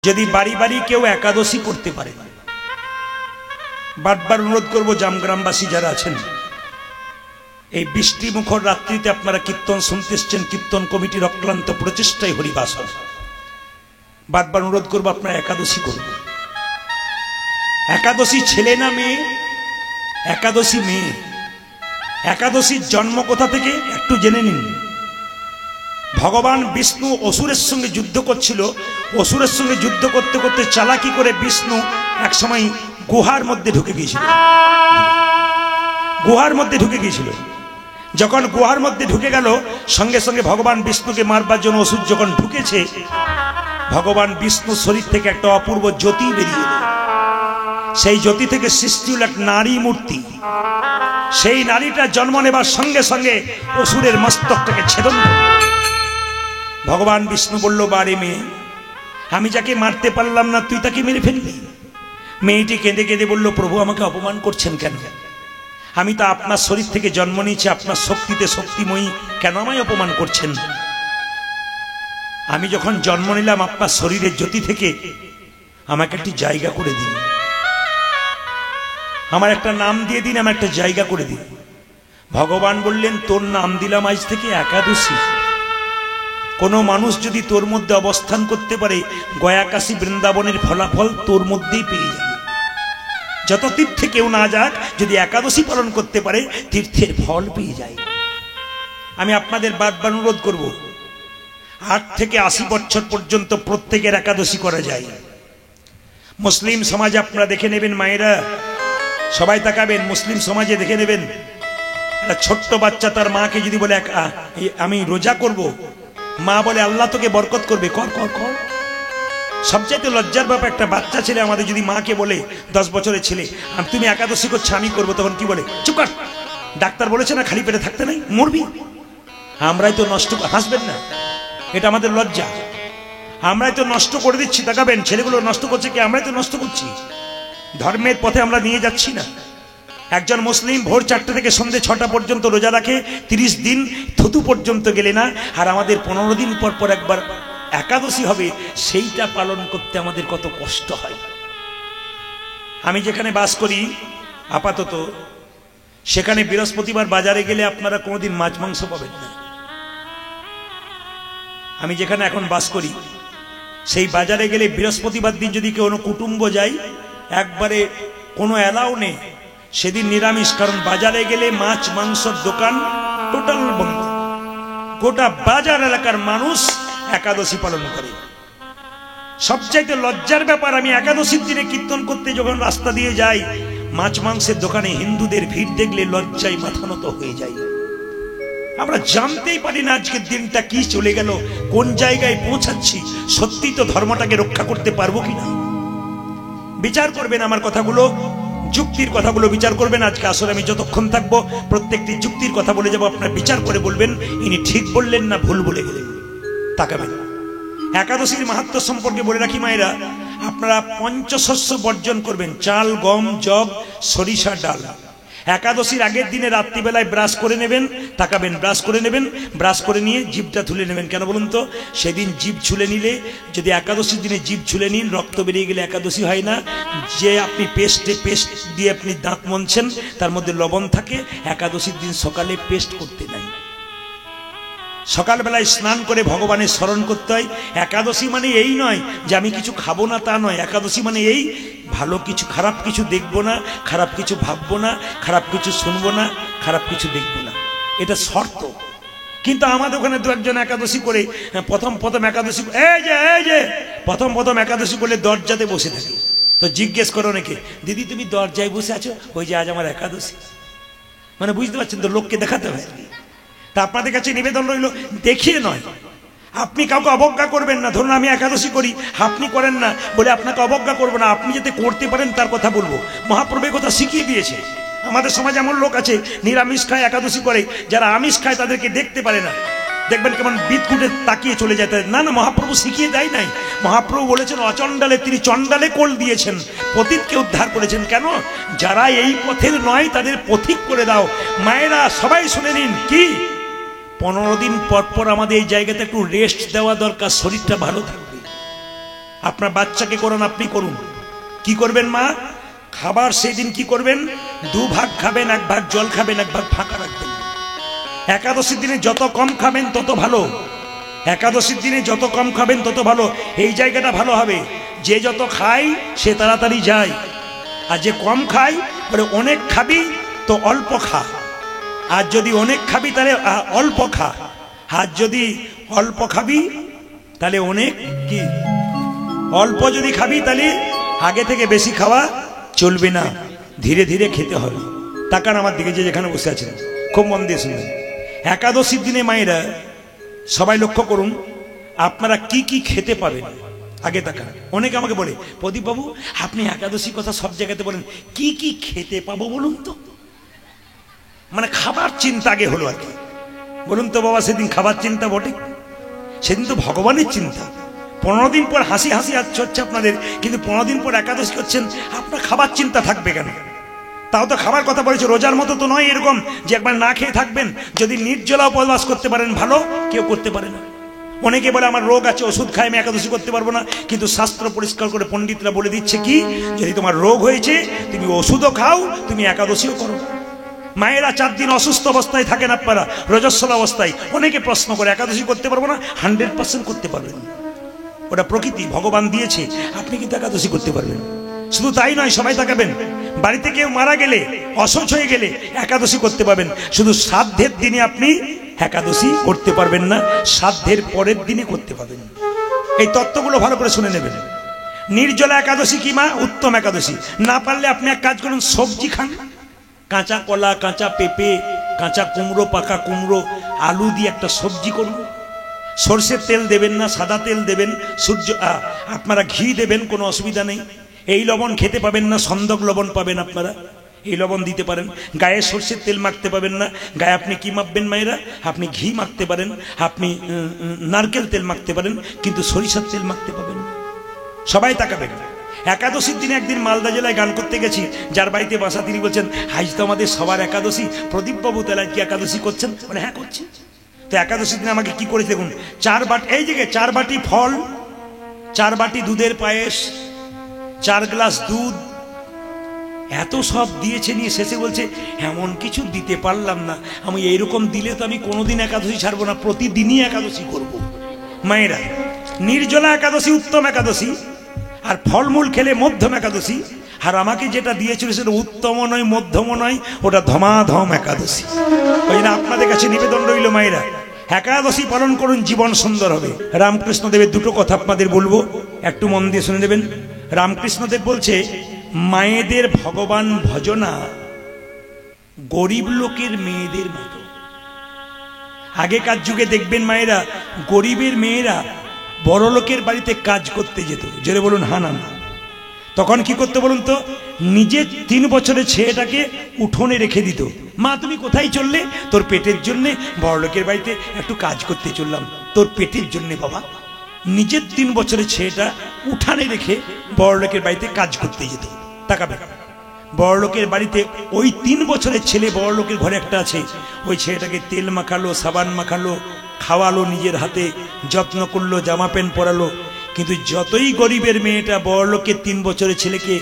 যদি বাড়ি বাড়ি কেউ একাদশী করতে পারে, বারবার অনুরোধ করবো জামগ্রামবাসী যারা আছেন, এই বৃষ্টি মুখর রাত্রিতে আপনারা কীর্তন শুনতে এসছেন, কীর্তন কমিটির অক্লান্ত প্রচেষ্টায় হরিবাস হয়। বারবার অনুরোধ করবো আপনারা একাদশী করুন। একাদশী ছেলে না মেয়ে? একাদশী মেয়ে। একাদশীর জন্ম কোথা থেকে একটু জেনে নিন। ভগবান বিষ্ণু অসুরের সঙ্গে যুদ্ধ করছিল। অসুরের সঙ্গে যুদ্ধ করতে করতে চালাকি করে বিষ্ণু এক সময় গুহার মধ্যে ঢুকে গিয়েছিল। গুহার মধ্যে ঢুকে গিয়েছিল। যখন গুহার মধ্যে ঢুকে গেল, সঙ্গে সঙ্গে ভগবান বিষ্ণুকে মারবার জন্য অসুর যখন ঢুকেছে, ভগবান বিষ্ণুর শরীর থেকে একটা অপূর্ব জ্যোতি বেরিয়ে এলো। সেই জ্যোতি থেকে সৃষ্টি হল এক নারী মূর্তি। সেই নারীটা জন্ম নেবার সঙ্গে সঙ্গে অসুরের মস্তকটাকে ছেদন করল। ভগবান বিষ্ণু বলল, বারে মেয়ে, আমি যাকে মারতে পারলাম না তুই তাকে মেরে ফেললি। মেয়েটি কেঁদে কেঁদে বলল, প্রভু আমাকে অপমান করছেন কেন? আমি তো আপনার শরীর থেকে জন্ম নিয়েছি, আপনার শক্তিতে শক্তিময়ী, কেন আমায় অপমান করছেন? আমি যখন জন্ম নিলাম আপনার শরীরের জ্যোতি থেকে, আমাকে একটি জায়গা করে দিন, আমার একটা নাম দিয়ে দিন, আমার একটা জায়গা করে দিন। ভগবান বললেন, তোর নাম দিলাম আজ থেকে একাদশী। কোনো মানুষ যদি তোর মধ্যে অবস্থান করতে পারে, গয়া কাশী বৃন্দাবনের ফলাফল তোর মধ্যেই পেয়ে যাবে। যত তীর্থে কেউ না যাক, যদি একাদশী পালন করতে পারে, তীর্থের ফল পেয়ে যায়। আমি আপনাদের বারবার অনুরোধ করব, 8 থেকে 80 বছর পর্যন্ত প্রত্যেকের একাদশী করা যায়। মুসলিম সমাজে আপনারা দেখে নেবেন, মায়েরা সবাই তাকাবেন, মুসলিম সমাজে দেখে নেবেন, একটা ছোট্ট বাচ্চা তার মাকে যদি বলে আমি রোজা করব, মা বলে আল্লাহ তোকে বরকত করবে, কর কর কর। সবচাইতে লজ্জার ব্যাপার, একটা বাচ্চা ছেলে আমাদের যদি মাকে বলে, 10 বছরের ছেলে, তুমি একাদশী করছো আমি করবো, তখন কি বলে? চুপ কর, ডাক্তার বলেছে না খালি পেটে থাকতে নাই, মরবি। আমরাই তো নষ্ট, হাসবেন না, এটা আমাদের লজ্জা। আমরাই তো নষ্ট করে দিচ্ছি, তাকাবেন ছেলেগুলো নষ্ট করছে কি? আমরাই তো নষ্ট করছি। ধর্মের পথে আমরা নিয়ে যাচ্ছি না। একজন মুসলিম ভোর 4টে থেকে সন্ধ্যে 6টা পর্যন্ত রোজা রাখে, 30 দিন থুতু পর্যন্ত গেলে না। আর আমাদের 15 দিন পর পর একবার একাদশী হবে, সেইটা পালন করতে আমাদের কত কষ্ট হয়। আমি যেখানে বাস করি আপাতত, সেখানে বৃহস্পতিবার বাজারে গেলে আপনারা কোনোদিন মাছ মাংস পাবেন না। আমি যেখানে এখন বাস করি সেই বাজারে গেলে বৃহস্পতিবার দিন যদি কোনো কুটুম্ব যায়, একবারে কোনো অ্যালাউ নেই, সেদিন নিরামিষ। কারণ বাজারে গেলে মাছ মাংসর দোকান টোটাল বন্ধ। গোটা বাজার এলাকার মানুষ একাদশী পালন করে। সবচাইতে লজ্জার ব্যাপার, আমি একাদশীর দিনে কীর্তন করতে যখন রাস্তা দিয়ে যাই, মাছ মাংসের দোকানে হিন্দুদের ভিড় দেখলে লজ্জায় মাথা নত হয়ে যায়। আমরা জানতেই পারি না আজকের দিনটা কি চলে গেল, কোন জায়গায় পৌঁছাচ্ছি। সত্যি তো ধর্মটাকে রক্ষা করতে পারবো কিনা বিচার করবেন। আমার কথাগুলো, যুক্তির কথাগুলো বিচার করবেন। আজকে আসলে আমি যতক্ষণ থাকবো প্রত্যেকটি যুক্তির কথা বলে যাবো, আপনারা বিচার করে বলবেন ইনি ঠিক বললেন না ভুল বলে গেলেন। তাকাবেন। একাদশীর মাহাত্ম্য সম্পর্কে বলে রাখি মায়েরা, আপনারা পঞ্চশস্য বর্জন করবেন, চাল, গম, জব, সরিষা, ডাল। একাদশীর আগের দিনে রাত্রিবেলায় ব্রাশ করে নেবেন, তাকাবেন, ব্রাশ করে নেবেন, ব্রাশ করে নিয়ে জিভটা তুলে নেবেন। কেন বলুন তো? সেদিন জিভ ছুলে নিলে, যদি একাদশীর দিনে জিভ ছুলে নিন, রক্ত বেরিয়ে গেলে একাদশী হয় না। যে আপনি পেস্ট দিয়ে আপনি দাঁত মনছেন, তার মধ্যে লবণ থাকে। একাদশীর দিন সকালে পেস্ট করতে নাই, সকালবেলায় স্নান করে ভগবানের স্মরণ করতে হয়। একাদশী মানে এই নয় যে আমি কিছু খাবো না, তা নয়। একাদশী মানে এই, ভালো কিছু, খারাপ কিছু দেখবো না, খারাপ কিছু ভাববো না, খারাপ কিছু শুনবো না, খারাপ কিছু দেখবো না, এটা শর্ত। কিন্তু আমাদের ওখানে দু একজন একাদশী করে প্রথম একাদশী, এই যে প্রথম একাদশী করলে দরজাতে বসে থাকে। তো জিজ্ঞেস করো নাকি, দিদি তুমি দরজায় বসে আছো? ওই যে আজ আমার একাদশী। মানে বুঝতে পারছেন তো, লোককে দেখাতে হয়। তা আপনাদের কাছে নিবেদন রইল, দেখিয়ে নয়, আপনি কাউকে অবজ্ঞা করবেন না। ধরুন আমি একাদশী করি, আপনি করেন না বলে আপনাকে অবজ্ঞা করবো না। আপনি যাতে করতে পারেন তার কথা বলবো। মহাপ্রভু কথা শিখিয়ে দিয়েছে। আমাদের সমাজে এমন লোক আছে নিরামিষ খায়, একাদশী করে, যারা আমিষ খায় তাদেরকে দেখতে পারে না। দেখবেন কেমন বিদকুটে তাকিয়ে চলে যায়। না না, মহাপ্রভু শিখিয়ে দেয় নাই। মহাপ্রভু বলেছেন অচণ্ডালে তিনি চণ্ডালে কোল দিয়েছেন, পতিতকে উদ্ধার করেছেন। কেন? যারা এই পথের নয় তাদের পথিক করে দাও। মায়েরা সবাই শুনে নিন, কি 15 দিন পর পর আমাদের এই জায়গাতে একটু রেস্ট দেওয়া দরকার, শরীরটা ভালো থাকবে। আপনার বাচ্চাকে করান, আপনি করুন। কি করবেন মা? খাবার সেদিন কি করবেন? 2 ভাগ খাবেন, 1 ভাগ জল খাবেন, 1 ভাগ ফাঁকা রাখবেন। একাদশীর দিনে যত কম খাবেন তত ভালো। একাদশীর দিনে যত কম খাবেন তত ভালো। এই জায়গাটা ভালো হবে, যে যত খায় সে তাড়াতাড়ি যায়, আর যে কম খায় বলে অনেক খাবি তো অল্প খা, আর যদি অনেক খাবি তাহলে অল্প খা, আর যদি অল্প খাবি তাহলে অনেক কি, অল্প যদি খাবি তাহলে আগে থেকে বেশি খাওয়া চলবে না, ধীরে ধীরে খেতে হবে। তাকান আমার দিকে, যে যেখানে বসে আছেন খুব মন দিয়ে শুনবেন। একাদশীর দিনে মায়েরা সবাই লক্ষ্য করুন, আপনারা কি কি খেতে পাবেন আগে তাকান। অনেকে আমাকে বলে, প্রদীপ বাবু আপনি একাদশী কথা সব জায়গাতে বলেন, কি কি খেতে পাবো বলুন তো। মানে খাবার চিন্তা আগে হলো আর কি। বলুন তো বাবা, সেদিন খাবার চিন্তা বটে, সেদিন তো ভগবানের চিন্তা। 15 দিন পর হাসি হাসি হচ্ছে আপনাদের, কিন্তু 15 দিন পর একাদশী করছেন, আপনার খাবার চিন্তা থাকবে কেন? তাও তো খাবার কথা বলেছে, রোজার মতো তো নয় এরকম যে একবার না খেয়ে থাকবেন। যদি নির্জলা উপবাস করতে পারেন ভালো, কেউ করতে পারে না। অনেকে বলে আমার রোগ আছে, ওষুধ খাই, আমি একাদশী করতে পারবো না। কিন্তু শাস্ত্র পরিষ্কার করে পণ্ডিতরা বলে দিচ্ছে কি, যদি তোমার রোগ হয়েছে তুমি ওষুধও খাও, তুমি একাদশীও করো। মায়েরা 4 দিন অসুস্থ অবস্থায় থাকেন, আপনারা রজস্বল অবস্থায়। অনেকে প্রশ্ন করে একাদশী করতে পারবো না, 100% করতে পারবেন। ওটা প্রকৃতি, ভগবান দিয়েছে, আপনি কিন্তু একাদশী করতে পারবেন। শুধু তাই নয়, সবাই তাকাবেন, বাড়িতে কেউ মারা গেলে, অসুস্থ হয়ে গেলে একাদশী করতে পারবেন। শুধু শ্রাদ্ধের দিনে আপনি একাদশী করতে পারবেন না, শ্রাদ্ধের পরের দিনে করতে পারবেন। এই তত্ত্বগুলো ভালো করে শুনে নেবেন। নির্জলা একাদশী কি মা? উত্তম একাদশী। না পারলে আপনি এক কাজ করুন, সবজি খান, কাঁচা কলা, কাঁচা পেঁপে, কাঁচা কুমড়ো, পাকা কুমড়ো, আলু দিয়ে একটা সবজি করুন। সরষের তেল দেবেন না, সাদা তেল দেবেন, আপনারা ঘি দেবেন, কোনো অসুবিধা নেই। এই লবণ খেতে পাবেন না, সন্দক লবণ পাবেন আপনারা, এই লবণ দিতে পারেন। গায়ে সরষের তেল মাখতে পাবেন না, গায়ে আপনি কি মাখবেন মায়েরা? আপনি ঘি মাখতে পারেন, আপনি নারকেল তেল মাখতে পারেন, কিন্তু সরিষার তেল মাখতে পাবেন না। সবাই তাকাবেন। একাদশীর দিনে একদিন মালদা জেলায় গান করতে গেছি, যার বাড়িতে বাসা তিনি বলছেন, আজ তো আমাদের সবার একাদশী, প্রদীপ বাবু তাহলে কি একাদশী করছেন? মানে হ্যাঁ করছি। তো একাদশীর দিনে আমাকে কি করেছে দেখুন, 4 বাটি, এই জায়গায় 4 বাটি ফল, 4 বাটি দুধের পায়েস, 4 গ্লাস দুধ, এত সব দিয়েছে। নিয়ে শেষে বলছে, এমন কিছু দিতে পারলাম না, আমি এইরকম দিলে তো আমি কোনোদিন একাদশী ছাড়বো না, প্রতিদিনই একাদশী করব। মায়েরা, নির্জলা একাদশী উত্তম একাদশী, আর ফলমূল খেলে মধ্যম একাদশী। আর আমাকে যেটা দিয়েছিল সেটা উত্তম নয়, মধ্যম নয়, ওটা ধমাধম একাদশী। ওই জন্য আপনাদের কাছে নিবেদন রইল মায়েরা, একাদশী পালন করুন, জীবন সুন্দর হবে। রামকৃষ্ণদেবের 2টো কথা আপনাদের বলবো, একটু মন দিয়ে শুনে নেবেন। রামকৃষ্ণদেব বলছে, মায়েদের ভগবান ভজনা গরিব লোকের মেয়েদের মতো। আগেকার যুগে দেখবেন মায়েরা, গরিবের মেয়েরা বড় লোকের বাড়িতে কাজ করতে যেত। জোরে বলুন হা না। তখন কি করতে বলুন তো, নিজের 3 বছরের ছেলেটাকে উঠোনে রেখে দিত। মা তুমি কোথায় চললে? তোর পেটের জন্যে বড় লোকের বাড়িতে একটু কাজ করতে চললাম, তোর পেটের জন্যে বাবা। নিজের 3 বছরের ছেলেটা উঠানে রেখে বড় লোকের বাড়িতে কাজ করতে যেত। তাকাবে, বড় লোকের বাড়িতে ওই 3 বছরের ছেলে, বড় লোকের ঘরে একটা আছে, ওই ছেলেটাকে তেল মাখালো, সাবান মাখালো, খাওয়ালো, নিজের হাতে যত্ন করলো, জামা প্যান্ট পরালো। কিন্তু যতই গরিবের মেয়েটা বড় লোকের 3 বছরের ছেলেকে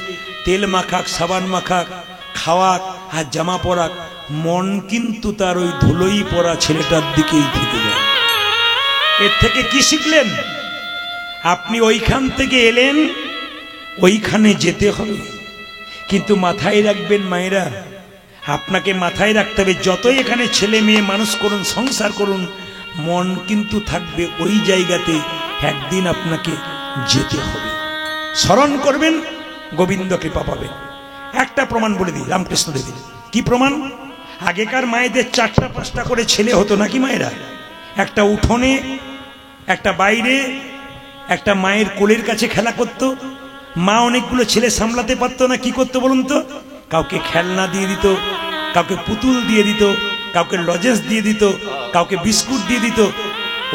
তেল মাখাক, সাবান মাখাক, খাওয়াক আর জামা পরাক, মন কিন্তু তার ওই ধুলোই পরা ছেলেটার দিকেই থেকে যায়। এর থেকে কি শিখলেন? আপনি ওইখান থেকে এলেন, ওইখানে যেতে হবে। কিন্তু মাথায় রাখবেন মায়েরা, আপনাকে মাথায় রাখতে হবে, যতই এখানে ছেলে মেয়ে মানুষ করুন, সংসার করুন, মন কিন্তু থাকবে ওই জায়গাতে, একদিন আপনাকে যেতে হবে। স্মরণ করবেন, গোবিন্দ কৃপা পাবেন। একটা প্রমাণ বলে দিই রামকৃষ্ণ দেবের। কি প্রমাণ? আগেকার মায়েদের 4টা 5টা করে ছেলে হতো নাকি মায়েরা? একটা উঠোনে, একটা বাইরে, একটা মায়ের কোলের কাছে খেলা করত। মা অনেকগুলো ছেলে সামলাতে পারতো না, কি করতো বলুন তো? কাউকে খেলনা দিয়ে দিত, কাউকে পুতুল দিয়ে দিত, কাউকে লজেন্স দিয়ে দিত, কাউকে বিস্কুট দিয়ে দিত।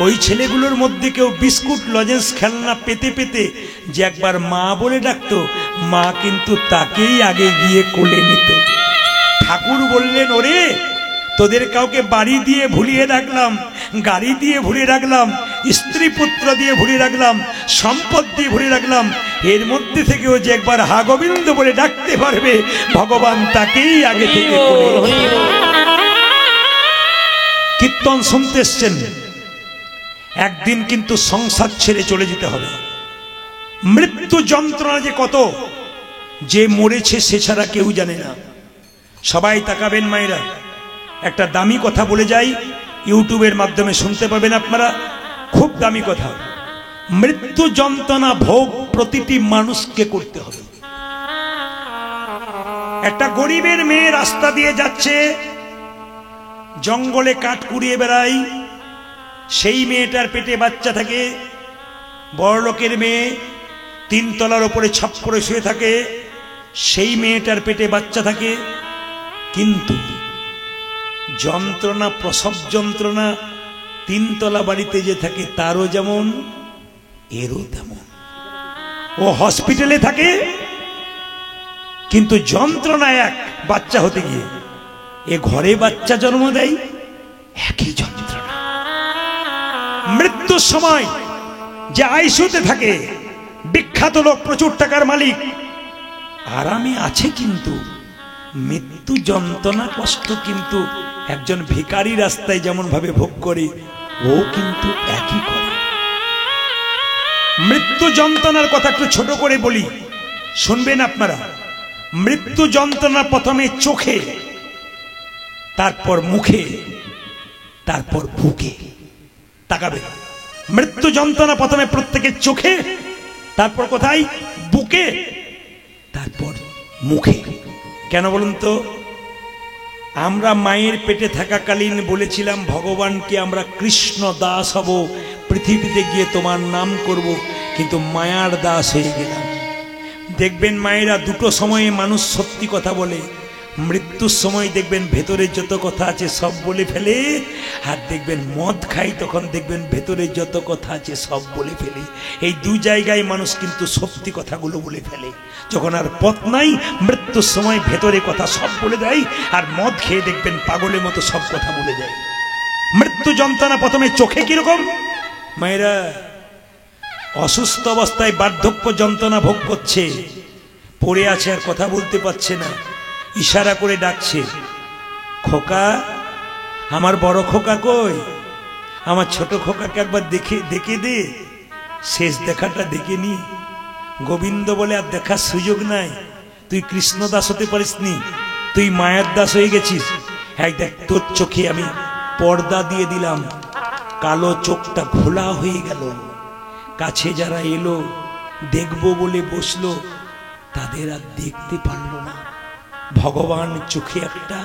ওই ছেলেগুলোর মধ্যে কেউ বিস্কুট, লজেন্স, খেলনা পেতে পেতে যে একবার মা বলে ডাকতো, মা কিন্তু তাকেই আগে গিয়ে কোলে নিত। ঠাকুর বললেন, ওরে তোদের কাউকে বাড়ি দিয়ে ভুলিয়ে রাখলাম, গাড়ি দিয়ে ভুলিয়ে রাখলাম, স্ত্রী পুত্র দিয়ে ভরিয়ে রাখলাম, সম্পদ দিয়ে ভরিয়ে রাখলাম, এর মধ্যে থেকেও যে একবার হা গোবিন্দ বলে ডাকতে পারবে, ভগবান তাকেই আগে থেকে কীর্তন শুনতে এসছেন। একদিন কিন্তু সংসার ছেড়ে চলে যেতে হবে। মৃত্যু যন্ত্রণা যে কত, যে মরেছে সে ছাড়া কেউ জানে না। সবাই তাকাবেন মায়েরা, একটা দামি কথা বলে যাই, ইউটিউবের মাধ্যমে শুনতে পাবেন আপনারা, খুব দামি কথা। মৃত্যু যন্ত্রণা ভোগ প্রতিটি মানুষকে করতে হবে। একটা গরিবের মেয়ে রাস্তা দিয়ে যাচ্ছে, জঙ্গলে কাঠ কুড়িয়ে বেড়াই, সেই মেয়েটার পেটে বাচ্চা থাকে। বড়লোকের মেয়ে 3 তলার উপরে ছাপ করে শুয়ে থাকে, সেই মেয়েটার পেটে বাচ্চা থাকে। কিন্তু যন্ত্রণা, প্রসব যন্ত্রণা 3 তলা বাড়িতে যে থাকে তারও যেমন এরও তেমন। ও হসপিটালে থাকে কিন্তু যন্ত্রণা এক, বাচ্চা হতে গিয়ে। এ ঘরে বাচ্চা জন্ম দেয়, একই যন্ত্রণা। মৃত্যুর সময় যে আইসিইউতে থাকে, বিখ্যাত লোক, প্রচুর টাকার মালিক, আরামে আছে, কিন্তু মৃত্যু যন্ত্রণা কষ্ট কিন্তু একজন ভিখারি রাস্তায় যেমন ভাবে ভোগ করে, ও কিন্তু একই করে। মৃত্যু যন্ত্রণার কথা একটু ছোট করে বলি, শুনবেন আপনারা। মৃত্যু যন্ত্রণা প্রথমে চোখে, তারপর মুখে, তারপর বুকে। তাকাবে, মৃত্যু যন্ত্রণা প্রথমে প্রত্যেকের চোখে, তারপর কোথায়? বুকে, তারপর মুখে। কেন বলুন তো? আমরা মায়ের পেটে থাকাকালীন বলেছিলাম ভগবানকে আমরা কৃষ্ণ দাস হব, পৃথিবীতে গিয়ে তোমার নাম করব, কিন্তু মায়ার দাস হয়ে গেলাম। দেখবেন মায়েরা, দুটো সময়ে মানুষ সত্যি কথা বলে। মৃত্যুর সময় দেখবেন ভেতরে যত কথা আছে সব বলে ফেলে, আর দেখবেন মদ খাই তখন দেখবেন ভেতরে যত কথা আছে সব বলে ফেলে। এই 2 জায়গায় মানুষ কিন্তু সত্যি কথাগুলো বলে ফেলে। যখন আর পথ নাই, মৃত্যুর সময় ভেতরে কথা সব বলে দেয়, আর মদ খেয়ে দেখবেন পাগলের মতো সব কথা বলে দেয়। মৃত্যু যন্ত্রণা প্রথমে চোখে। কিরকম? মায়েরা, অসুস্থ অবস্থায় বার্ধক্য যন্ত্রণা ভোগ করছে, পড়ে আছে, আর কথা বলতে পারছে না, ইশারা করে ডাকছে, খোকা, আমার বড় খোকা কই? আমার ছোট খোকাকে একবার দেখে দে, শেষ দেখাটা দেখে নি। গোবিন্দ বলে আর দেখার সুযোগ নাই, তুই কৃষ্ণ দাস হতে পারিসনি, তুই মায়ের দাস হয়ে গেছিস। হ্যাঁ দেখ, তোর চোখে আমি পর্দা দিয়ে দিলাম, কালো চোখটা ঘোলা হয়ে গেল। কাছে যারা এলো, দেখবো বলে বসলো, তাদের আর দেখতে পারলো না। ভগবান চোখে একটা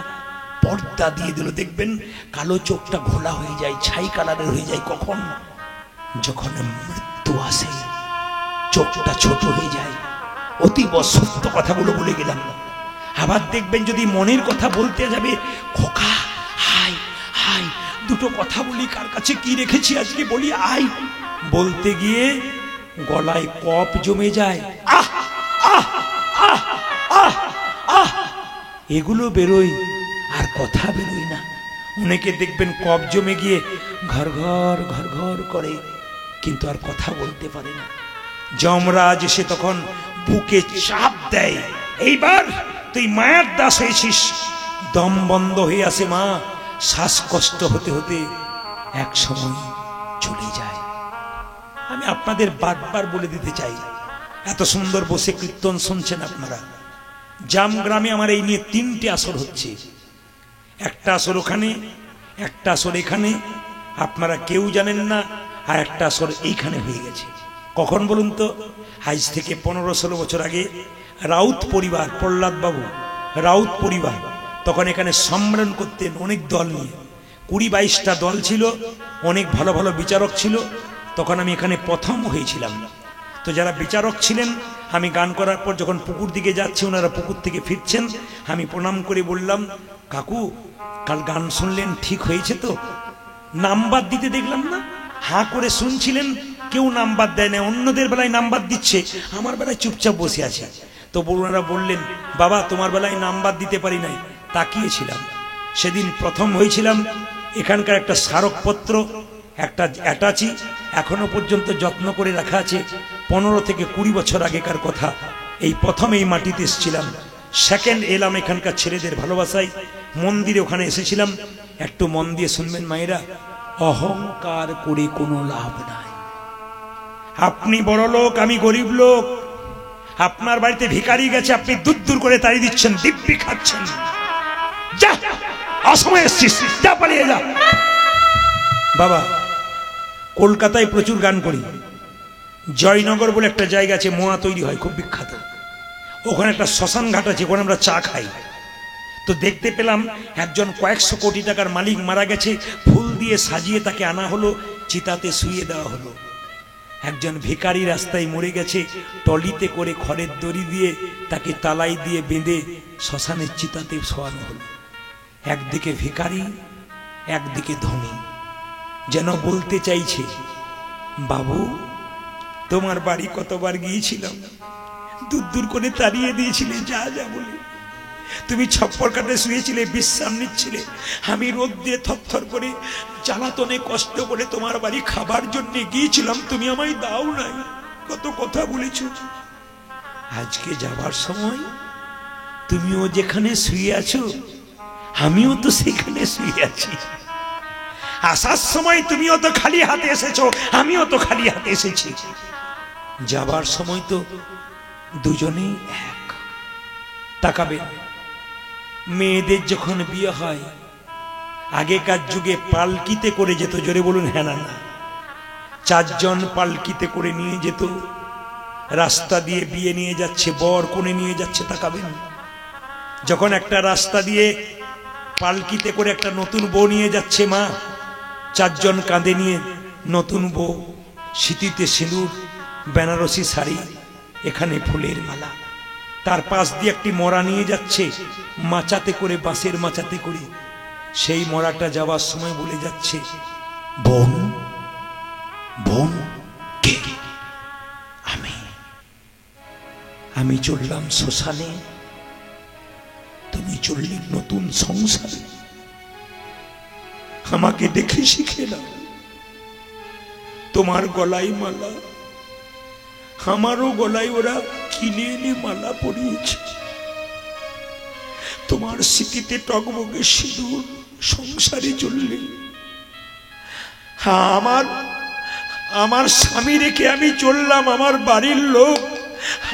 পর্দা দিয়ে দিল। দেখবেন কালো চোখটা ঘোলা হয়ে যায়, ছাই কালারের হয়ে যায়। কখন? যখন মৃত্যু আসে, চোখটা ছোট হয়ে যায়। অতীব সত্য কথাগুলো বলে গেলাম। আবার দেখবেন যদি মনের কথা বলতে যাবে, খোকা হাই হাই, দুটো কথা বলি, কার কাছে কি রেখেছি আজকে বলি, আই। বলতে গিয়ে গলায় কপ জমে যায়, আহ আহ আহ আহ আহ, এগুলো বেরোয়, আর কথা বেরোয় না। অনেকে দেখবেন কপ জমে গিয়ে ঘর ঘর ঘর ঘর করে, কিন্তু আর কথা বলতে পারে না। যমরাজ এসে তখন বুকে চাপ দেয়, এইবার তুই মায়ের দাস হয়েছিস। দম বন্ধ হয়ে আসে মা, শ্বাসকষ্ট হতে হতে এক সময় চলে যায়। আমি আপনাদের বারবার বলে দিতে চাই, এত সুন্দর বসে কীর্তন শুনছেন আপনারা। জাম গ্রামে আমার এই নিয়ে 3টে আসর হচ্ছে। একটা আসর ওখানে, একটা আসর এখানে, আপনারা কেউ জানেন না। আর একটা আসর এইখানে হয়ে গেছে। কখন বলুন তো? আজ থেকে 15-16 বছর আগে রাউত পরিবার, প্রহ্লাদ বাবু রাউত পরিবার তখন এখানে সম্মেলন করতেন অনেক দল নিয়ে। 20-22টা দল ছিল, অনেক ভালো ভালো বিচারক ছিল। তখন আমি এখানে প্রথম হয়েছিলাম। তো যারা বিচারক ছিলেন, আমি গান করার পর যখন পুকুর দিকে যাচ্ছি, ওনারা পুকুর থেকে ফিরছেন, আমি প্রণাম করে বললাম, কাকু কাল গান শুনলেন, ঠিক হয়েছে তো? নাম্বার দিতে দেখলাম না, হাঁ করে শুনছিলেন, কেউ নাম্বার দেয় না। অন্যদের বেলায় নাম্বার দিচ্ছে, আমার বেলায় চুপচাপ বসে আছে। তো ওনারা বললেন, বাবা তোমার বেলায় নাম্বার দিতে পারি নাই। তাকিয়েছিলাম, সেদিন প্রথম হয়েছিলাম। এখানকার একটা স্মারকপত্র, একটা অ্যাটাচি, এখনো পর্যন্ত যত্ন করে রাখা আছে। 15 থেকে 20 বছর আগেকার কথা। এই প্রথম এই মাটিতে এসেছিলাম, সেকেন্ড এলাম এখানকার ছেলেদের ভালোবাসায়। মন্দিরে ওখানে এসেছিলাম। একটু মন দিয়ে শুনবেন মায়েরা, অহংকার করে কোনো লাভ নাই। আপনি বড় লোক, আমি গরিব লোক। আপনার বাড়িতে ভিখারি গেছে, আপনি দূর দূর করে তাড়িয়ে দিচ্ছেন, দিব্যি খাচ্ছেন। যা, অসময়ে এসছিস, যা, পালিয়ে যা। বাবা, কলকাতায় প্রচুর গান করি। জয়নগর বলে একটা জায়গা আছে, মোয়া তৈরি হয়, খুব বিখ্যাত। ওখানে একটা শ্মশান ঘাট আছে, ওখানে আমরা চা খাই। তো দেখতে পেলাম একজন কয়েকশো কোটি টাকার মালিক মারা গেছে, ফুল দিয়ে সাজিয়ে তাকে আনা হলো, চিতাতে শুইয়ে দেওয়া হলো। একজন ভিখারি রাস্তায় মরে গেছে, টলিতে করে খড়ের দড়ি দিয়ে তাকে তালাই দিয়ে বেঁধে শ্মশানের চিতাতে শোয়ানো হলো। একদিকে ভিখারি, একদিকে ধনী, যেন বলতে চাইছে, বাবু তোমার বাড়ি কতবার গিয়েছিলাম, দূর দূর করে তাড়িয়ে দিয়েছিলে, যা যা বলে। তুমি ছপ্পর কাটে শুয়েছিলে, বিশ্রাম নিচ্ছিলে, আমি রোদ দিয়ে থরথর করে জ্বালাতনে কষ্ট করে তোমার বাড়ি খাবার জন্য গিয়েছিলাম, তুমি আমায় দাও নাই, কত কথা বলেছ। আজকে যাবার সময় তুমিও যেখানে শুয়ে আছো, আমিও তো সেখানে শুয়ে আছি। আসার সময় তুমিও তো খালি হাতে এসেছো, আমিও তো খালি হাতে এসেছি। যাবার সময় তো দুজনেই এক। তাকাবে, মেয়েদের যখন বিয়ে হয়, আগেকার যুগে পালকিতে করে যেত, জোরে বলুন হ্যাঁ না না। 4 জন পালকিতে করে নিয়ে যেত, রাস্তা দিয়ে বিয়ে নিয়ে যাচ্ছে, বর কোণে নিয়ে যাচ্ছে। তাকাবেন, যখন একটা রাস্তা দিয়ে পালকিতে করে একটা নতুন বউ নিয়ে যাচ্ছে মা, 4 জন কাঁধে নিয়ে নতুন বউ, সিঁথিতে সিঁদুর, বেনারসি শাড়ি, এখানে ফুলের মালা, তার পাশ দিয়ে একটি মরা নিয়ে যাচ্ছে মাচাতে করে, বাঁশের মাচাতে করে। সেই মরাটা যাওয়ার সময় বলে যাচ্ছে, বোন বোন কে? আমি চললাম শ্মশানে, তুমি চললে নতুন সংসারে। আমাকে দেখে শিখে নাও, তোমার গলায় মালা, আমারও গলায় ওরা কিনে এনে মালা পরিয়েছে। তোমার স্মৃতিতে টকবগে সিঁদুর, সংসারে চললে। হ্যাঁ, আমার স্বামী রেখে আমি চললাম, আমার বাড়ির লোক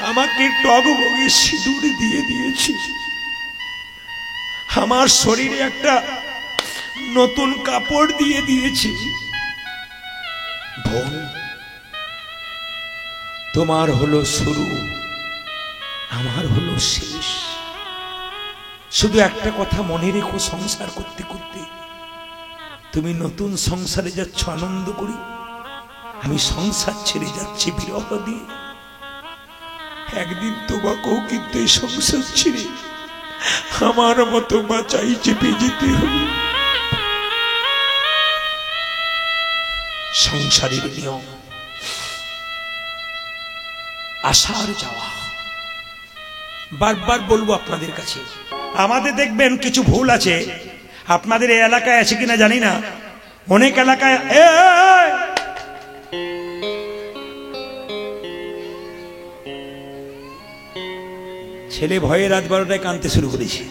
আমাকে টকবগে সিঁদুর দিয়ে দিয়েছে। আমার শরীরে একটা নতুন কাপড় দিয়ে দিয়েছে। বোন, তোমার হলো শুরু, আমার হলো শেষ। শুধু একটা কথা মনে রেখো, সংসার করতে করতে তুমি নতুন সংসারে যাচ্ছ আনন্দ করি, আমি সংসার ছেড়ে যাচ্ছি বিরহ দিয়ে। একদিন তোমাকেও কিন্তু এই সংসার ছেড়ে আমার মতো বাঁচাই চেপে যেতে হবে। সংসারের নিয়ম, আসার যাওয়া। বারবার বলবো আপনাদের কাছে, আমাদের দেখবেন কিছু ভুল আছে। আপনাদের এই এলাকায় আছে কিনা জানি না, অনেক এলাকায় ছেলে ভয়ে রাত 12টায় কাঁদতে শুরু করেছে।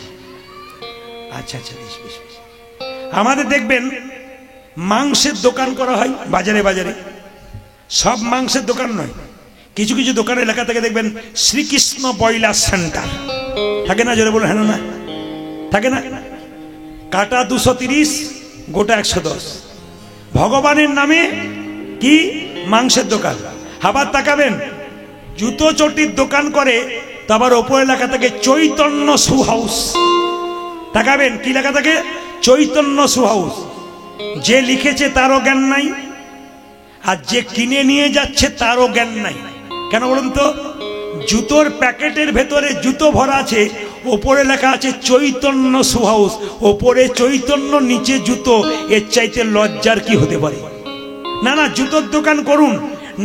আচ্ছা আচ্ছা, বেশ বেশ। আমাদের দেখবেন মাংসের দোকান করা হয় বাজারে বাজারে। সব মাংসের দোকান নয়, কিছু কিছু দোকানের এলাকা থেকে দেখবেন শ্রীকৃষ্ণ ব্রয়লার সেন্টার থাকে না, জোরে বলে হ্যাঁ না থাকে না। কাটা 230, গোটা 110। ভগবানের নামে কি মাংসের দোকান। আবার তাকাবেন, জুতো চটির দোকান করে, তারপর ওপর এলাকা থেকে চৈতন্য শু হাউস। তাকাবেন কি লেখা থাকে, চৈতন্য শু হাউস। যে লিখেছে তারও জ্ঞান নাই, আর যে কিনে নিয়ে যাচ্ছে তারও জ্ঞান নাই। কেন বলুন তো? জুতোর প্যাকেটের ভেতরে জুতো ভরা আছে, ওপরে লেখা আছে চৈতন্য শু হাউস, ওপরে চৈতন্য, নিচে জুতো। এর চাইতে লজ্জার কি হতে পারে? না না, জুতোর দোকান করুন,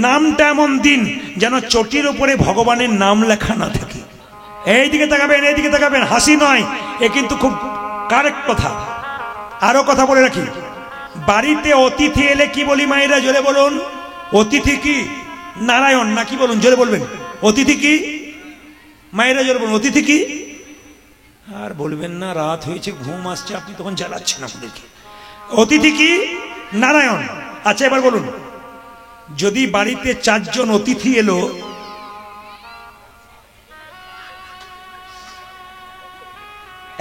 নামটা এমন দিন যেন চটির ওপরে ভগবানের নাম লেখা না থাকে। এইদিকে তাকাবেন, এইদিকে তাকাবেন, হাসি নয়, এ কিন্তু খুব কারেক্ট কথা। আরো কথা বলে রাখি, বাড়িতে অতিথি এলে কি বলি মায়েরা, জোরে বলুন? অতিথি কি নারায়ণ নাকি বলুন, জোরে বলবেন। অতিথি কি মায়েরা, জোরে বলুন অতিথি কি। আর বলবেন না রাত হয়েছে ঘুম আসছে, আপনি তখন জ্বালাচ্ছেন আপনাদেরকে। অতিথি কি নারায়ণ। আচ্ছা এবার বলুন, যদি বাড়িতে 4 জন অতিথি এলো,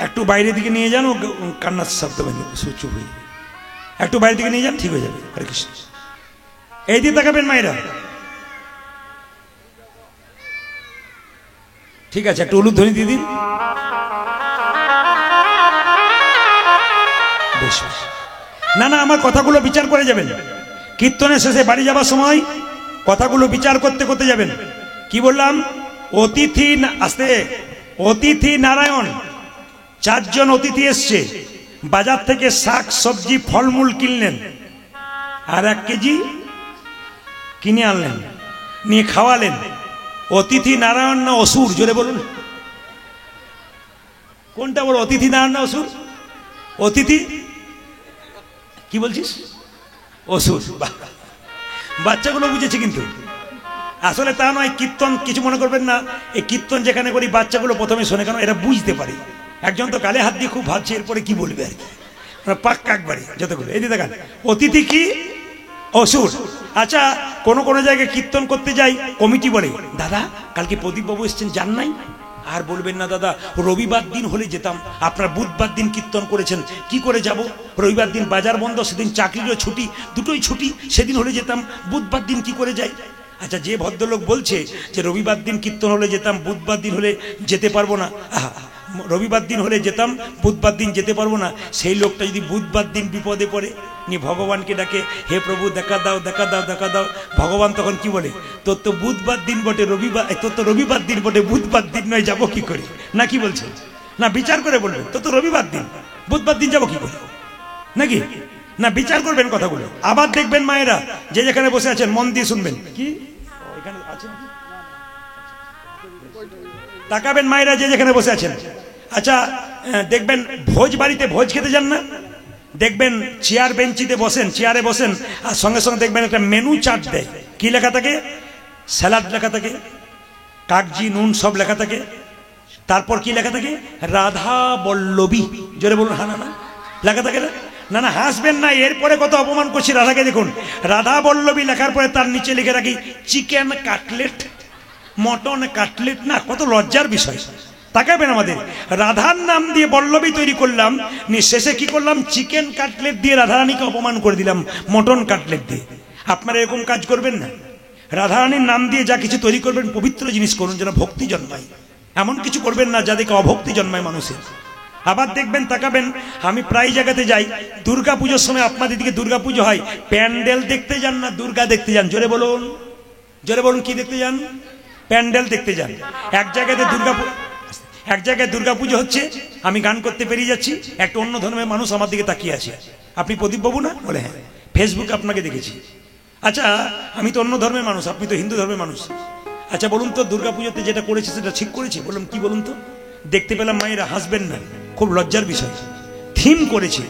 একটু বাইরের দিকে নিয়ে যান, ও কান্নার শব্দ চুপ হয়ে যাবে, একটু বাইরের দিকে নিয়ে যান, ঠিক হয়ে যাবে। হরে কৃষ্ণ। এই দিকে তাকাবেন মায়েরা, ঠিক আছে, একটু উলুধ্বনি দিয়ে দিন। না না, আমার কথাগুলো বিচার করে যাবেন, কীর্তনের শেষে বাড়ি যাবার সময় কথাগুলো বিচার করতে করতে যাবেন। কি বললাম? অতিথি, আস্তে, অতিথি নারায়ণ। 4 জন অতিথি এসছে, বাজার থেকে শাক সবজি ফলমূল কিনলেন, আর 1 কেজি কিনে আনলেন, নিয়ে খাওয়ালেন। অতিথি নারায়ণ না অসুর, জোরে বলুন কোনটা বলো, অতিথি নারায়ণ না অসুর? অতিথি কি বলছিস? অসুর। বাচ্চাগুলো বুঝেছে, কিন্তু আসলে তা নয়। কীর্তন কিছু মনে করবেন না, এই কীর্তন যেখানে করি বাচ্চাগুলো প্রথমে শোনে, কেন এরা বুঝতে পারে। একজন তো গালে হাত দিয়ে খুব ভাবছে এরপরে কি বলবে আর কি, পাক্কা একবারে যতগুলো। এই দেখান, অতিথি কি অসুর। আচ্ছা, কোন কোন জায়গায় কীর্তন করতে যাই, কমিটি বলে দাদা কালকে প্রদীপ বাবু এসছেন, যান নাই? আর বলবেন না দাদা রবিবার দিন হলে যেতাম, আপনার বুধবার দিন কীর্তন করেছেন, কি করে যাব? রবিবার দিন বাজার বন্ধ, সেদিন চাকরিরও ছুটি, দুটোই ছুটি, সেদিন হলে যেতাম, বুধবার দিন কি করে যাই? আচ্ছা, যে ভদ্রলোক বলছে যে রবিবার দিন কীর্তন হলে যেতাম, বুধবার দিন হলে যেতে পারবো না, রবিবার দিন হলে যেতাম, বুধবার দিন যেতে পারবো না, সেই লোকটা যদি বুধবার দিন বিপদে পড়ে, নিয়ে ভগবানকে ডাকে, হে প্রভু দেখা দাও দেখা দাও দেখা দাও, ভগবান তখন কি বলে? তোর তো বুধবার দিন বটে, রবিবার, তোর তো রবিবার দিন বটে, বুধবার দিন নয়, যাবো কি করে? না কি বলছে? না বিচার করে বলবেন, তোর তো রবিবার দিন, বুধবার দিন যাবো কি করে, নাকি? না বিচার করবেন কথাগুলো। আবার দেখবেন মায়েরা, যে যেখানে বসে আছেন মন দিয়ে শুনবেন। কি এখানে আছেন, তাকাবেন মায়েরা যে যেখানে বসে আছেন। আচ্ছা দেখবেন ভোজ বাড়িতে ভোজ খেতে যান না, দেখবেন চেয়ার বেঞ্চিতে বসেন, চেয়ারে বসেন, আর সঙ্গে সঙ্গে দেখবেন একটা মেনু চার্ট দেয়। কি লেখা থাকে? স্যালাড লেখা থাকে, কাগজি নুন সব লেখা থাকে, তারপর কি লেখা থাকে? রাধা বল্লভী, জোরে বলুন হ্যাঁ না লেখা থাকে না? না না হাসবেন না, এরপরে কত অপমান করছি রাধাকে। দেখুন রাধা বল্লভী লেখার পরে তার নিচে লিখে রাখি চিকেন কাটলেট, মটন কাটলেট। না, কত লজ্জার বিষয়। তাকাবেন, আমাদের রাধার নাম দিয়ে বল্লভী তৈরি করলাম, শেষে কি করলাম? চিকেন কাটলেট দিয়ে রাধারানীকে অপমান করে দিলাম, মটন কাটলেট দিয়ে। আপনারা এরকম কাজ করবেন না। রাধারানীর নাম দিয়ে যা কিছু তৈরি করবেন পবিত্র জিনিস করুন, যেন ভক্তি জন্মায়। এমন কিছু করবেন না যাদেরকে অভক্তি জন্মায় মানুষের। আবার দেখবেন, তাকাবেন, আমি প্রায় জায়গাতে যাই, দুর্গা পুজোর সময় আপনাদের দিকে দুর্গা পুজো হয়, প্যান্ডেল দেখতে যান না দুর্গা দেখতে যান? জোরে বলুন, জোরে বলুন, কি দেখতে যান? প্যান্ডেল দেখতে যান। এক জায়গায় দুর্গাপুজো হচ্ছে, আমি গান করতে পেরিয়ে যাচ্ছি, একটা অন্য ধর্মের মানুষ আমার দিকে তাকিয়ে আছে। আপনি প্রদীপ বাবু না? বলে হ্যাঁ, ফেসবুকে আপনাকে দেখেছি। আচ্ছা, আমি তো অন্য ধর্মের মানুষ, আপনি তো হিন্দু ধর্মের মানুষ। আচ্ছা বলুন তো, দুর্গাপুজোতে যেটা করেছে সেটা ঠিক করেছে? বললাম কি বলুন তো। দেখতে পেলাম, মায়েরা হাসবেন না, খুব লজ্জার বিষয়। থিম করেছে।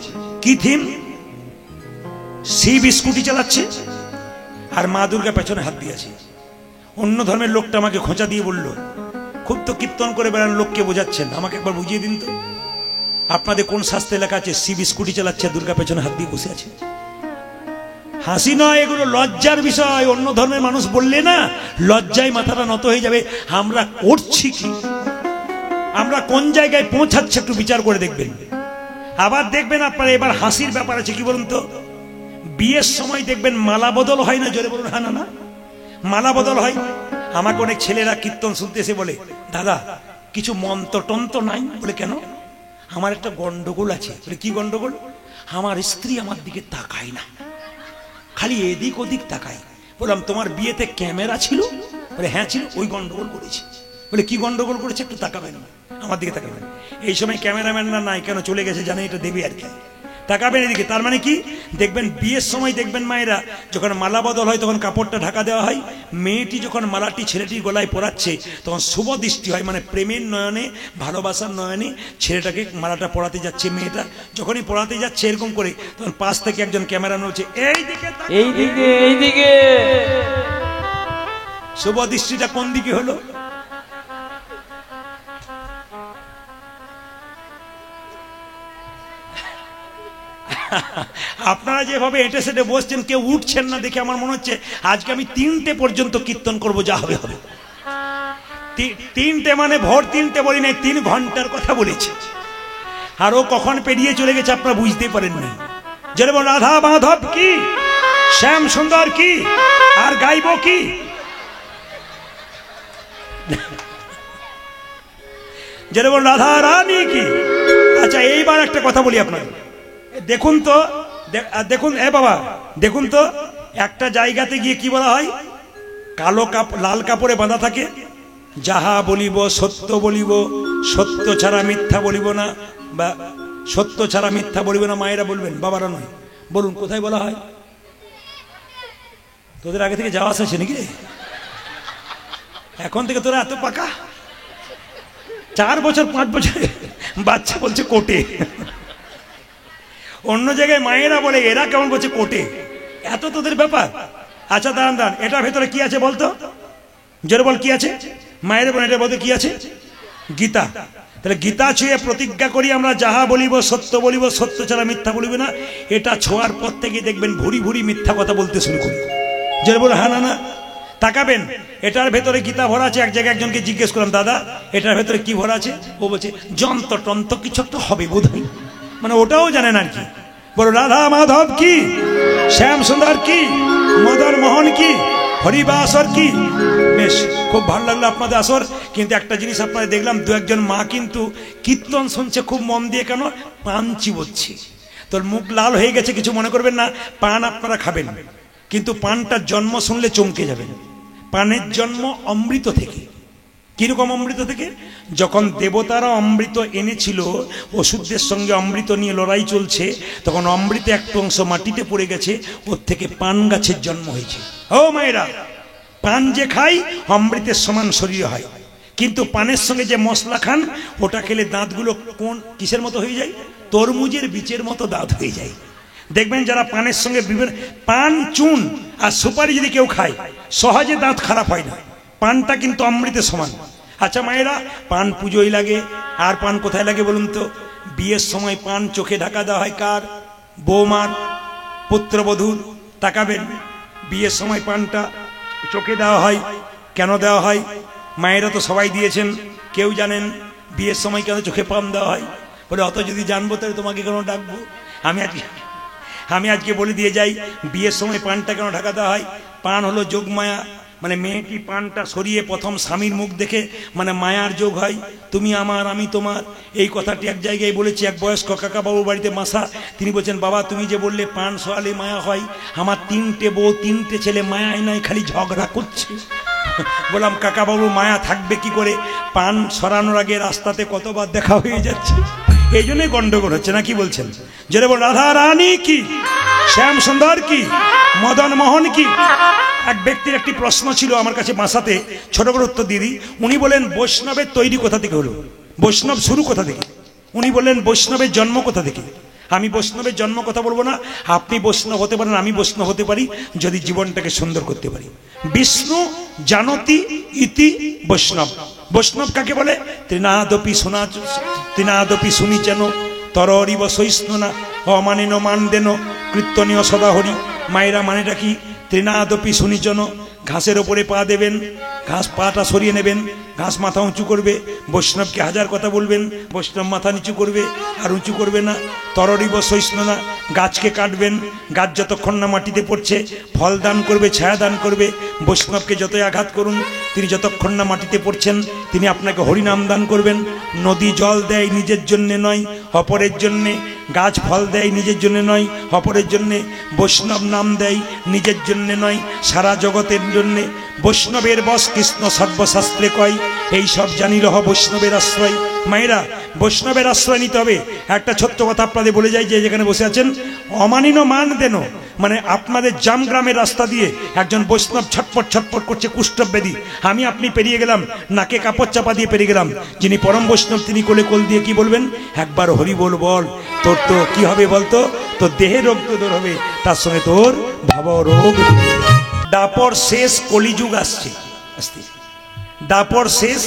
কি থিম? শিব স্কুটি চালাচ্ছে আর মা দুর্গা পেছনে হাত দিয়েছে। অন্য ধর্মের লোকটা আমাকে খোঁচা দিয়ে বলল, খুব তো কীর্তন করে বেড়ান, লোককে বোঝাচ্ছেন, আমাকে একবার বুঝিয়ে দিন তো, আপনাদের কোন শাস্ত্রে লেখা আছে শিব স্কুটি চালাচ্ছে, দুর্গা পেছনে হাত দিয়ে বসে আছে? হাসি নয়, এগুলো লজ্জার বিষয়। অন্য ধর্মের মানুষ বললে না, লজ্জায় মাথাটা নত হয়ে যাবে। আমরা করছি কি, আমরা কোন জায়গায় পৌঁছাচ্ছে, একটু বিচার করে দেখবেন। আবার দেখবেন আপনারা, এবার হাসির ব্যাপার আছে। কি বলুন তো, বিয়ের সময় দেখবেন মালা বদল হয় না? জোরে বলুন হ্যাঁ না? মালা বদল হয়। আমাকে অনেক ছেলেরা কীর্তন শুনতে এসে বলে, দাদা কিছু মন্ত্র টন্ত্র নাই? বলে কেন? আমার একটা গন্ডগোল আছে। বলে কি গন্ডগোল? আমার স্ত্রী আমার দিকে তাকায় না, খালি এদিক ওদিক তাকায়। বললাম তোমার বিয়েতে ক্যামেরা ছিল? বলে হ্যাঁ ছিল। ওই গন্ডগোল করেছি। বলে কি গন্ডগোল করেছে? একটু তাকাবেন, আমার দিকে তাকাবেন। এই সময় ক্যামেরাম্যানরা নাই, কেন চলে গেছে জানে, এটা দেবে আর কি। তাকাবেন এদিকে। তার মানে কি দেখবেন বিয়ের সময় দেখবেন মায়েরা যখন মালা বদল হয় তখন কাপড়টা ঢাকা দেওয়া হয়, মেয়েটি যখন মালাটি ছেলেটির গলায় পরাচ্ছে তখন শুভ দৃষ্টি হয়, মানে প্রেমের নয়নে ভালোবাসার নয়নে ছেলেটাকে মালাটা পরাতে যাচ্ছে। মেয়েটা যখনই পরাতে যাচ্ছে এরকম করে তখন পাশ থেকে একজন ক্যামেরা নড়ছে, এইদিকে এইদিকে এইদিকে। শুভ দৃষ্টিটা কোন দিকে হলো? আপনারা যেভাবে এঁটে সেটে বসছেন কেউ উঠছেন না দেখে আমার মনে হচ্ছে আজকে আমি 3টে পর্যন্ত কীর্তন করব, যা হবে হবে। 3টে মানে ভোর 3টে বলি নাই, 3 ঘন্টার কথা বলেছি। আর ও কখন পেরিয়ে চলে গেছে আপনারা বুঝতেই পারেন না। যেরকম রাধা মাধব কি, শ্যাম সুন্দর কি, আর গাইব কি? যেরকম রাধা রানী কি। আচ্ছা এইবার একটা কথা বলি আপনাকে, দেখুন তো, দেখুন এ বাবা দেখুন তো, একটা জায়গাতে গিয়ে কি বলা হয়? কালো লাল কাপড়ে বাঁধা থাকে, যাহা বলিব সত্য বলিব, সত্য ছাড়া মিথ্যা বলিব না, বা সত্য ছাড়া মিথ্যা বলিব না। মায়েরা বলবেন, বাবারা নয়। বলুন কোথায় বলা হয়? তোদের আগে থেকে যাওয়া আসছে নাকি রে? এখন থেকে তোরা এত পাকা? 4 বছর 5 বছর বাচ্চা বলছে কোটে। অন্য জায়গায় মায়েরা বলে, এরা কেমন বলছে কোটে। এত তোদের ব্যাপার। আচ্ছা দাঁড়ান দাঁড়ান, এটার ভেতরে কি আছে বলতো? জোরে বল কি আছে? মায়ের বোন এটা বলতে কি আছে? গীতা। তাহলে গীতা ছুঁয়ে প্রতিজ্ঞা করি আমরা, যাহা বলিব সত্য বলিব, সত্য ছাড়া মিথ্যা বলিব না। এটা ছোঁয়ার পর থেকে দেখবেন ভুরি ভুরি মিথ্যা কথা বলতে শুরু করি। জোরে বল হ্যাঁ না না। তাকাবেন, এটার ভেতরে গীতা ভরা আছে। এক জায়গায় একজনকে জিজ্ঞেস করলাম, দাদা এটার ভেতরে কি ভরা আছে? ও বলছে যন্ত্র টন্ত্র কিছু একটা হবে বোধ হয়, মানে ওটাও জানেন আর কি। বলো রাধা মাধব কি, শ্যাম সুন্দর কি, মদন মোহন কি, হরিবাসর কি। বেশ খুব ভালো লাগলো আপনাদের আসর। কিন্তু একটা জিনিস আপনাদের দেখলাম, 2-1 মা কিন্তু কীর্তন শুনছে খুব মন দিয়ে। কেন? পান চিবোচ্ছি। তোর মুখ লাল হয়ে গেছে, কিছু মনে করবেন না। পান আপনারা খাবেন, কিন্তু পানটার জন্ম শুনলে চমকে যাবেন। পানের জন্ম অমৃত থেকে। কিরকম অমৃত থেকে? যখন দেবতারা অমৃত এনেছিল, ওষুধের সঙ্গে অমৃত নিয়ে লড়াই চলছে, তখন অমৃতে একটা অংশ মাটিতে পড়ে গেছে, ওর থেকে পান গাছের জন্ম হয়েছে। ও মায়েরা, পান যে খাই অমৃতের সমান শরীর হয়, কিন্তু পানের সঙ্গে যে মশলা খান ওটা খেলে দাঁতগুলো কোন কিসের মতো হয়ে যায়? তরমুজের বীজের মতো দাঁত হয়ে যায়। দেখবেন যারা পানের সঙ্গে বিভিন্ন পান, চুন আর সুপারি যদি কেউ খায় সহজে দাঁত খারাপ হয় না। পানটা কিন্তু অমৃতের সমান। আচ্ছা মায়েরা, পান পুজোয় লাগে। আর পান কোথায় লাগে বলুন তো? বিয়ের সময় পান চোখে ঢাকা দেওয়া হয় কার? বৌমার, পুত্রবধূর। তাকাবেন, বিয়ের সময় পানটা চোখে দেওয়া হয়। কেন দেওয়া হয়? মায়েরা তো সবাই দিয়েছেন, কেউ জানেন বিয়ের সময় কেন চোখে পান দেওয়া হয়? বলে অত যদি জানবো তাহলে তোমাকে কেন ডাকবো? আমি আজকে বলে দিয়ে যাই, বিয়ের সময় পানটা কেন ঢাকা দেওয়া হয়? পান হলো যোগমায়া, মানে মেয়েটি পানটা সরিয়ে প্রথম স্বামীর মুখ দেখে মানে মায়ার যোগ হয়। তুমি আমার আমি তোমার, এই কথাটি এক জায়গায় বলেছি। এক বয়স্ক কাকা বাবুর বাড়িতে মাসা, তিনি বলছেন, বাবা তুমি যে বললে পান সরালে মায়া হয়, আমার 3টে বউ 3টে ছেলে মায়ায় নাই, খালি ঝগড়া করছে। বললাম কাকা বাবু মায়া থাকবে কি করে? পান সরানোর আগে রাস্তাতে কতবার দেখা হয়ে যাচ্ছে, এই জন্যই গন্ডগোল হচ্ছে। না কি বলছেন? যেটা বল রাধা রানী কি, শ্যাম সুন্দর কি, মদন মোহন কি। এক ব্যক্তির একটি প্রশ্ন ছিল আমার কাছে বাসাতে, ছোট করে উত্তর দিয়ে দিই। উনি বলেন বৈষ্ণবের তৈরি কোথা থেকে হলো, বৈষ্ণব শুরু কোথা থেকে? উনি বললেন বৈষ্ণবের জন্ম কোথা থেকে। আমি বৈষ্ণবের জন্ম কথা বলবো না, আপনি বৈষ্ণব হতে পারেন, আমি বৈষ্ণব হতে পারি যদি জীবনটাকে সুন্দর করতে পারি। বিষ্ণু জানতি ইতি বৈষ্ণব। বৈষ্ণব কাকে বলে? তৃণাদপি শুনিছেন তরিব সহিষ্ণুনা অমানিন মান দেন কীর্তনীয় সদাহরি। মায়েরা মানেটা কি? তৃণাদপি শুনিছেন, ঘাসের ওপরে পা দেবেন, ঘাস পাটা সরিয়ে নেবেন, ঘাস মাথা উঁচু করবে। বৈষ্ণবকে 1000 কথা বলবেন, বৈষ্ণব মাথা নিচু করবে আর উঁচু করবে না। তরিব সহিষ্ণুনা, গাছকে কাটবেন, গাছ যতক্ষণ না মাটিতে পড়ছে ফল দান করবে, ছায়া দান করবে। বৈষ্ণবকে যতই আঘাত করুন, তিনি যতক্ষণ না মাটিতে পড়ছেন তিনি আপনাকে হরিনাম দান করবেন। নদী জল দেয় নিজের জন্যে নয়, অপরের জন্যে। গাছ ফল দেয় নিজের জন্য নয়, অপরের জন্যে। বৈষ্ণব নাম দেয় নিজের জন্যে নয়, সারা জগতের জন্যে। বৈষ্ণবের বশ কৃষ্ণ সর্বশাস্ত্রে কয়, এই সব জানি রহ বৈষ্ণবের আশ্রয়। মায়েরা, বৈষ্ণবের আশ্রয় নিতে হবে। একটা ছোট্ট কথা আপনাদের বলে যাই, যে যেখানে বসে আছেন, অমানিন মান দেন, মানে আপনাদের জামগ্রামের রাস্তা দিয়ে একজন বৈষ্ণব ছটপট ছটপট করছে, কুষ্ঠব্যাধি, আমি আপনি পেরিয়ে গেলাম, নাকে কাপড় চাপা দিয়ে পেরিয়ে গেলাম, যিনি পরম বৈষ্ণব তিনি কোলে কোল দিয়ে কি বলবেন, একবার হরি বল বল, তোর তো কি হবে বলতো, তোর দেহে রোগ তো দূর হবে, তার সঙ্গে তোর ভাব রোগ। দাপর শেষ, কলিযুগ আসছে, দাপর শেষ,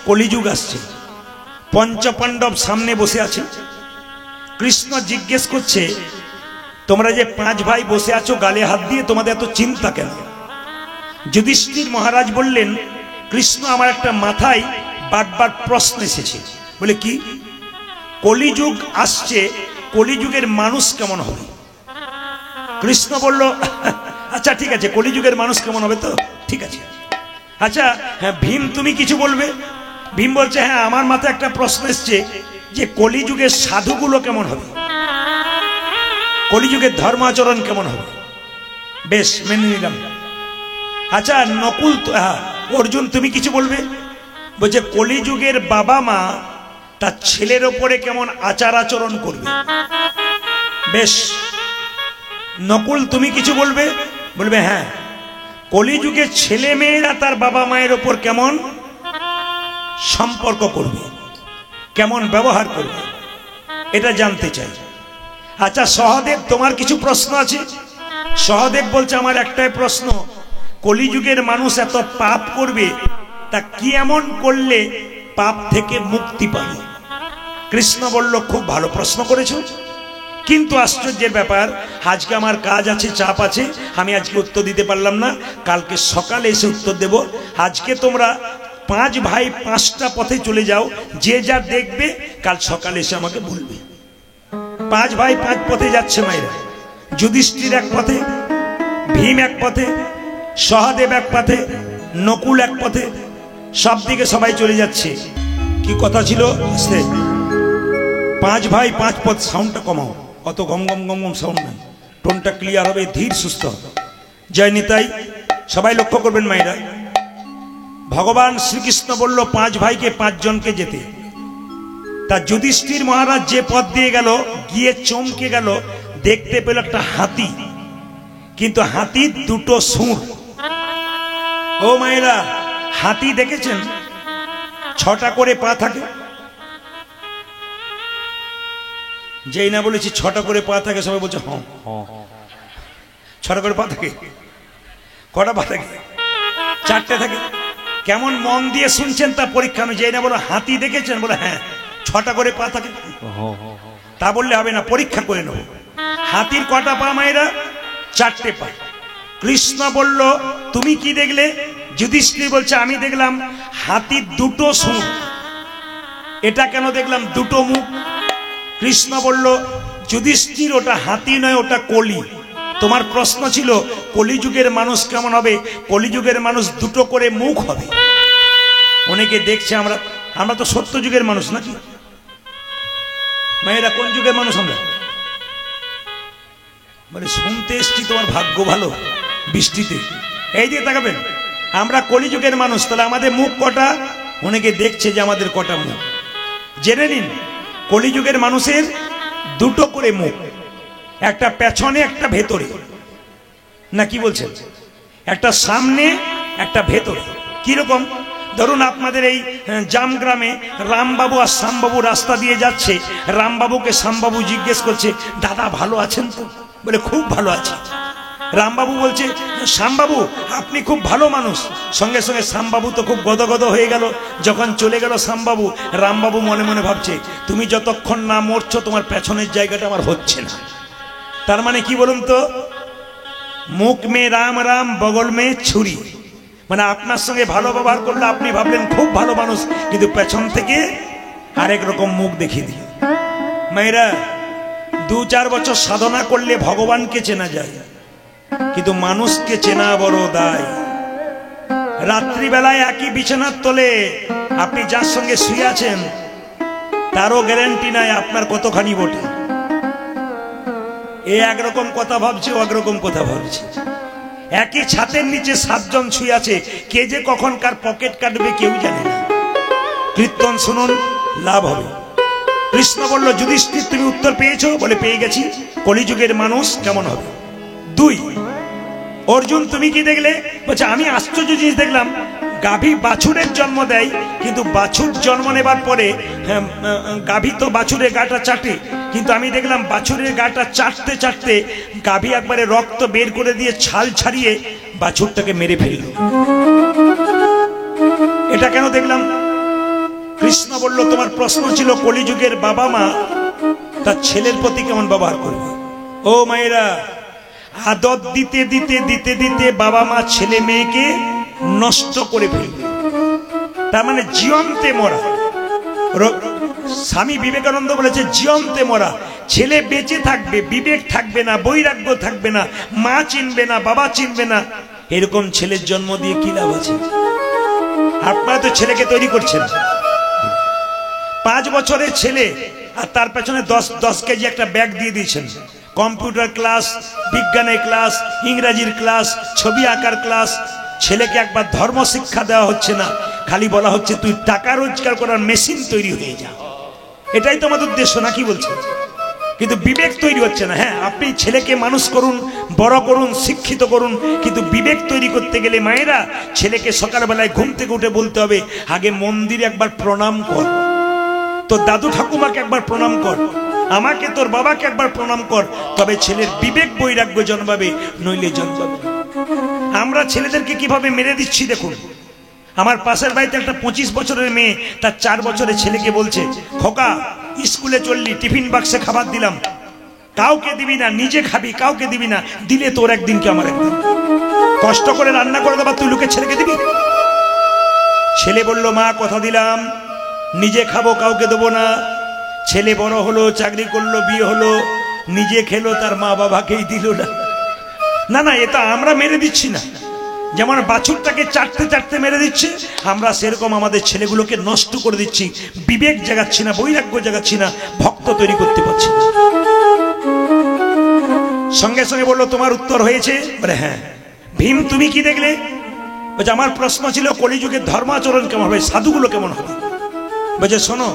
কলিযুগ আসছে। পঞ্চপাণ্ডব সামনে বসে আছে। কৃষ্ণ জিজ্ঞেস করছে, তোমরা যে 5 ভাই বসে আছো গালে হাত দিয়ে, তোমাদের এত চিন্তা কেন? যুধিষ্ঠির মহারাজ বললেন, কৃষ্ণ আমার একটা মাথায় বারবার প্রশ্ন এসেছে, বলে কি? কলিযুগ আসছে, কলিযুগের মানুষ কেমন হবে? কৃষ্ণ বলল, আচ্ছা ঠিক আছে, কলিযুগের মানুষ কেমন হবে তো ঠিক আছে, আচ্ছা হ্যাঁ ভীম তুমি কিছু বলবে? ভীম বলছে, হ্যাঁ আমার মাথায় একটা প্রশ্ন এসছে যে কলিযুগের সাধুগুলো কেমন হবে, কলিযুগের ধর্ম আচরণ কেমন হবে। বেশ, মেনে নিলাম। আচ্ছা নকুল, অর্জুন তুমি কিছু বলবে? বলছে কলিযুগের বাবা মা তার ছেলের ওপরে কেমন আচার আচরণ করবে। বেশ, নকুল তুমি কিছু বলবে? বলবে হ্যাঁ, কলিযুগে ছেলে মেয়েরা তার বাবা মায়ের ওপর কেমন সম্পর্ক করবে, কেমন ব্যবহার করবে, এটা জানতে চাই। আচ্ছা সহদেব তোমার কিছু প্রশ্ন আছে? সহদেব বলছে, আমার একটাই প্রশ্ন, কলিযুগের মানুষ এত পাপ করবে, তা কি এমন করলে পাপ থেকে মুক্তি পাবে? কৃষ্ণ বলল, খুব ভালো প্রশ্ন করেছো, কিন্তু আশ্চর্যের ব্যাপার, আজকে আমার কাজ আছে, চাপ আছে, আমি আজকে উত্তর দিতে পারলাম না, কালকে সকালে এসে উত্তর দেব। আজকে তোমরা 5 ভাই 5টা পথে চলে যাও, যে যা দেখবে কাল সকালে এসে আমাকে বলবে। 5 ভাই 5 পথে যাচ্ছে মায়েরা। যুধিষ্ঠির এক পথে, ভীম এক পথে, সহদেব এক পথে, নকুল এক পথে, সব দিকে সবাই চলে যাচ্ছে। কি কথা ছিল? 5 ভাই 5 পথ। সাউন্ডটা কমাও, অত গম গম গম গম সাউন্ড নাই, টোনটা ক্লিয়ার হবে, ধীর সুস্থ হবে। জয় নিতাই। সবাই লক্ষ্য করবেন মায়েরা, ভগবান শ্রীকৃষ্ণ বলল 5 ভাইকে 5 জনকে যেতে। তা যুধিষ্ঠির মহারাজ যে পথ দিয়ে গেল, গিয়ে চমকে গেল, দেখতে পেল একটা হাতি, কিন্তু হাতির 2টো সুর। ও মায়েরা, হাতি দেখেছেন 6টা করে পা থাকে? যেই না বলেছি 6টা করে পা থাকে, সবাই বলছে হ্যাঁ, 6টা করে পা থাকে। কটা পা থাকে? 4টে থাকে। কেমন মন দিয়ে শুনছেন তা পরীক্ষা। আমি যেই না বলো হাতি দেখেছেন, বলে হ্যাঁ 6টা করে পা থাকে, তা বললে হবে না, পরীক্ষা করে নেব। হাতির কটা পা মায়েরা? 4টে পা। কৃষ্ণ বলল, তুমি কি দেখলে? যুধিষ্ঠির বলছে, আমি দেখলাম হাতির 2টো সুর। এটা কেন দেখলাম? 2টো মুখ। কৃষ্ণ বলল, যুধিষ্ঠির ওটা হাতি নয়, ওটা কলি। তোমার প্রশ্ন ছিল কলিযুগের মানুষ কেমন হবে? কলিযুগের মানুষ 2টো করে মুখ হবে। অনেকে দেখছে, আমরা তো সত্য যুগের মানুষ নাকি মায়েরা? কোন যুগের মানুষ আমরা? মানে শুনতে এসছি, তোমার ভাগ্য ভালো বৃষ্টিতে। এই দিকে তাকাবেন, আমরা কলিযুগের মানুষ, তাহলে আমাদের মুখ কটা? অনেকে দেখছে যে আমাদের কটা মুখ। জেনে নিন, কলিযুগের মানুষের 2টো করে মুখ, একটা পেছনে একটা ভেতরে, না কি বলছেন? একটা সামনে একটা ভেতরে। কিরকম? ধরুন আপনাদের এই জামগ্রামে রামবাবু আর শ্যামবাবু রাস্তা দিয়ে যাচ্ছে, রামবাবুকে শ্যামবাবু জিজ্ঞেস করছে, দাদা ভালো আছেন তো? বলে খুব ভালো আছি। রামবাবু বলছে, শ্যামবাবু আপনি খুব ভালো মানুষ। সঙ্গে সঙ্গে শ্যামবাবু তো খুব গদগদ হয়ে গেল। যখন চলে গেল শ্যামবাবু, রামবাবু মনে মনে ভাবছে, তুমি যতক্ষণ না মরছো তোমার পেছনের জায়গাটা আমার হচ্ছে না। তার মানে কি বলুন তো? মুখ মে রাম রাম, বগল মে ছুরি। মানে আপনার সঙ্গে ভালো ব্যবহার করলে আপনি ভাবলেন খুব ভালো মানুষ, কিন্তু পেছন থেকে আরেক রকম মুখ দেখিয়ে দিল। মেয়েরা, 2-4 বছর সাধনা করলে ভগবানকে চেনা যায়, কিন্তু মানুষকে চেনা বড় দায়। রাত্রিবেলায় একই বিছানার তলে আপনি যার সঙ্গে শুয়ে আছেন, তারও গ্যারান্টি নাই আপনার কতখানি বটে। এ একরকম কথা ভাবছে, ও একরকম কথা ভাবছে। একই ছাতের নিচে 7 জন শুয়ে আছে, কে যে কখন কার পকেট কাটবে কেউ জানে না। কীর্তন শুনুন, লাভ হবে। কৃষ্ণ বলল, যুধিষ্ঠির তুমি উত্তর পেয়েছো? বলে পেয়ে গেছি। কলিযুগের মানুষ কেমন হবে? 2, অর্জুন তুমি কি দেখলে? বলছে আমি আশ্চর্য জিনিস দেখলাম, গাভী বাছুরের জন্ম দেয়, কিন্তু বাছুর জন্ম নেবার পরে গাভী তো বাছুরের গাটা চাটে, কিন্তু আমি দেখলাম বাছুরের গাটা চাটতে চাটতে গাভী একবারে রক্ত বের করে দিয়ে ছাল ছাড়িয়ে বাছুরটাকে মেরে ফেলল। এটা কেন দেখলাম? কৃষ্ণ বলল, তোমার প্রশ্ন ছিল কলিযুগের বাবা মা তার ছেলের প্রতি কেমন ব্যবহার করবে। ও মায়েরা, আদর দিতে দিতে দিতে দিতে বাবা মা ছেলে মেয়েকে নষ্ট করে ফেলবে, তার মানে জীবন্তে মরা। স্বামী বিবেকানন্দ বলেছে জীবন্তে মরা। ছেলে বেঁচে থাকবে, বিবেক থাকবে না, বৈরাগ্য থাকবে না, মা চিনবে না, বাবা চিনবে না, এরকম ছেলের জন্ম দিয়ে কি লাভ আছে? আপনারা তো ছেলেকে তৈরি করছেন, 5 বছরের ছেলে আর তার পেছনে 10 কেজি একটা ব্যাগ দিয়ে দিয়েছেন। কম্পিউটার ক্লাস, বিজ্ঞানের ক্লাস, ইংরাজির ক্লাস, ছবি আঁকার ক্লাস। ছেলেকে একবার ধর্ম শিক্ষা দেওয়া হচ্ছে না, খালি বলা হচ্ছে তুই টাকা রোজগার করার মেশিন তৈরি হয়ে যা। এটাই তো আমাদের উদ্দেশ্য, না কি বলছেন? কিন্তু বিবেক তৈরি হচ্ছে না। হ্যাঁ, আপনি ছেলেকে মানুষ করুন, বড় করুন, শিক্ষিত করুন, কিন্তু বিবেক তৈরি করতে গেলে মায়েরা ছেলেকে সকালবেলায় ঘুম থেকে উঠে বলতে হবে, আগে মন্দিরে একবার প্রণাম কর, তোর দাদু ঠাকুমাকে একবার প্রণাম কর, আমাকে তোর বাবাকে একবার প্রণাম কর, তবে ছেলের বিবেক বৈরাগ্য জন্মাবে, নইলে জন্মাবে। আমরা ছেলেদেরকে কিভাবে মেরে দিচ্ছি দেখুন। আমার পাশের বাড়িতে একটা 25 বছরের মেয়ে তার 4 বছরের ছেলেকে বলছে, খোকা স্কুলে চললি, টিফিন বাক্সে খাবার দিলাম, কাউকে দিবি না, নিজে খাবি, কাউকে দিবি না, দিলে তোর একদিন কি আমার একদিন। কষ্ট করে রান্না করে দেবা, তুই লোকের ছেলেকে দিবি? ছেলে বলল, মা কথা দিলাম, নিজে খাবো, কাউকে দেবো না। ছেলে বড় হলো, চাকরি করলো, বিয়ে হলো, নিজে খেলো, তার মা বাবাকেই দিল না। না না, এটা আমরা মেরে দিচ্ছি না। যেমন বাছুরটাকে চাটতে চাটতে মেরে দিচ্ছে, আমরা সেরকম আমাদের ছেলেগুলোকে নষ্ট করে দিচ্ছি, বিবেক জাগাচ্ছি না, বৈরাগ্য জাগাচ্ছি না, ভক্ত তৈরি করতে পারছি না। সঙ্গে সঙ্গে বললো, তোমার উত্তর হয়েছে? বলে হ্যাঁ। ভীম তুমি কি দেখলে? বলছে আমার প্রশ্ন ছিল কলিযুগের ধর্মাচরণ কেমন হবে, সাধুগুলো কেমন হবে। বলছে শোনো,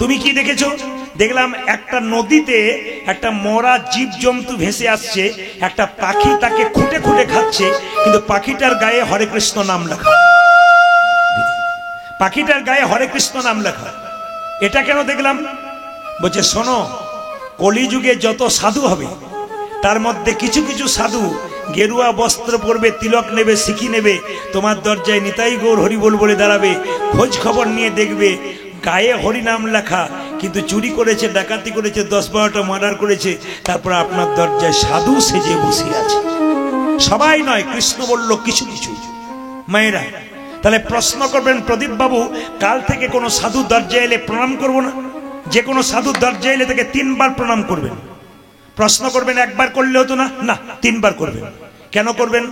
তুমি কি দেখেছো? দেখলাম একটা নদীতে একটা মরা জীব জন্তু ভেসে আসছে, একটা পাখি তাকে খুঁটে খুঁটে খাচ্ছে, কিন্তু পাখিটার গায়ে হরে কৃষ্ণ নাম লেখা। পাখিটার গায়ে হরে কৃষ্ণ নাম লেখা। এটা কেন দেখলাম? বলছে শোনো, কলিযুগে যত সাধু হবে তার মধ্যে কিছু কিছু সাধু গেরুয়া বস্ত্র পরবে, তিলক নেবে, শিখি নেবে, তোমার দরজায় নিতাই গৌর হরিবোল বলে দাঁড়াবে, খোঁজ খবর নিয়ে দেখবে গায়ে হরি নাম লেখা, কিন্তু চুরি করেছে, ডাকাতি করেছে, 10-12টা মার্ডার করেছে, তারপর আপনার দরজায় সাধু সেজে বসে আছে। সবাই নয়, কৃষ্ণ বলল কিছু কিছু। মায়েরা তাহলে প্রশ্ন করবেন, প্রদীপ বাবু কাল থেকে কোনো সাধু দরজায় এলে প্রণাম করব না? যে কোনো সাধু দরজায় এলে তাকে 3 বার প্রণাম করবেন। প্রশ্ন করবেন, একবার করলে হতো না? না, 3 বার করবেন। কেন করবেন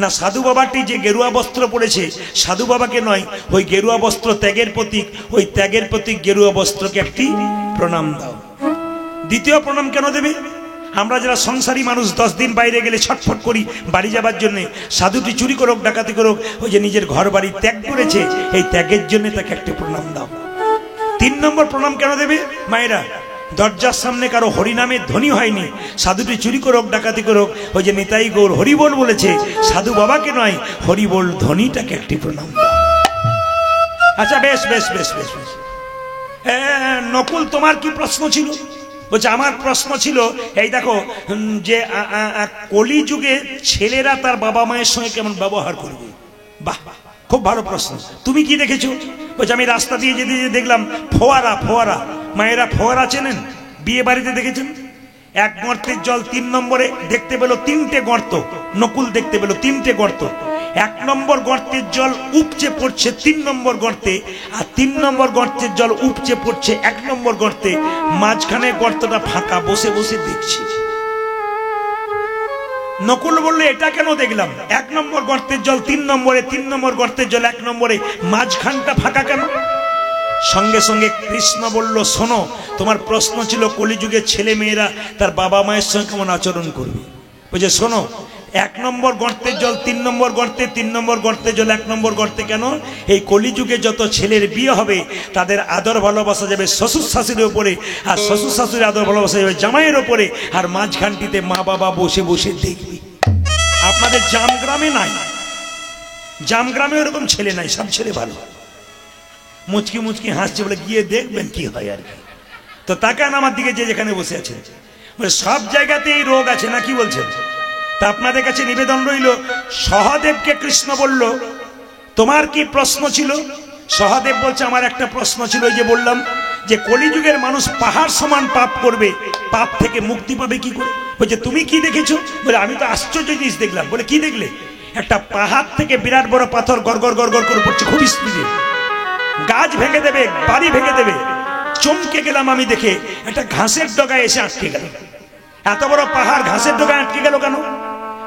না? সাধু বাবাটি যে গেরুয়া বস্ত্র পরেছে, সাধু বাবাকে নয়, ওই গেরুয়া বস্ত্র ত্যাগের প্রতীক, ওই ত্যাগের প্রতীক গেরুয়া বস্ত্রকে একটি প্রণাম দাও। দ্বিতীয় প্রণাম কেন দেবে? আমরা যারা সংসারী মানুষ 10 দিন বাইরে গেলে ছটফট করি বাড়ি যাবার জন্য, সাধুটি চুরি করুক, ডাকাতি করুক, ওই যে নিজের ঘর বাড়ি ত্যাগ করেছে, এই ত্যাগের জন্য তাকে একটি প্রণাম দাও। 3 নম্বর প্রণাম কেন দেবে? মায়েরা দরজার সামনে কারো হরিনামে ধ্বনি হয়নি, সাধুটি চুরি করুক, ডাকাতি করুক, ওই যে নিতাই গৌর হরিবোল বলেছে, সাধু বাবাকে নয়, হরিবোল ধ্বনিটাকে একটি প্রণাম দাও। আচ্ছা বেশ বেশ বেশ বেশ বেশ। নকুল তোমার কি প্রশ্ন ছিল? বলছে আমার প্রশ্ন ছিল এই দেখো, যে কলিযুগে ছেলেরা তার বাবা মায়ের সঙ্গে কেমন ব্যবহার করবে। বাহ, খুব ভালো প্রশ্ন। তুমি কি দেখেছো? বলছে আমি রাস্তা দিয়ে যেতে যেতে দেখলাম ফোয়ারা। ফোয়ারা মায়েরা ফোয়ারা চেনেন? বিয়ে বাড়িতে দেখেছেন? 1 গর্তের জল 3 নম্বরে দেখতে পেল 3টে গর্ত। নকুল দেখতে পেল 3টে গর্ত। 1 নম্বর গর্তের জল উপচে পড়ছে 3 নম্বর গর্তে, আর 3 নম্বর গর্তের জল উপচে পড়ছে 1 নম্বর গর্তে। মাঝখানে গর্তটা ফাঁকা, বসে বসে দেখছি। নকুল বললে এটা কেন দেখলাম? 1 নম্বর গর্তের জল 3 নম্বরে, 3 নম্বর গর্তের জল 1 নম্বরে, মাঝখানটা ফাঁকা কেন? সঙ্গে সঙ্গে কৃষ্ণ বলল শোনো, তোমার প্রশ্ন ছিল কলিযুগের ছেলে মেয়েরা তার বাবা মায়ের সঙ্গে কেমন আচরণ করবে। বলছে শোনো, এক নম্বর গর্তের জল 3 নম্বর গর্তে, 3 নম্বর গর্তের জল 1 নম্বর গর্তে। কেন? এই কলিযুগে যত ছেলের বিয়ে হবে তাদের আদর ভালোবাসা যাবে শ্বশুর শাশুড়ির উপরে, আর শ্বশুর শাশুড়ির আদর ভালোবাসা যাবে জামাইয়ের উপরে, আর মাঝখানটিতে মা বাবা বসে বসে দেখবে। আপনাদের জামগ্রামে নাই, জামগ্রামে ওরকম ছেলে নাই, সব ছেলে ভালো, মুচকি মুচকি হাসছে, বলে গিয়ে দেখবেন কি হয় আর কি। তো তাকান আমার দিকে, যে যেখানে বসে আছেন, বলে সব জায়গাতে এই রোগ আছে না, কি বলছেন? তা আপনাদের কাছে নিবেদন রইল, সহদেবকে কৃষ্ণ বলল তোমার কি প্রশ্ন ছিল? সহদেব বলছে আমার একটা প্রশ্ন ছিল, ওই যে বললাম যে কলিযুগের মানুষ পাহাড় সমান পাপ করবে, পাপ থেকে মুক্তি পাবে কি করে? বলছে তুমি কি দেখেছো? বলে আমি তো আশ্চর্য জিনিস দেখলাম। বলে কি দেখলে? একটা পাহাড় থেকে বিরাট বড় পাথর গড়গড় গড়গড় করে পড়ছে খুব স্পিডে, গাছ ভেঙে দেবে, বাড়ি ভেঙে দেবে। চমকে গেলাম আমি দেখে, একটা ঘাসের ডগায় এসে আটকে গেল। এত বড় পাহাড় ঘাসের ডগায় আটকে গেল কেন?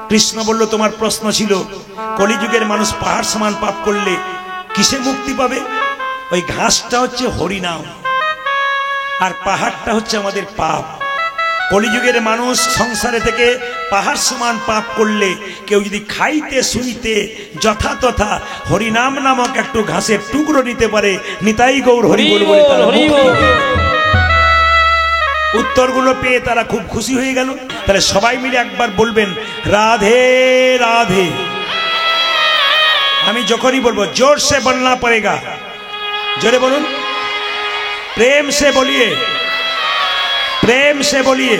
কৃষ্ণ বলল তোমার প্রশ্ন ছিল কলিযুগের মানুষ পাহাড় সমান পাপ করলে কিসে মুক্তি পাবে? ওই ঘাসটা হচ্ছে হরিনাম, আর পাহাড়টা হচ্ছে আমাদের পাপ। কলিযুগের মানুষ সংসারে থেকে পাহাড় সমান পাপ করলে কেউ যদি খাইতে শুইতে যথাতথা হরিনাম নামক একটু ঘাসের টুকরো নিতে পারে, নিতাই গৌর হরি বল বলে তারা উত্তরগুলো পেয়ে তারা খুব খুশি হয়ে গেল। তাহলে সবাই মিলে একবার বলবেন রাধে রাধে। আমি যখনই বলবো জোর সে বলনা পড়েগা, জোরে বলুন, প্রেম সে বলিয়ে, প্রেম সে বলিয়ে।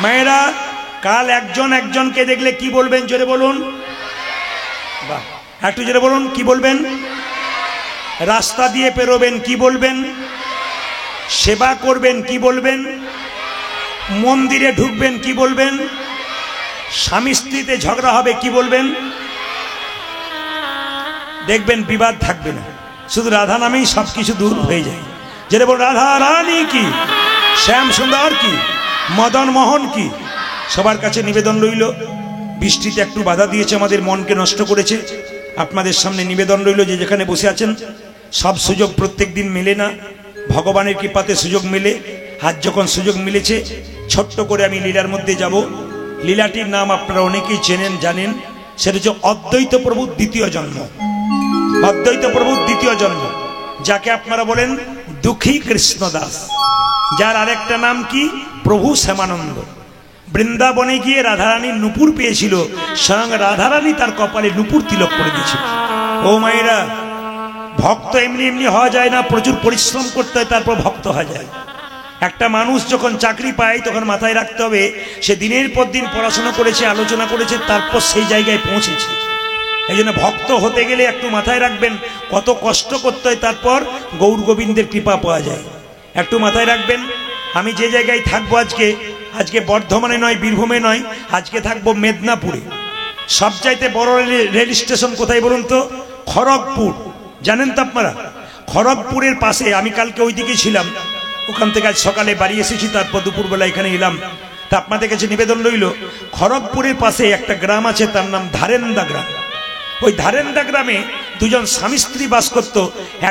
মায়েরা কাল একজন একজনকে দেখলে কি বলবেন? জোরে বলুন, বাহ, একটু জোরে বলুন, কি বলবেন? রাস্তা দিয়ে পেরোবেন কি বলবেন? সেবা করবেন কি বলবেন? মন্দিরে ঢুকবেন কি বলবেন? স্বামী স্ত্রীতে ঝগড়া হবে কি বলবেন? দেখবেন বিবাদ থাকবে না, শুধু রাধা নামেই সবকিছু দূর হয়ে যায়। যেটা বল রাধা রানী কি, শ্যাম সুন্দর কি, মদন মোহন কি। সবার কাছে নিবেদন রইল, বৃষ্টিতে একটু বাধা দিয়েছে, আমাদের মনকে নষ্ট করেছে। আপনাদের সামনে নিবেদন রইল যে যেখানে বসে আছেন, সব সুযোগ প্রত্যেক দিন মেলে না, ভগবানের কৃপাতে সুযোগ মেলে। আজ যখন সুযোগ মিলেছে, ছোট্ট করে আমি লীলার মধ্যে যাব। লীলাটির নাম আপনারা অনেকেই চেনেন জানেন, সেটা হচ্ছে অদ্বৈত প্রভুর দ্বিতীয় জন্ম। অদ্বৈত প্রভুর দ্বিতীয় জন্ম, যাকে আপনারা বলেন দুঃখী কৃষ্ণদাস, যার আরেকটা নাম কি প্রভু শ্যামানন্দ। বৃন্দাবনে গিয়ে রাধারানীর নুপুর পেয়েছিল, স্বয়ং রাধারানী তার কপালে নুপুর তিলক করে দিয়েছিল। ও মায়েরা, ভক্ত এমনি এমনি হওয়া যায় না, প্রচুর পরিশ্রম করতে হয়, তারপর ভক্ত হওয়া যায়। একটা মানুষ যখন চাকরি পায় তখন মাথায় রাখতে হবে সে দিনের পর দিন পড়াশোনা করেছে, আলোচনা করেছে, তারপর সেই জায়গায় পৌঁছেছে। এই জন্য ভক্ত হতে গেলে একটু মাথায় রাখবেন কত কষ্ট করতে হয়, তারপর গৌর গোবিন্দের কৃপা পাওয়া যায়। একটু মাথায় রাখবেন, আমি যে জায়গায় থাকবো আজকে বর্ধমানে নয়, বীরভূমে নয়, আজকে থাকবো মেদিনীপুরে। সবচাইতে বড় রেল স্টেশন কোথায় বলুন তো? খড়গপুর। জানেন তো আপনারা? খড়গপুরের পাশে, আমি কালকে ওইদিকে ছিলাম, ওখান থেকে আজ সকালে বাড়ি এসেছি, তারপর দুপুরবেলা এখানে এলাম। তা আপনাদের কাছে নিবেদন রইল, খড়গপুরের পাশে একটা গ্রাম আছে, তার নাম ধারেন্দা গ্রাম। ওই ধারেন্দা গ্রামে দুজন স্বামী স্ত্রী বাস করত।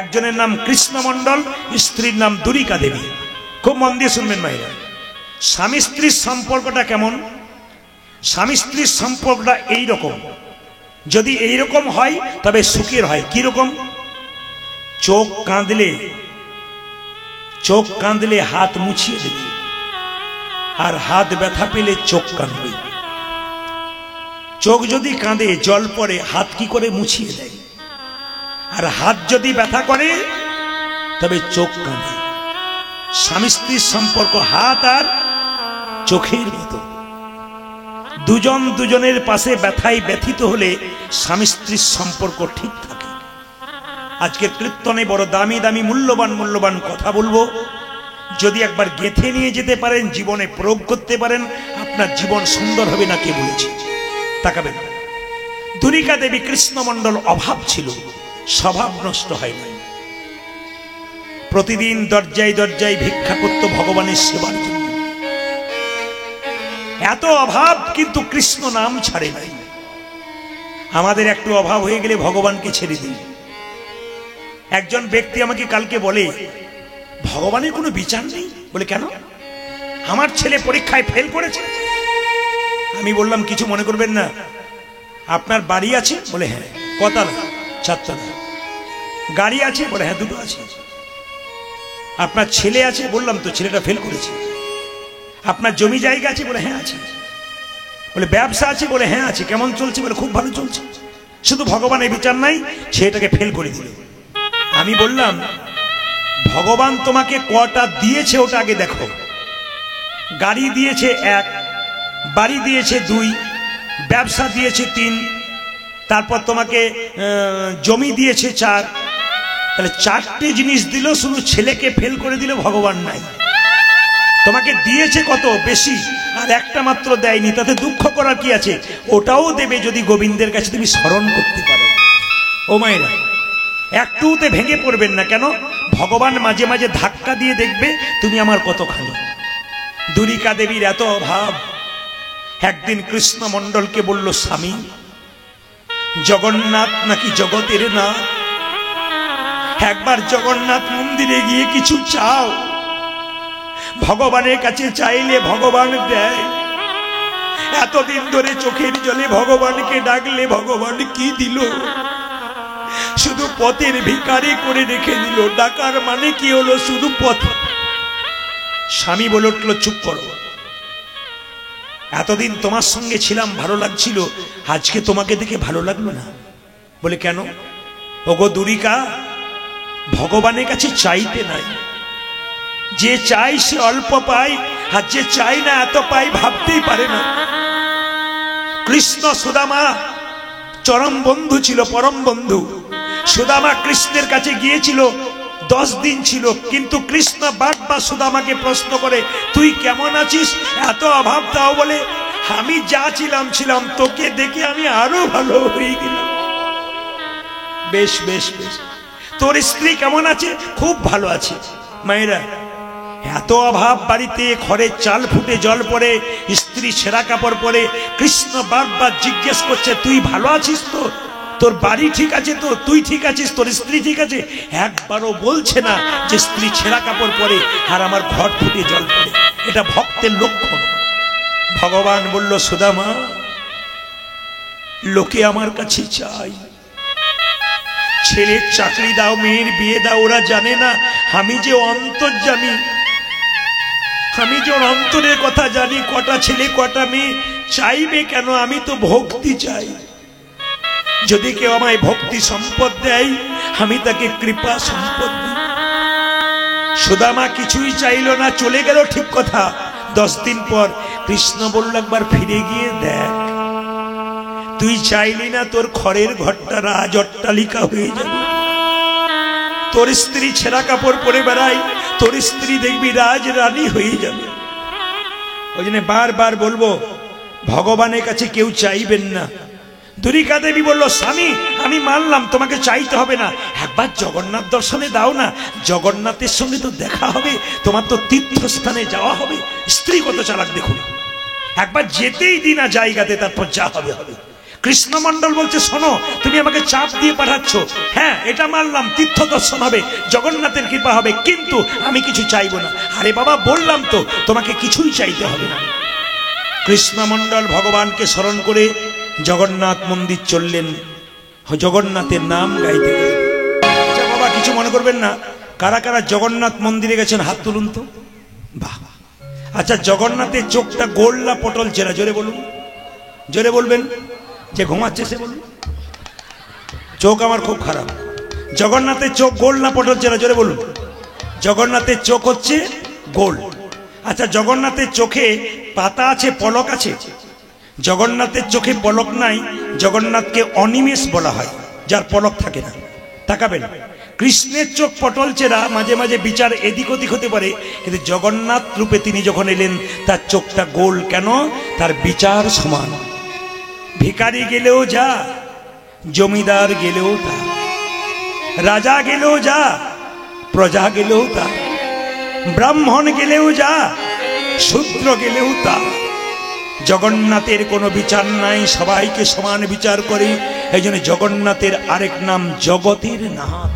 একজনের নাম কৃষ্ণ মণ্ডল, স্ত্রীর নাম দুরিকা দেবী। খুব মন দিয়ে শুনবেন ভাইরা, স্বামী স্ত্রীর সম্পর্কটা কেমন? স্বামী স্ত্রীর সম্পর্কটা এইরকম, যদি এইরকম হয় তবে সুখের হয়। কিরকম? চোখ কাঁদলে হাত মুছিয়ে দেবে, আর হাত ব্যথা পেলে চোখ কাঁদবে। চোখ যদি কাঁদে, জল পড়ে, হাত কি করে মুছিয়ে দেয়, আর হাত যদি ব্যথা করে তবে চোখ কাঁদে। স্বামী স্ত্রীর সম্পর্ক হাত আর চোখের মতো। দুজন দুজনের পাশে ব্যথায় ব্যথিত হলে স্বামী স্ত্রীর সম্পর্ক ঠিক থাকে। আজকের কীর্তনে বড় দামি দামি মূল্যবান কথা বলবো, যদি একবার গেঁথে নিয়ে যেতে পারেন, জীবনে প্রয়োগ করতে পারেন, আপনার জীবন সুন্দর হবে। না কে বলেছে? তাকাবেন, দুরিকা দেবী কৃষ্ণমণ্ডল অভাব ছিল, স্বভাব নষ্ট হয় নাই। প্রতিদিন দরজায় দরজায় ভিক্ষা করত ভগবানের সেবার জন্য। এত অভাব, কিন্তু কৃষ্ণ নাম ছাড়ে নাই। আমাদের একটু অভাব হয়ে গেলে ভগবানকে ছেড়ে দিই। একজন ব্যক্তি আমাকে কালকে বলে, ভগবানের কোনো বিচার নেই? বলে কেন? আমার ছেলে পরীক্ষায় ফেল করেছে, আমি বললাম কিছু মনে করবেন না, আপনার বাড়ি আছে? বলে হ্যাঁ। কতলা? 4 তলা। গাড়ি আছে? বলে হ্যাঁ 2টো আছে। আপনার ছেলে আছে? বললাম তো ছেলেটা ফেল করেছে। আপনার জমি জায়গা আছে? বলে হ্যাঁ আছে। বলে ব্যবসা আছে? বলে হ্যাঁ আছে। কেমন চলছে? বলে খুব ভালো চলছে, শুধু ভগবানের বিচার নাই, ছেলেটাকে ফেল করে দিল। আমি বললাম ভগবান তোমাকে কটা দিয়েছে ওটা আগে দেখো। গাড়ি দিয়েছে 1, বাড়ি দিয়েছে 2, ব্যবসা দিয়েছে 3, তারপর তোমাকে জমি দিয়েছে 4। তাহলে 4টে জিনিস দিল, শুধু ছেলেকে ফেল করে দিল, ভগবান নাই। তোমাকে দিয়েছে কত বেশি, আর একটা মাত্র দেয়নি, তাতে দুঃখ করার কি আছে? ওটাও দেবে যদি গোবিন্দের কাছে তুমি স্মরণ করতে পারো। ও মায়েরা, একটুতে ভেঙে পড়বেন না। কেন? ভগবান মাঝে মাঝে ধাক্কা দিয়ে দেখবে তুমি আমার কতখানি। দুরিকা দেবীর এত অভাব, একদিন কৃষ্ণ মণ্ডলকে বলল, স্বামী জগন্নাথ নাকি জগতের না, একবার জগন্নাথ মন্দিরে গিয়ে কিছু চাও। ভগবানের কাছে চাইলে ভগবান দেয়। এতদিন ধরে চোখের জলে ভগবানকে ডাকলে ভগবান কি দিল? শুধু পথের ভিখারি করে রেখে দিল। ডাকার মানে কি হলো? শুধু পথ। স্বামী বলে উঠল, চুপ করো, এতদিন তোমার সঙ্গে ছিলাম, ভালো লাগছিল, আজকে তোমাকে দেখে ভালো লাগলো না। বলে কেন? ওগো দুরিকা, ভগবানের কাছে চাইতে নাই। যে চাই সে অল্প পায়, আর যে চাই না এত পাই ভাবতেই পারে না। কৃষ্ণ সুদামা চরম বন্ধু ছিল, পরম বন্ধু। সুদামা কৃষ্ণের কাছে গিয়েছিল, 10 দিন ছিল, কিন্তু কৃষ্ণ বারবার সুদামাকে প্রশ্ন করে, তুই কেমন আছিস? এত অভাব, তাও বলে আমি যা ছিলাম তোকে দেখে আমি আরো ভালো হয়ে গেলাম। বেশ বেশ বেশ, তোর স্ত্রী কেমন আছে? খুব ভালো আছে। মায়েরা, এত অভাব বাড়িতে, ঘরে চাল ফুটে জল পড়ে, স্ত্রী ছেঁড়া কাপড় পরে, কৃষ্ণ বারবার জিজ্ঞেস করছে, তুই ভালো আছিস তো? তোর বাড়ি ঠিক আছে তো? তুই ঠিক আছিস? তোর স্ত্রী ঠিক আছে? একবারও বলছে না যে স্ত্রী ছেঁড়া কাপড় পরে আর আমার ঘর ফুটে জল পড়ে। এটা ভক্তের লক্ষণ। ভগবান বলল, সুদামা, লোকে আমার কাছে চাই, ছেলের চাকরি দাও, মেয়ের বিয়ে দাও, ওরা জানে না আমি যে অন্তর্যামী, আমি যে ওর অন্তরের কথা জানি। কটা ছেলে কটা মেয়ে চাইবে কেন? আমি তো ভক্তি চাই। যদি কেউ আমায় ভক্তি সম্পদ দেয়, আমি তাকে কৃপা সম্পদ দিই। সুদামা কিছুই চাইল না, চলে গেল, ঠিক কথা। 10 দিন পর কৃষ্ণ বলল, একবার ফিরে গিয়ে দেখ, তুই চাইলি না তোর খড়ের ঘরটা রাজ অট্টালিকা হয়ে যাবে। তোর স্ত্রী ছেঁড়া কাপড় পরে বেড়াই, তোর স্ত্রী দেখবি রাজ রানী হয়ে যাবে। ওই জন্য বারবার বলবো, ভগবানের কাছে কেউ চাইবেন না। দুরিকা দেবী বলল, স্বামী আমি মানলাম, তোমাকে চাইতে হবে না, একবার জগন্নাথ দর্শনে দাও না, জগন্নাথের সঙ্গে তো দেখা হবে, তোমার তো তীর্থস্থানে যাওয়া হবে। স্ত্রী কত চালাক দেখুন, একবার যেতেই দিনা জায়গাতে, তারপর যা হবে হবে। কৃষ্ণমণ্ডল বলছে, শোনো, তুমি আমাকে চাপ দিয়ে পাঠাচ্ছ, হ্যাঁ এটা মানলাম, তীর্থ দর্শন হবে, জগন্নাথের কৃপা হবে, কিন্তু আমি কিছু চাইবো না। আরে বাবা, বললাম তো তোমাকে কিছুই চাইতে হবে না। কৃষ্ণমণ্ডল ভগবানকে স্মরণ করে জগন্নাথ মন্দির চললেন, জগন্নাথের নাম গাইতে। আচ্ছা বাবা, কিছু মনে করবেন না, কারা কারা জগন্নাথ মন্দিরে গেছেন হাত তুলুন তো। বাহ, আচ্ছা জগন্নাথের চোখটা গোল না পটল চেরা? জোরে বলুন, জোরে বলবেন। যে ঘুমাচ্ছে সে বলুন। চোখ আমার খুব খারাপ। জগন্নাথের চোখ গোল না পটল চেরা? জোরে বলুন। জগন্নাথের চোখ হচ্ছে গোল। আচ্ছা জগন্নাথের চোখে পাতা আছে, পলক আছে? জগন্নাথের চোখে পলক নাই, জগন্নাথকে অনিমেষ বলা হয়, যার পলক থাকে না। তাকাবেন, কৃষ্ণের চোখ পটল চেরা, মাঝে মাঝে বিচার এদিক ওদিক হতে পারে, কিন্তু জগন্নাথ রূপে তিনি যখন এলেন তার চোখটা গোল। কেন? তার বিচার সমান। ভিখারি গেলেও যা, জমিদার গেলেও তা, রাজা গেলেও যা, প্রজা গেলেও তা, ব্রাহ্মণ গেলেও যা, শূদ্র গেলেও তা। জগন্নাথের কোনো বিচার নাই, সবাইকে সমান বিচার করে। এই জন্য জগন্নাথের আরেক নাম জগতের নাথ।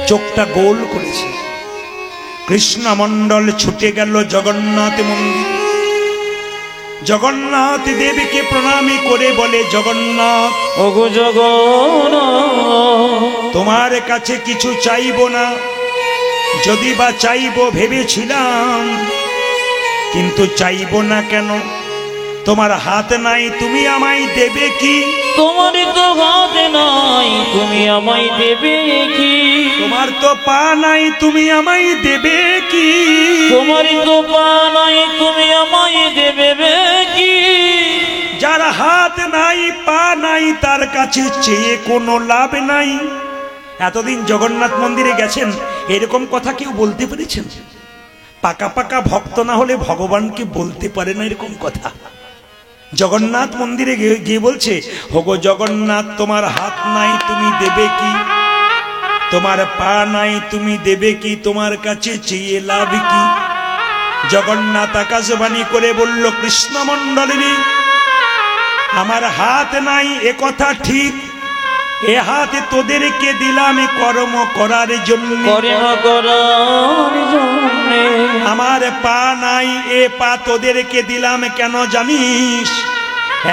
চোখটা গোল করেছে। কৃষ্ণমণ্ডল ছুটে গেল জগন্নাথ মন্দির। জগন্নাথ দেবকে প্রণামী করে বলে, জগন্নাথ, ওগো জগন্নাথ, তোমার কাছে কিছু চাইব না, যদি বা চাইব ভেবেছিলাম, কিন্তু চাইব না কেন? তোমার হাত নাই, তুমি আমায় দেবে কি? তোমার তো হাত নাই, তুমি আমায় দেবে কি? তোমার তো পা নাই, তুমি আমায় দেবে কি? তোমার তো পা নাই, তুমি আমায় দেবে কি? যার হাত নাই পা নাই তার কাছে চেয়ে কোনো লাভ নাই। এতদিন জগন্নাথ মন্দিরে গেছেন, এরকম কথা কেউ বলতে পেরেছেন? পাকা পাকা ভক্ত না হলে ভগবানকে বলতে পারে না এরকম কথা। জগন্নাথ মন্দিরে গিয়ে বলছে, হোগো জগন্নাথ, তোমার হাত নাই, তুমি দেবে কি? তোমার পা নাই, তুমি দেবে কি? তোমার কাছে চেয়ে লাভ কি? জগন্নাথ আকাশবাণী করে বলল, কৃষ্ণমণ্ডলী, আমার হাত নাই এ কথা ঠিক, এ হাতে তোদেরকে দিলাম কর্ম করার জন্য। আমার পা নাই, এ পা তোদেরকে দিলাম কেন জানিস?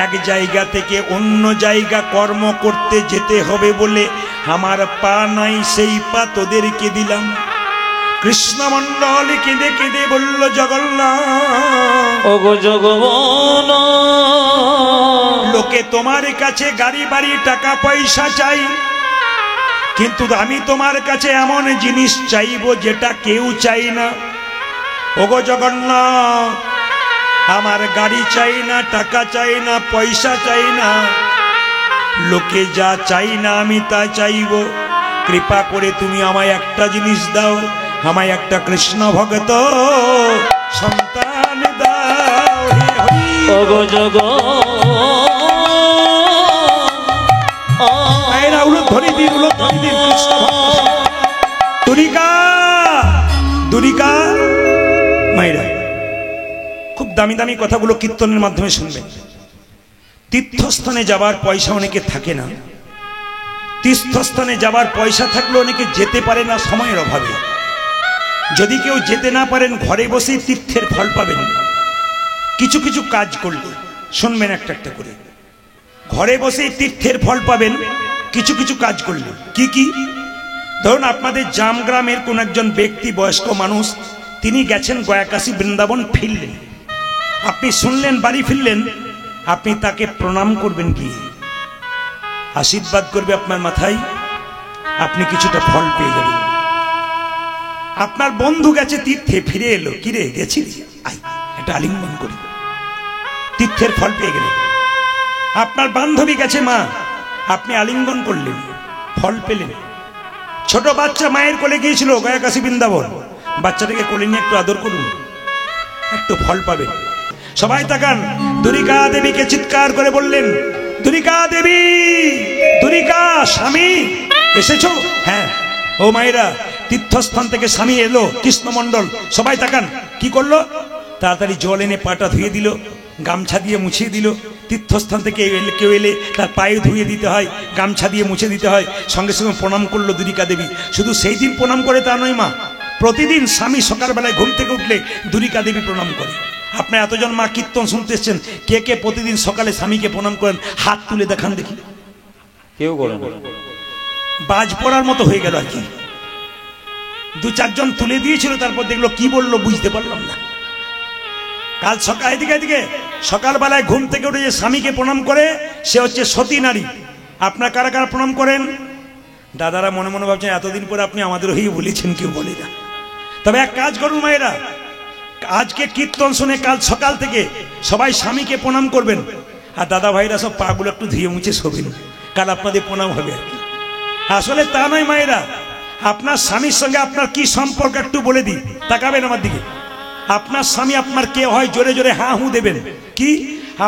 এক জায়গা থেকে অন্য জায়গা কর্ম করতে যেতে হবে বলে আমার পা নাই, সেই পা তোদেরকে দিলাম। কৃষ্ণমণ্ডল কেঁদে কেঁদে বলল, জগন্নাথ, ওগো জগন্নাথ, লোকে তোমার কাছে গাড়ি বাড়ি টাকা পয়সা চাই, কিন্তু আমি তোমার কাছে এমন জিনিস চাইব যেটা কেউ চাই না। ওগো জগন্নাথ, আমার গাড়ি চাই না, টাকা চাই না, পয়সা চাই না, লোকে যা চাই না আমি তা চাইব। কৃপা করে তুমি আমায় একটা জিনিস দাও, আমায় একটা কৃষ্ণ ভক্ত সন্তান দাও। ওগো জগন্নাথ, ধরি দিন, ধরি দিন, কৃষ্ণ দুরিকা দুরিকা মায়েরা। খুব দামি দামি কথাগুলো কীর্তনের মাধ্যমে শুনবেন। তীর্থস্থানে যাবার পয়সা অনেকে থাকে না, তীর্থস্থানে যাবার পয়সা থাকলেও অনেকে যেতে পারে না সময়ের অভাবে। যদি কেউ যেতে না পারেন, ঘরে বসেই তীর্থের ফল পাবেন। কিছু কিছু কাজ করলে, শুনবেন একটা একটা করে, ঘরে বসেই তীর্থের ফল পাবেন কিছু কিছু কাজ করলে। কি কি? ধরুন আপনাদের জামগ্রামের কোন একজন ব্যক্তি, বয়স্ক মানুষ, তিনি গেছেন গয়াকাশী বৃন্দাবন, ফিরলেন, আপনি শুনলেন, বাড়ি ফিরলেন, আপনি তাকে প্রণাম করবেন, গিয়ে আশীর্বাদ করবে আপনার মাথায়, আপনি কিছুটা ফল পেয়ে যাবেন। আপনার বন্ধু গেছে তীর্থে, ফিরে এলো, কিরে গেছিলি, আয় একটা আলিঙ্গন করি, তীর্থের ফল পেয়ে গেলেন। আপনার বান্ধবী গেছে মা, আপনি আলিঙ্গন করলেন, ফল পেলেন। ছোট বাচ্চা মায়ের কোলে গিয়েছিল গয়াকাশী বৃন্দাবন, বাচ্চাটাকে কোলে নিয়ে একটু আদর করুন, একটু ফল পাবেন। সবাই তাকান, দুরিকা দেবীকে চিৎকার করে বললেন, দুরিকা দেবী, দুরিকা, স্বামী এসেছো? হ্যাঁ। ও মায়েরা, তীর্থস্থান থেকে স্বামী এলো, কৃষ্ণমণ্ডল। সবাই তাকান, কি করলো? তাড়াতাড়ি জল এনে পাটা ধুয়ে দিল, গামছা দিয়ে মুছিয়ে দিল। তীর্থস্থান থেকে কেউ এলে তার পায়ে ধুয়ে দিতে হয়, গামছা দিয়ে মুছে দিতে হয়। সঙ্গে সঙ্গে প্রণাম করলো দুরিকা দেবী। শুধু সেই দিন প্রণাম করে তা নয় মা, প্রতিদিন স্বামী সকালবেলায় ঘুম থেকে উঠলে দুরিকা দেবী প্রণাম করে। আপনার এতজন মা কীর্তন শুনতে এসছেন, কে কে প্রতিদিন সকালে স্বামীকে প্রণাম করেন? হাত তুলে দেখান দেখি। কেউ করে না। বাজ পড়ার মতো হয়ে গেল আর কি। দু চারজন তুলে দিয়েছিল, তারপর দেখলো কি বললো বুঝতে পারলাম না। কাল সকাল এদিকে সকালবেলায় ঘুম থেকে উঠে যে স্বামীকে প্রণাম করে, সে হচ্ছে সতী নারী। আপনার কারা কারা প্রণাম করেন? দাদারা মনে মনে ভাবছেন এতদিন পরে আপনি আমাদের হয়েই বলেছেন, কেউ বলে না। তবে এক কাজ করুন মায়েরা, আজকে কীর্তন শুনে কাল সকাল থেকে সবাই স্বামীকে প্রণাম করবেন, আর দাদা ভাইরা সব পাগুলো একটু ধুয়ে মুছে শোবেন, কাল আপনাদের প্রণাম হবে আর কি। আসলে তা নয় মায়েরা, আপনার স্বামীর সঙ্গে আপনার কি সম্পর্ক একটু বলে দিই, তাকাবেন আমার দিকে। আপনার স্বামী আপনার কে হয়? জোরে জোরে হ্যাঁ হু দেবেন। কি?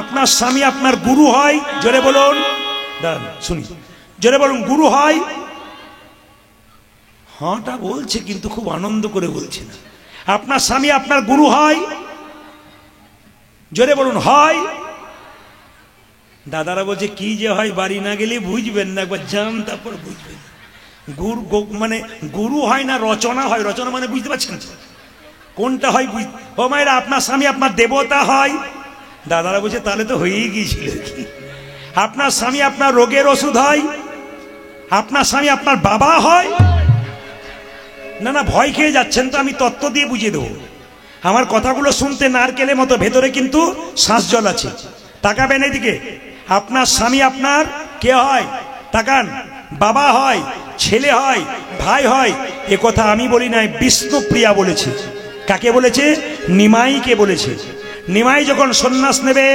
আপনার স্বামী আপনার গুরু হয়? জোরে বলুন, দাঁড়ান শুনি, জোরে বলুন, গুরু হয়? হ্যাঁটা বলছে কিন্তু খুব আনন্দ করে বলছে না। আপনার স্বামী আপনার গুরু হয়? জোরে বলুন, হয়? দাদারা বলছে কি যে হয় বাড়ি না গেলে বুঝবেন না, একবার যান তারপর বুঝবেন। গুরু মানে গুরু হয় না রচনা হয়? রচনা মানে বুঝতে পারছেন কোনটা হয়? ও মায়েরা, আপনার স্বামী আপনার দেবতা হয়? দাদারা বলছে তাহলে তো হয়েই গিয়েছিল। আপনার স্বামী আপনার রোগের ওষুধ হয়, আপনার স্বামী আপনার বাবা হয়? না না, ভয় খেয়ে যাচ্ছেন তো, আমি তত্ত্ব দিয়ে বুঝিয়ে দেবো। আমার কথাগুলো শুনতে নারকেলের মতো, ভেতরে কিন্তু শ্বাস জল আছে। তাকাবেন এদিকে, আপনার স্বামী আপনার কে হয়? তাকান, বাবা হয়, ছেলে হয়, ভাই হয়। এ কথা আমি বলি নাই, বিষ্ণুপ্রিয়া বলেছে। কাকে বলেছে? নিমাইকে বলেছে। নিমাই যখন সন্ন্যাস নেবে,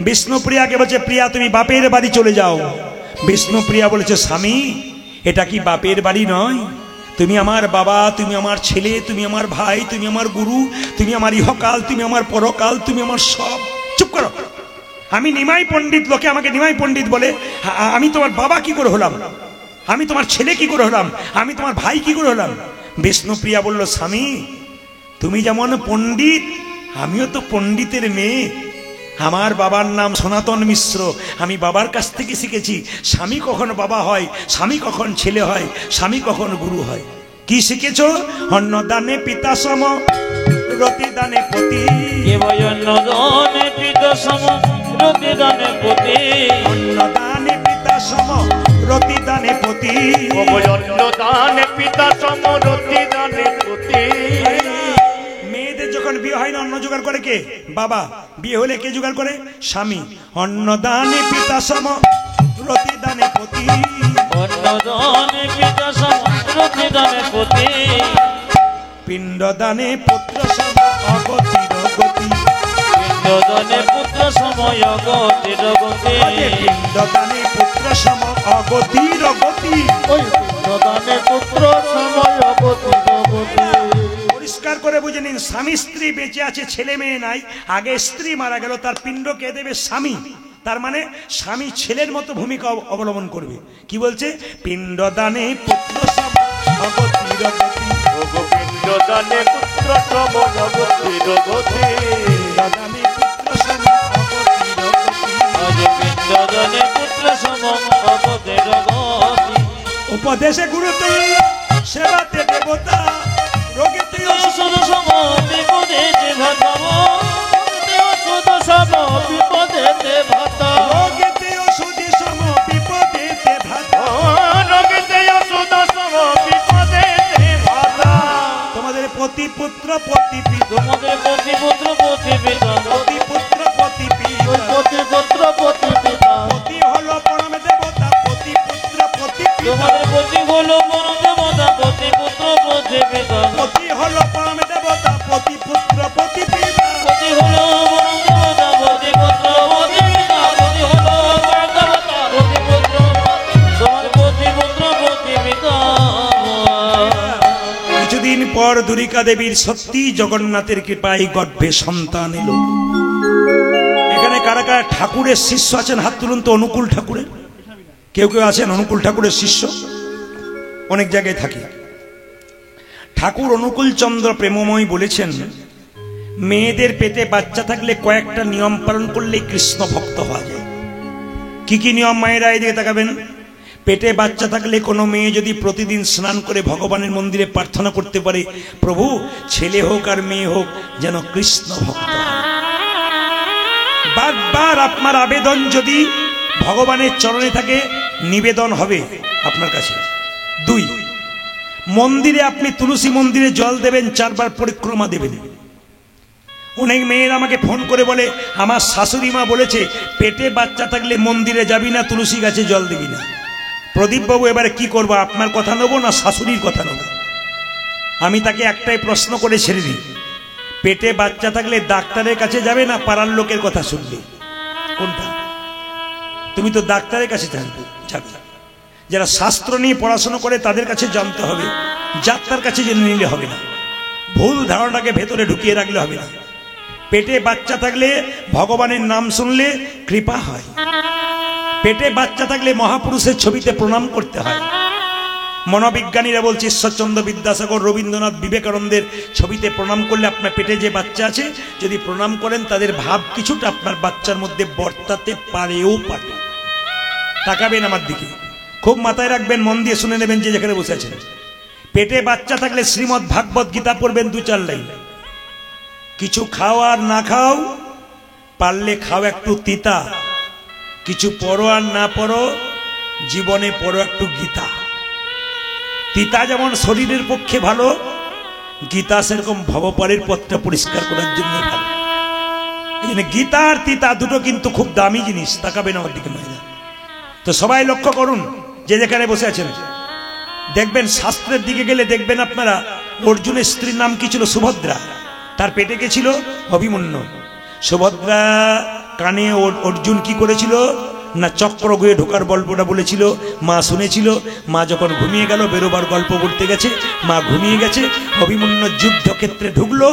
বিষ্ণুপ্রিয়াকে বলছে, প্রিয়া তুমি বাপের বাড়ি চলে যাও। বিষ্ণুপ্রিয়া বলেছে, স্বামী এটা কি বাপের বাড়ি নয়? তুমি আমার বাবা, তুমি আমার ছেলে, তুমি আমার ভাই, তুমি আমার গুরু, তুমি আমার ইহকাল, তুমি আমার পরকাল, তুমি আমার সব। চুপ করো। আমি নিমাই পণ্ডিত, লোকে আমাকে নিমাই পণ্ডিত বলে। আমি তোমার বাবা কি করে হলাম? আমি তোমার ছেলে কি করে হলাম? আমি তোমার ভাই কি করে হলাম? বিষ্ণুপ্রিয়া বলল, স্বামী তুমি যেমন পণ্ডিত, আমিও তো পণ্ডিতের মেয়ে। আমার বাবার নাম সনাতন মিশ্র, আমি বাবার কাছ থেকে শিখেছি স্বামী কখন বাবা হয়, স্বামী কখন ছেলে হয়, স্বামী কখন গুরু হয়। কি শিখেছ? অন্নদানে পিতা সম, রতিদানে পতি। অন্নদানে পিতা সম, রতিদানে পতি। অন্নদানে পিতা সম, রতিদানে পতি। অন্নদানে পিতা সম, রতিদানে পতি। মেয়েদের যখন বিয়ে হয় না, অন্ন জোগাড় করে কে? বাবা। বিয়ে হলে কে জোগাড় করে? স্বামী। অন্নদানে পিতা সম, রতিদানে পতি। অন্নদানে পিতা সম, রতিদানে পতি। পিণ্ডদানে পুত্র সম, অগতির গতি। পিণ্ডদানে পুত্র সময় অগতির গতি। পিণ্ডদানে পুত্র সম, অগতির গতি। ওই পিণ্ডদানে পুত্র সময় অগতির গতি। পরিষ্কার করে বুঝে নিন, স্বামী স্ত্রী বেঁচে আছে, ছেলে মেয়ে নাই, আগে স্ত্রী মারা গেল, তার পিণ্ড কে দেবে? স্বামী। তার মানে স্বামী ছেলের মতো ভূমিকা অবলম্বন করবে। কি বলছে? পিণ্ডদানে পুত্র সম, অগতির গতি। পিণ্ডদানে পুত্র সম, অগতির গতি। পিণ্ডদানে পুত্র সম, অগতির গতি। পিণ্ডদানে পুত্র সম, অগতির গতি। উপদেশে গুরুতে, সেবাতে দেবতা, রোগেতে ওষুধ সম, বিপদেতে ভাতাব। ওষুধ সম, বিপদেতে ভাতাব। রোগেতে ওষুধি সম, বিপদেতে ভাতা। রোগীতে ওষুধ সম, বিপদেতে ভাতা। তোমাদের পতি পুত্র পতি পিতা, তোমাদের পতি পুত্র পতি পিতা। পতি পুত্র পতি ওই পিতা। পতি পুত্র পতি পিতা। পতি হলো পরম দেবতা, পতি পুত্র পতি পিতা। তোমাদের পতি হলো পরম দেবতা, পতি পুত্র পতি পিতা। পতি হলো পরম দেবতা, পতি পুত্র পতি পিতা। পতি হলো পরম দেবতা, পতি পুত্র পতি পিতা। পতি হলো পরম দেবতা, পতি পুত্র। তোমার পতি পুত্র পতি পিতা। কিছুদিন পর দুরিকা দেবীর সত্যি জগন্নাথের কৃপায় গর্ভে সন্তান এলো। এখানে কারা কারা ঠাকুরের শিষ্য আছেন হাত তুলুন তো। অনুকূল ঠাকুরের কেউ কেউ আছেন? অনুকূল ঠাকুরের শিষ্য অনেক জায়গায় থাকে। ঠাকুর অনুকূল চন্দ্র প্রেমময় বলেছেন, মেয়েদের পেটে বাচ্চা থাকলে কয়েকটা নিয়ম পালন করলে কৃষ্ণ ভক্ত হওয়া যায়। কি কি নিয়ম? মায়েরা এদিকে তাকাবেন। পেটে বাচ্চা থাকলে কোনো মেয়ে যদি প্রতিদিন স্নান করে ভগবানের মন্দিরে প্রার্থনা করতে পারে, প্রভু ছেলে হোক আর মেয়ে হোক যেন কৃষ্ণ ভক্ত হয়। বারবার আপনার আবেদন যদি ভগবানের চরণে থাকে, নিবেদন হবে আপনার কাছে। 2, মন্দিরে আপনি তুলসী মন্দিরে জল দেবেন, 4 বার পরিক্রমা দেবেন। অনেক মেয়েরা আমাকে ফোন করে বলে, আমার শাশুড়ি মা বলেছে পেটে বাচ্চা থাকলে মন্দিরে যাবি না, তুলসী গাছে জল দিবি না। প্রদীপ বাবু এবারে কি করবো, আপনার কথা নেবো না শাশুড়ির কথা নেবো? আমি তাকে একটাই প্রশ্ন করে ছেড়ে দিই, পেটে বাচ্চা থাকলে ডাক্তারের কাছে যাবে না পাড়ার লোকের কথা শুনবে? কোনটা? তুমি তো ডাক্তারের কাছে জানবে। যারা শাস্ত্র নিয়ে পড়াশোনা করে তাদের কাছে জানতে হবে, যাত্রার কাছে জেনে নিলে হবে না। ভুল ধারণাকে ভেতরে ঢুকিয়ে রাখলে হবে না। পেটে বাচ্চা থাকলে ভগবানের নাম শুনলে কৃপা হয়। পেটে বাচ্চা থাকলে মহাপুরুষের ছবিতে প্রণাম করতে হয়। মনোবিজ্ঞানীরা বলছে ঈশ্বরচন্দ্র বিদ্যাসাগর, রবীন্দ্রনাথ, বিবেকানন্দের ছবিতে প্রণাম করলে আপনার পেটে যে বাচ্চা আছে যদি প্রণাম করেন, তাদের ভাব কিছুটা আপনার বাচ্চার মধ্যে বর্তাতে পারেও পারে। তাকাবেন আমার দিকে, খুব মাথায় রাখবেন, মন দিয়ে শুনে নেবেন যে যেখানে বসে আছেন। পেটে বাচ্চা থাকলে শ্রীমদ্ ভাগবত গীতা পড়বেন 2-4 লাইন। কিছু খাও আর না খাও, পারলে খাও একটু তিতা, কিছু পড়ো আর না পড়ো, জীবনে পড়ো একটু গীতা। তিতা যেমন শরীরের পক্ষে ভালো, গীতা সেরকম ভবপারের পথটা পরিষ্কার করার জন্য ভালো। এই জন্য গীতা আর তিতা দুটো কিন্তু খুব দামি জিনিস, তাকাবেন আমার দিকে মায়েরা। তো সবাই লক্ষ্য করুন, যে যেখানে বসে আছেন দেখবেন, শাস্ত্রের দিকে গেলে দেখবেন আপনারা, অর্জুনের স্ত্রীর নাম কি ছিল? সুভদ্রা। তার পেটে কে ছিল? অভিমন্যু। সুভদ্রা কানে অর্জুন কি করেছিল না, চক্রগুয়ে ঢোকার গল্পটা বলেছিল, মা শুনেছিল। মা যখন ঘুমিয়ে গেল, বেরোবার গল্প বলতে গেছে, মা ঘুমিয়ে গেছে। অভিমন্যু যুদ্ধক্ষেত্রে ঢুকলো,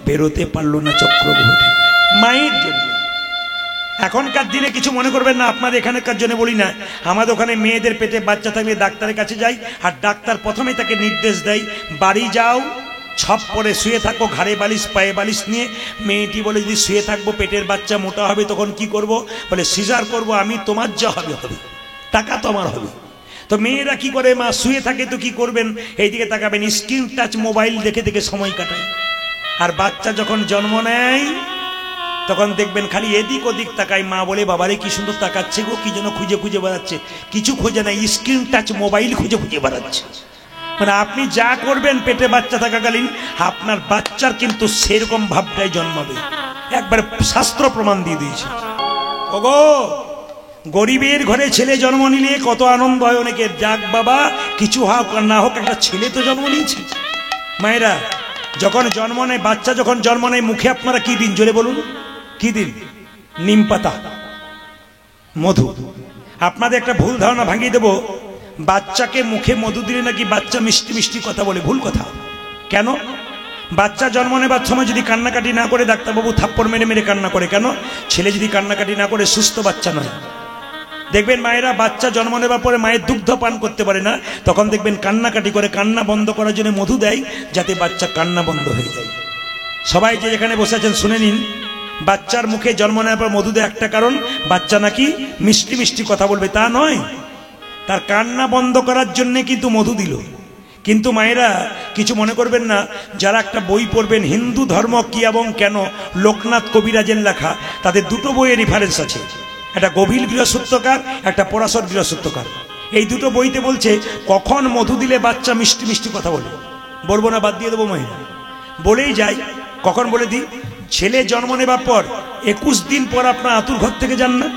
বেরোতে পারলো না চক্রগুয়ে, মায়ের জন্য। এখনকার দিনে কিছু মনে করবেন না, আপনাদের এখানকার জন্য বলি না, আমাদের ওখানে মেয়েদের পেটে বাচ্চা থাকলে ডাক্তারের কাছে যাই, আর ডাক্তার প্রথমে তাকে নির্দেশ দেয়, বাড়ি যাও, ছপ পরে শুয়ে থাকো, ঘাড়ে বালিশ পায়ে বালিশ নিয়ে। মেয়েটি বলে, যদি শুয়ে থাকবো পেটের বাচ্চা মোটা হবে, তখন কি করব? বলে সিজার করব আমি, তোমার যা হবে হবে, টাকা তো আমার হবে। তো মেয়েরা কি করে? মা শুয়ে থাকে তো কি করবেন, এইদিকে তাকাবেন, স্ক্রিন টাচ মোবাইল দেখে দেখে সময় কাটায়। আর বাচ্চা যখন জন্ম নেয় তখন দেখবেন খালি এদিক ওদিক তাকায়। মা বলে, বাবারে কি সুন্দর তাকাচ্ছে গো, কি যেন খুঁজে খুঁজে বেড়াচ্ছে। কিছু খুঁজে না, স্ক্রিন টাচ মোবাইল খুঁজে খুঁজে বেড়াচ্ছে। মানে আপনি যা করবেন পেটে বাচ্চা থাকাকালীন, আপনার বাচ্চার কিন্তু সেরকম ভাবটাই জন্মাবে। একবার শাস্ত্র প্রমাণ দিয়ে দিয়েছে। ওগো, গরিবের ঘরে ছেলে জন্ম নিলে কত আনন্দ হয় অনেকের। যাক বাবা, কিছু হোক আর না হোক, একটা ছেলে তো জন্ম নিয়েছে। মায়েরা যখন জন্ম নেয়, বাচ্চা যখন জন্ম নেয়, মুখে আপনারা কি দিন? জোরে বলুন, কি দিন? নিম পাতা, মধু। আপনাদের একটা ভুল ধারণা ভাঙিয়ে দেব, বাচ্চাকে মুখে মধু দিলে নাকি বাচ্চা মিষ্টি মিষ্টি কথা বলে। ভুল কথা। কেন? বাচ্চা জন্ম নেবার সময় যদি কান্নাকাটি না করে, ডাক্তারবাবু থাপ্পড় মেরে মেরে কান্না করে কেন? ছেলে যদি কান্নাকাটি না করে, সুস্থ বাচ্চা নয়। দেখবেন মায়েরা বাচ্চা জন্ম নেবার পরে মায়ের দুগ্ধ পান করতে পারে না, তখন দেখবেন কান্নাকাটি করে। কান্না বন্ধ করার জন্য মধু দেয়, যাতে বাচ্চা কান্না বন্ধ হয়ে যায়। সবাই যে যেখানে বসে আছেন শুনে নিন, বাচ্চার মুখে জন্ম নেওয়ার পর মধু দেয় একটা কারণ, বাচ্চা নাকি মিষ্টি মিষ্টি কথা বলবে, তা নয়, তার কান্না বন্ধ করার জন্যে কিন্তু মধু দিল। কিন্তু মায়েরা কিছু মনে করবেন না, যারা একটা বই পড়বেন, হিন্দু ধর্ম কি এবং কেন, লোকনাথ কবিরাজের লেখা, তাদের দুটো বইয়ের রেফারেন্স আছে। একটা গভীর গৃহসূত্রকার, একটা পরাশর গৃহসূত্রকার। এই দুটো বইতে বলছে কখন মধু দিলে বাচ্চা মিষ্টি মিষ্টি কথা বলে। বলবো না, বাদ দিয়ে দেবো মায়েরা, বলেই যাই। কখন বলে দিই, ছেলে জন্ম নেবার পর 21 দিন পর আপনার আতুর ঘর থেকে যান না,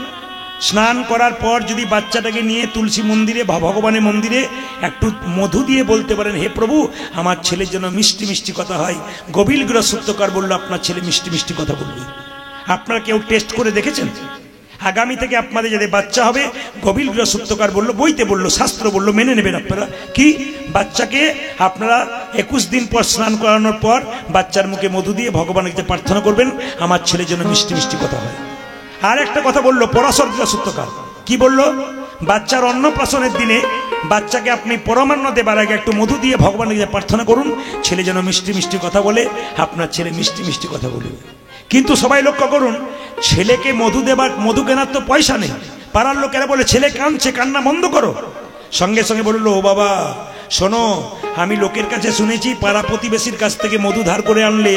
স্নান করার পর যদি বাচ্চাটাকে নিয়ে তুলসী মন্দিরে বা ভগবানের মন্দিরে একটু মধু দিয়ে বলতে পারেন, হে প্রভু, আমার ছেলের জন্য মিষ্টি মিষ্টি কথা হয়। গভীর গৃহসূত্রকার বললো আপনার ছেলে মিষ্টি মিষ্টি কথা বলবে। আপনারা কেউ টেস্ট করে দেখেছেন? আগামী থেকে আপনাদের যাদের বাচ্চা হবে, গভীর গৃহসূত্রকার বললো, বইতে বললো, শাস্ত্র বললো, মেনে নেবেন আপনারা। কি? বাচ্চাকে আপনারা 21 দিন পর স্নান করানোর পর বাচ্চার মুখে মধু দিয়ে ভগবানের কাছে প্রার্থনা করবেন, আমার ছেলের জন্য মিষ্টি মিষ্টি কথা হয়। আর একটা কথা বললো পরাশর গৃহসূত্রকার, কি বললো? বাচ্চার অন্নপ্রাশনের দিনে বাচ্চাকে আপনি পরমান্ন দেবার আগে একটু মধু দিয়ে ভগবানের কাছে প্রার্থনা করুন, ছেলে যেন মিষ্টি মিষ্টি কথা বলে, আপনার ছেলে মিষ্টি মিষ্টি কথা বলবে। কিন্তু সবাই লক্ষ্য করুন, ছেলেকে মধু দেবার, মধু কেনার তো পয়সা নেই। পাড়ার লোকেরা বলে, ছেলে কাঁদছে, কান্না বন্ধ করো। সঙ্গে সঙ্গে বললো, ও বাবা শোনো, আমি লোকের কাছে শুনেছি পাড়া প্রতিবেশীর কাছ থেকে মধু ধার করে আনলে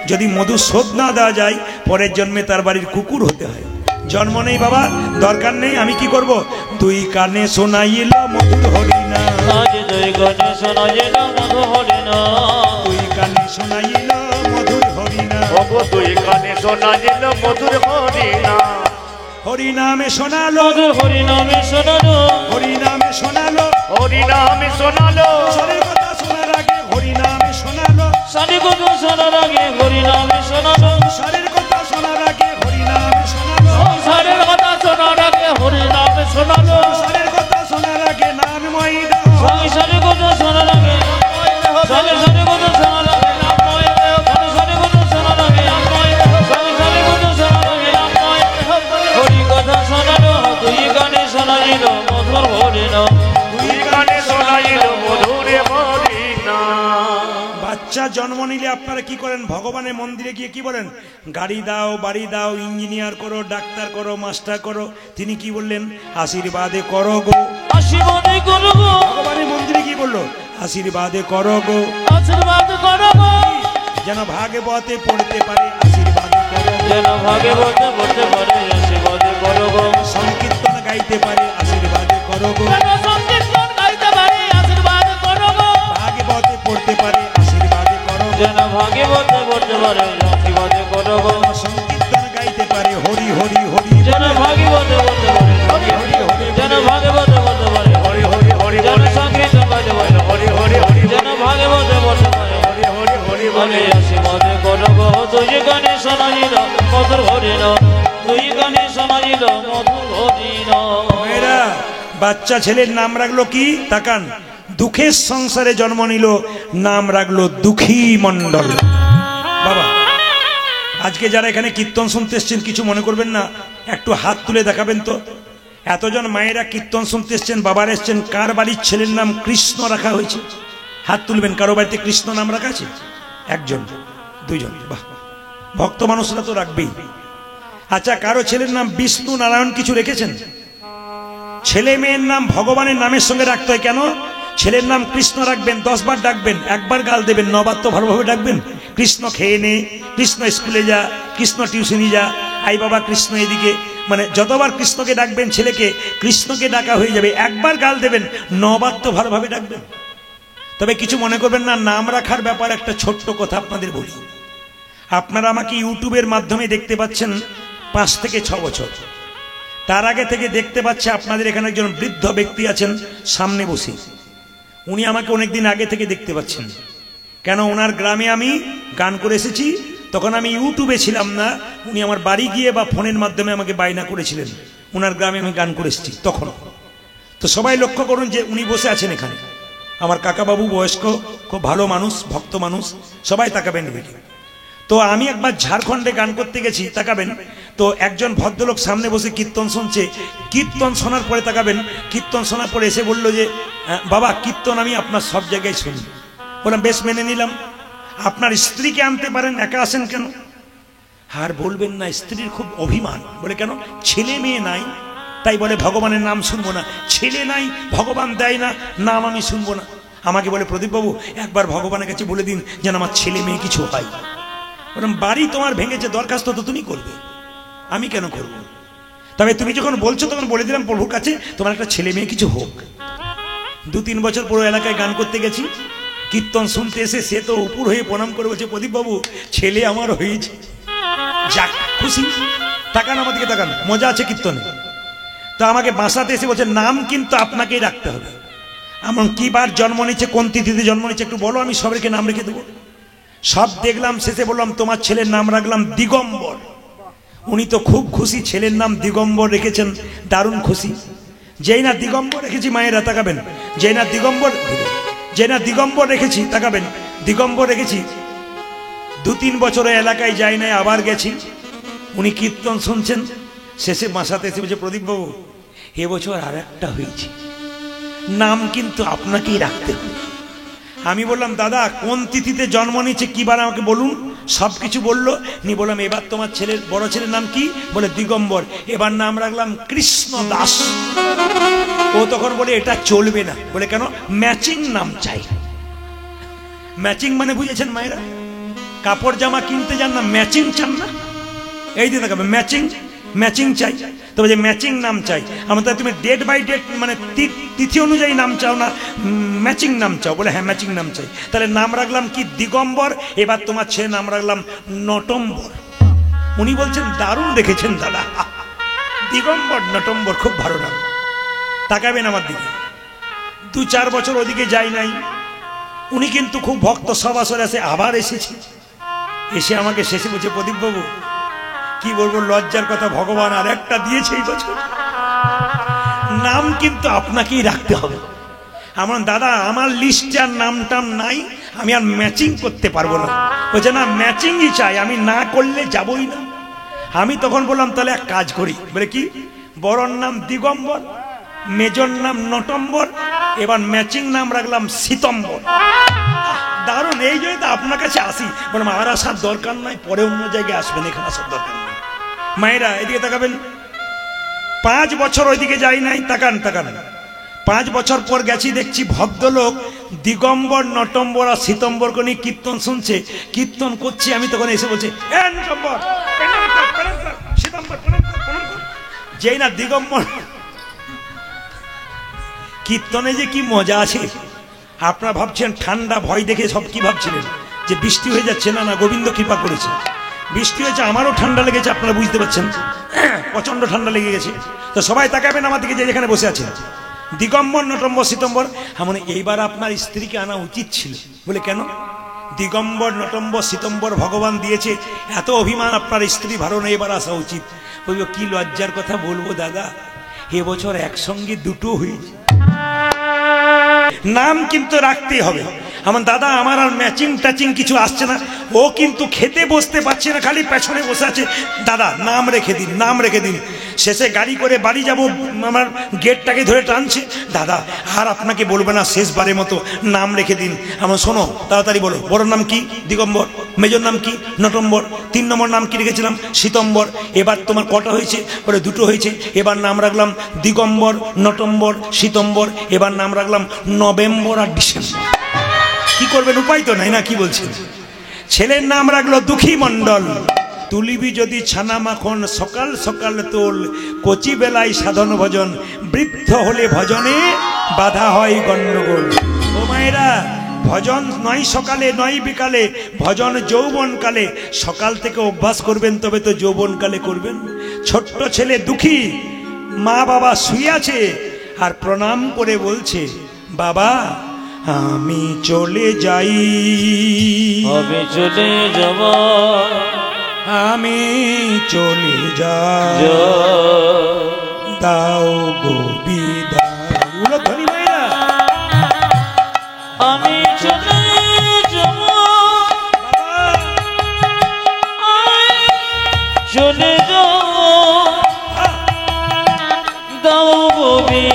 যদি মধু শোধ না দেওয়া যায়, পরের জন্মে তার বাড়ির কুকুর হতে হয়। জন্ম নেই বাবা, দরকার নেই, আমি কি করব? দুই কানে শোনাইল মধুর হরিনা, আজ দুই কানে শোনাইল মধুর হরিনা, দুই কানে শোনাইল মধুর হরিনা, ওগো দুই কানে শোনাইল মধুর হরিনা, হরিনামে শোনালো, মধুর হরিনামে শোনালো, হরিনামে শোনালো, হরিনামে শোনালো, সংসারের কথা শোনার আগে হরিনামে শোনালো, সারি কথা শোনার আগে হরিনামে শোনালো, সংসারের কথা শোনার আগে হরিনামে শোনালো, সংসারের কথা শোনার আগে হরিনামে শোনালো, সংসারের কথা শোনার আগে নামময় দাও, সংসারের কথা শোনার আগে, সংসারের কথা শোনার আগে নামময় দেহ, সংসারের কথা শোনার আগে নামময় দেহ, সংসারের কথা শোনার আগে নামময় দেহ, হরি কথা শোনালো, দুই গানে শোনাইল মধুর হরিনাম, দুই কানে শোনাইল মধুর হরিনা। বাচ্চা জন্ম নিলে আপনারা কি করেন? ভগবানের মন্দিরে গিয়ে কি বলেন? গাড়ি দাও, বাড়ি দাও, ইঞ্জিনিয়ার করো, ডাক্তার করো, মাস্টার করো। তিনি কি বললেন? আশীর্বাদে করো গো, আশীর্বাদে করো গো, ভগবানের মন্দিরে কি বললো? আশীর্বাদে করো গো, আশীর্বাদ করো গো, যেন ভাগবতে পড়তে পারে, আশীর্বাদে করো গো, যেন ভাগে বলতে বলতে পারে আশীর্বাদে করো গো সংকীর্তন গাইতে পারে আশীর্বাদে করো গো যেন সংকীর্তন গাইতে পারে আশীর্বাদ করো গো ভাগবতে পড়তে পারে আশীর্বাদে করো গো যেন ভাগে বলতে বলতে পারে আশীর্বাদে করো গো সংকীর্তন গাইতে পারে হরি হরি হরি যেন ভাগে বলতে বলতে পারে হরি হরি হরি যেন ভাগে বলতে বলতে পারে হরি হরি হরি যেন সংকীর্তন গাইতে পারে হরি হরি হরি যেন ভাগে বলতে বলতে পারে হরি হরি হরি বলে আশীর্বাদে করো গো তুই গানে শোনাইল মধুর হরিণ তুই গানে শোনাইল মধুর হরিণ মেয়েরা বাচ্চা ছেলের নাম রাখলো কি তাকান দুঃখের সংসারে জন্ম নিল নাম রাখলো দুঃখী মণ্ডল বাবা আজকে যারা এখানে কীর্তন শুনতে এসছেন কিছু মনে করবেন না একটু হাত তুলে দেখাবেন তো এতজন মায়েরা কীর্তন শুনতে এসছেন বাবার এসছেন কার বাড়ির ছেলের নাম কৃষ্ণ রাখা হয়েছে হাত তুলবেন কারো বাড়িতে কৃষ্ণ নাম রাখা আছে একজন দুইজন বাহ ভক্ত মানুষরা তো রাখবেই আচ্ছা কারো ছেলের নাম বিষ্ণু নারায়ণ কিছু রেখেছেন ছেলে মেয়ের নাম ভগবানের নামের সঙ্গে রাখতে হয় কেন ছেলের নাম কৃষ্ণ রাখবেন 10 বার ডাকবেন একবার গাল দেবেন 9 বার তো ভালোভাবে ডাকবেন কৃষ্ণ খেয়ে নে কৃষ্ণ স্কুলে যা কৃষ্ণ টিউশনি যা আই বাবা কৃষ্ণ এদিকে মানে যতবার কৃষ্ণকে ডাকবেন ছেলেকে কৃষ্ণকে ডাকা হয়ে যাবে একবার গাল দেবেন 9 বার তো ভালোভাবে ডাকবেন তবে কিছু মনে করবেন না নাম রাখার ব্যাপার একটা ছোট্ট কথা আপনাদের বলি আপনারা আমাকে ইউটিউবের মাধ্যমে দেখতে পাচ্ছেন 5 থেকে 6 বছর তার আগে থেকে দেখতে পাচ্ছে আপনাদের এখানে একজন বৃদ্ধ ব্যক্তি আছেন সামনে বসে উনি আমাকে অনেকদিন আগে থেকে দেখতে পাচ্ছেন কেন ওনার গ্রামে আমি গান করে এসেছি তখন আমি ইউটিউবে ছিলাম না উনি আমার বাড়ি গিয়ে বা ফোনের মাধ্যমে আমাকে বায়না করেছিলেন ওনার গ্রামে আমি গান করে এসেছি তখন তো সবাই লক্ষ্য করুন যে উনি বসে আছেন এখানে আমার কাকাবাবু বয়স্ক খুব ভালো মানুষ ভক্ত মানুষ সবাই তাকাবেন এদিকে তো আমি একবার ঝাড়খণ্ডে গান করতে গেছি তাকাবেন তো একজন ভদ্রলোক সামনে বসে কীর্তন শুনছে কীর্তন শোনার পরে তাকাবেন কীর্তন শোনার পরে এসে বললো যে বাবা কীর্তন আমি আপনার সব জায়গায় শুনি বললাম বেশ মেনে নিলাম আপনার স্ত্রীকে আনতে পারেন একা আসেন কেন আর বলবেন না স্ত্রীর খুব অভিমান বলে কেন ছেলে মেয়ে নাই তাই বলে ভগবানের নাম শুনবো না ছেলে নাই ভগবান দেয় না নাম আমি শুনবো না আমাকে বলে প্রদীপবাবু একবার ভগবানের কাছে বলে দিন যেন আমার ছেলে মেয়ে কিছু হয় বললাম বাড়ি তোমার ভেঙেছে দরখাস্ত তো তুমি করবে আমি কেন করব তবে তুমি যখন বলছো তখন বলে দিলাম প্রভুর কাছে তোমার একটা ছেলে মেয়ে কিছু হোক 2-3 বছর পুরো এলাকায় গান করতে গেছি কীর্তন শুনতে এসে সে তো উপর হয়ে প্রণাম করে বলছে প্রদীপবাবু ছেলে আমার হয়েছে যাক খুশি তাকান আমার দিকে তাকান মজা আছে কীর্তনে তা আমাকে বাসাতে এসে বলছে নাম কিন্তু আপনাকেই রাখতে হবে এমন কি বার জন্ম নিচ্ছে কোন তিথিতে জন্ম নিচ্ছে একটু বলো আমি সবাইকে নাম রেখে দেবো সব দেখলাম শেষে বললাম তোমার ছেলের নাম রাখলাম দিগম্বর উনি তো খুব খুশি ছেলের নাম দিগম্বর রেখেছেন দারুণ খুশি যেই না দিগম্বর রেখেছি মায়েরা তাকাবেন যেই না দিগম্বর রেখেছি তাকাবেন দিগম্বর রেখেছি 2-3 বছর এলাকায় যাই নাই আবার গেছি উনি কীর্তন শুনছেন শেষে বাসাতে এসে বলছে প্রদীপবাবু এবছর আর একটা হয়েছে নাম কিন্তু আপনাকেই রাখতে হবে আমি বললাম দাদা কোন তিথিতে জন্ম নিচ্ছে কিবার আমাকে বলুন সবকিছু বললো নি বললাম এবার তোমার ছেলের বড় ছেলের নাম কি বলে দিগম্বর এবার নাম রাখলাম কৃষ্ণ দাস ও তখন বলে এটা চলবে না বলে কেন ম্যাচিং নাম চাই ম্যাচিং মানে বুঝেছেন মায়েরা কাপড় জামা কিনতে যান না ম্যাচিং চান না এই যে দেখাবে ম্যাচিং চাই তবে যে ম্যাচিং নাম চাই আমাদের তুমি ডেট বাই ডেট মানে তিথি অনুযায়ী নাম চাও না ম্যাচিং নাম চাও বলে হ্যাঁ ম্যাচিং নাম চাই তাহলে নাম রাখলাম কি দিগম্বর এবার তোমার ছেলে নাম রাখলাম নটম্বর উনি বলছেন দারুণ রেখেছেন দাদা দিগম্বর নটম্বর খুব ভালো নাম তাকাবেন আমার দিকে 2-4 বছর ওদিকে যাই নাই উনি কিন্তু খুব ভক্ত সব আসরে আসে আবার এসেছি এসে আমাকে শেষে বলছে প্রদীপবাবু কি বলবো লজ্জার কথা ভগবান আর একটা দিয়েছে এই বছর নাম কিন্তু আপনাকেই রাখতে হবে আমার দাদা আমার লিস্টে আর নামটাম নাই আমি আর ম্যাচিং করতে পারবো না বলছে না ম্যাচিংই চাই আমি না করলে যাবই না আমি তখন বললাম তাহলে এক কাজ করি বলে কি বড়র নাম দিগম্বর মেজর নাম নটম্বর এবার ম্যাচিং নাম রাখলাম শীতম্বর দারুণ এই জন্য তো আপনার কাছে আসি বললাম আর আসার দরকার নাই পরে অন্য জায়গায় আসবেন এখানে আসার দরকার নেই মায়েরা এদিকে তাকাবেন 5 বছর ওইদিকে যাই নাই তাকান 5 বছর পর গেছি দেখছি ভদ্রলোক দিগম্বর নটম্বর আর শীতম্বরকে নিয়ে কীর্তন শুনছে কীর্তন করছি আমি তখন এসে বলছি যেই না দিগম্বর কীর্তনে যে কি মজা আছে। আপনারা ভাবছেন ঠান্ডা ভয় দেখে সব কি ভাবছিলেন যে বৃষ্টি হয়ে যাচ্ছে, না না, গোবিন্দ কৃপা করেছে, বৃষ্টি হয়েছে, আমারও ঠান্ডা লেগেছে, আপনারা বুঝতে পারছেন, প্রচন্ড ঠান্ডা লেগে গেছে। তো সবাই তাকাবেন আমার দিকে, যে যেখানে বসে আছেন, দিগম্বর নটম্বর সীতম্বর। মানে এইবার আপনার স্ত্রীকে আনা উচিত ছিল। বলে কেন? দিগম্বর নটম্বর সীতম্বর ভগবান দিয়েছে, এত অভিমান আপনার স্ত্রী ভালো নেই, এবার আসা উচিত। বলব কি লজ্জার কথা বলবো দাদা, এবছর একসঙ্গে দুটো হয়েছে। নাম কিন্তু রাখতেই হবে। আমার দাদা আমার আর ম্যাচিং ট্যাচিং কিছু আসছে না, ও কিন্তু খেতে বসতে পারছে না, খালি পেছনে বসে আছে। দাদা নাম রেখে দিন, নাম রেখে দিন। শেষে গাড়ি করে বাড়ি যাব, আমার গেটটাকে ধরে টানছে, দাদা আর আপনাকে বলবে না, শেষবারের মতো নাম রেখে দিন। আমার শোনো, তাড়াতাড়ি বলো, বড় নাম কি? দিগম্বর। মেজর নাম কি? নটম্বর। 3 নম্বর নাম কি রেখেছিলাম? সীতম্বর। এবার তোমার কটা হয়েছে? বলে 2টো হয়েছে। এবার নাম রাখলাম দিগম্বর নটম্বর সীতম্বর। এবার নাম রাখলাম নভেম্বর আর ডিসেম্বর। কি করবেন, উপায় তো নাই না, কি বলছেন? ছেলের নাম রাখলো দুঃখী মণ্ডল। তুলিবি যদি ছানা মাখন, সকাল সকাল তোল, কচি বেলায় সাধন ভজন, বৃদ্ধ হলে ভজনে বাধা হয় গণ্ডগোল। ও মায়েরা, ভজন নয় সকালে নয় বিকালে, ভজন যৌবনকালে। সকাল থেকে অভ্যাস করবেন, তবে তো যৌবনকালে করবেন। ছোট্ট ছেলে দুঃখী, মা বাবা শুয়ে আছে আর প্রণাম করে বলছে, বাবা আমি চলে যাই, আমি চলে যাব, আমি চলে যাই, দাও গো বিদায়। ধনী মায়েরা, আমি চলে যাব, চলে যাব, দাও ববি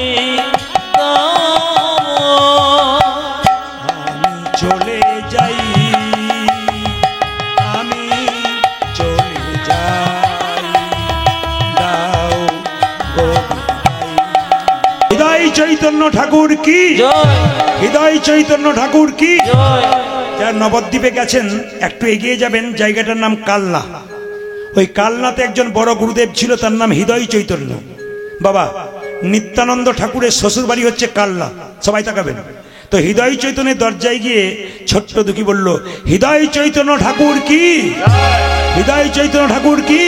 চলে যাই, আমি চলে যাই, দাও গো বিদায়। হৃদয় চৈতন্য ঠাকুর কি জয়, হৃদয় চৈতন্য ঠাকুর কি জয়। যারা নবদ্বীপে গেছেন, একটু এগিয়ে যাবেন, জায়গাটার নাম কালনা। ওই কালনাতে একজন বড় গুরুদেব ছিল, তার নাম হৃদয় চৈতন্য। বাবা নিত্যানন্দ ঠাকুরের শ্বশুর বাড়ি হচ্ছে কালনা। সবাই তাকাবেন। তো হৃদয় চৈতন্যের দরজায় গিয়ে ছোট্ট দুঃখী বলল, হৃদয় চৈতন্য ঠাকুর কি, হৃদয় চৈতন্য ঠাকুর কি,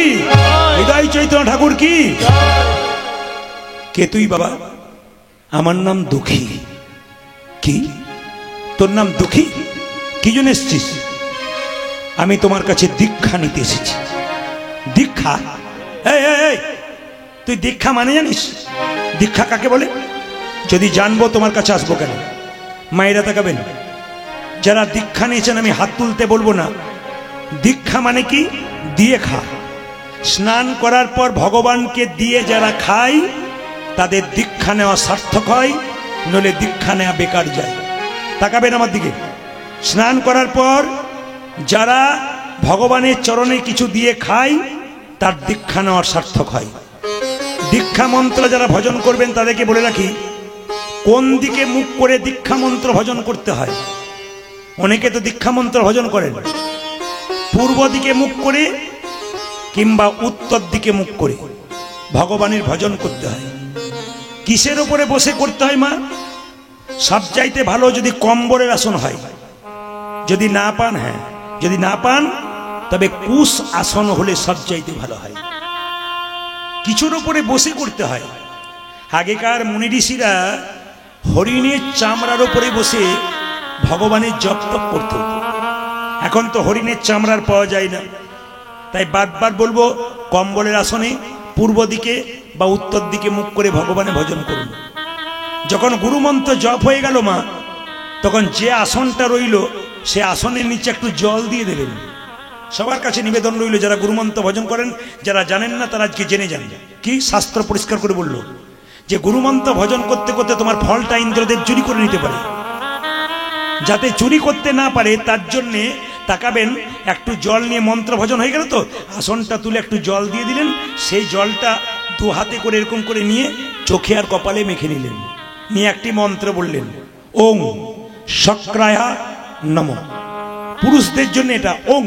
হৃদয় চৈতন্য ঠাকুর কি। কে তুই বাবা? আমার নাম দুঃখী। কি তোর নাম দুঃখী? কি জন্য এসেছিস? আমি তোমার কাছে দীক্ষা নিতে এসেছি। দীক্ষা? এই তুই দীক্ষা মানে জানিস? দীক্ষা কাকে বলে? যদি জানবো তোমার কাছে আসবো কেন? মায়েরা তাকাবেন, যারা দীক্ষা নিয়েছেন আমি হাত তুলতে বলবো না। দীক্ষা মানে কি? দিয়ে খা। স্নান করার পর ভগবানকে দিয়ে যারা খায় তাদের দীক্ষা নেওয়া সার্থক হয়, নইলে দীক্ষা নেওয়া বেকার যায়। তাকাবেন আমার দিকে। স্নান করার পর যারা ভগবানের চরণে কিছু দিয়ে খায় তার দীক্ষা নেওয়ার সার্থক হয়। দীক্ষা মন্ত্র যারা ভজন করবেন তাদেরকে বলে রাখি, কোন দিকে মুখ করে দীক্ষা মন্ত্র ভজন করতে হয়। অনেকে তো দীক্ষা মন্ত্র ভজন করেন পূর্ব দিকে মুখ করে কিংবা উত্তর দিকে মুখ করে ভগবানের ভজন করতে হয়। কিসের উপরে বসে করতে হয় মা? সবচাইতে ভালো যদি কম্বরের আসন হয়। যদি না পান, হ্যাঁ যদি না পান তবে কুশ আসন হলে সবচাইতে ভালো হয়। কিছুর উপরে বসে করতে হয়। আগেকার মুনি ঋষিরা হরিণের চামড়ার উপরে বসে ভগবানের জপ তপ করত। এখন তো হরিণের চামড়ার পাওয়া যায় না, তাই বারবার বলবো কম্বলের আসনে পূর্ব দিকে বা উত্তর দিকে মুখ করে ভগবানের ভজন করুন। যখন গুরুমন্ত্র জপ হয়ে গেল মা, তখন যে আসনটা রইল সে আসনের নিচে একটু জল দিয়ে দেবেন। সবার কাছে নিবেদন রইল, যারা গুরুমন্ত্র ভজন করেন, যারা জানেন না তারা আজকে জেনে যান। কি শাস্ত্র পরিষ্কার করে বলল যে গুরুমন্ত্র ভজন করতে করতে তোমার ফলটা ইন্দ্রদেব চুরি করে নিতে পারে। যাতে চুরি করতে না পারে তার জন্যে তাকাবেন, একটু জল নিয়ে মন্ত্র ভজন হয়ে গেল তো আসনটা তুলে একটু জল দিয়ে দিলেন। সেই জলটা দু হাতে করে এরকম করে নিয়ে চোখে আর কপালে মেখে নিলেন, নিয়ে একটি মন্ত্র বললেন, ওং শক্রায়া নমঃ। পুরুষদের জন্য এটা ওং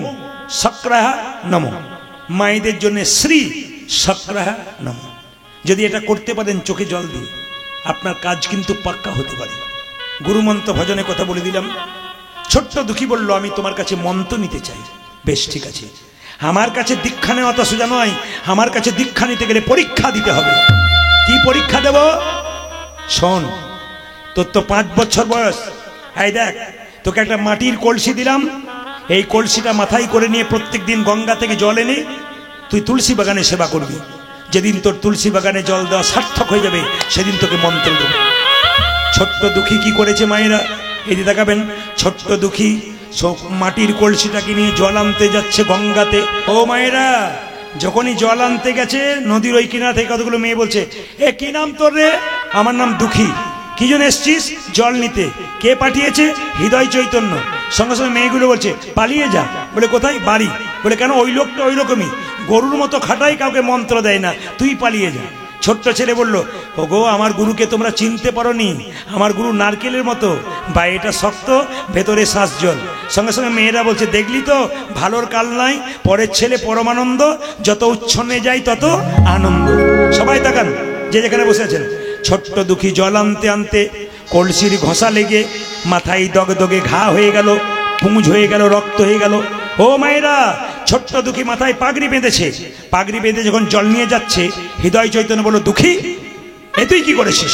শক্রায়া নমঃ, মায়েদের জন্য শ্রী শক্রায়া নমঃ। যদি এটা করতে পারেন চোখে জল দিয়ে, আপনার কাজ কিন্তু পাক্কা হতে পারে। গুরুমন্ত্র ভজনের কথা বলে দিলাম। ছোট্ট দুঃখী বলল, আমি তোমার কাছে মন্ত্র নিতে চাই। বেশ, ঠিক আছে। আমার কাছে দীক্ষা নেওয়া তো সোজা নয়, আমার কাছে দীক্ষা নিতে গেলে পরীক্ষা দিতে হবে। কি পরীক্ষা দেব? শোন, তোর তো 5 বছর বয়স। এই দেখ, তোকে একটা মাটির কলসি দিলাম, এই কলসিটা মাথায় করে নিয়ে প্রত্যেক দিন গঙ্গা থেকে জল এনে তুই তুলসী বাগানে সেবা করবি। যেদিন তোর তুলসী বাগানে জল দেওয়া সার্থক হয়ে যাবে, সেদিন তোকে মন্ত্র দেবো। ছোট্ট দুঃখী কি করেছে মায়েরা, এই যে দেখাবেন। ছোট্ট দুঃখী মাটির কলসিটাকে নিয়ে জল আনতে যাচ্ছে গঙ্গাতে। ও মায়েরা, যখনই জল আনতে গেছে, নদীর ওই কিনারা থেকে কতগুলো মেয়ে বলছে, এ কি নাম তোর রে? আমার নাম দুঃখী। কি জন্য এসছিস? জল নিতে। কে পাঠিয়েছে? হৃদয় চৈতন্য। সঙ্গে সঙ্গে মেয়েগুলো বলছে, পালিয়ে যা। বলে কোথায়? বাড়ি। বলে কেন? ওই লোকটা ওই রকমই, গরুর মতো খাটাই, কাউকে মন্ত্র দেয় না, তুই পালিয়ে যা। ছোট্ট ছেলে বলল, ওগো, আমার গুরুকে তোমরা চিনতে পারোনি, আমার গুরু নারকেলের মতো, বাইরেটা শক্ত, ভেতরে শ্বাস জল। সঙ্গে সঙ্গে মেয়েরা বলছে, দেখলি তো, ভালোর কাল নাই, পরের ছেলে পরমানন্দ, যত উচ্ছন্নে যায় তত আনন্দ। সবাই তাকান, যে যেখানে বসে আছেন। ছোট্ট দুঃখী জল আনতে আনতে কলসির ঘষা লেগে মাথায় দগদগে ঘা হয়ে গেল, পুঁজ হয়ে গেল, রক্ত হয়ে গেল। ও মায়েরা, ছোট্ট দুঃখী মাথায় পাগড়ি বেঁধেছে। পাগড়ি বেঁধে যখন জল নিয়ে যাচ্ছে, হৃদয় চৈতন্য বলল, দুঃখী, এ তুই কি করেছিস?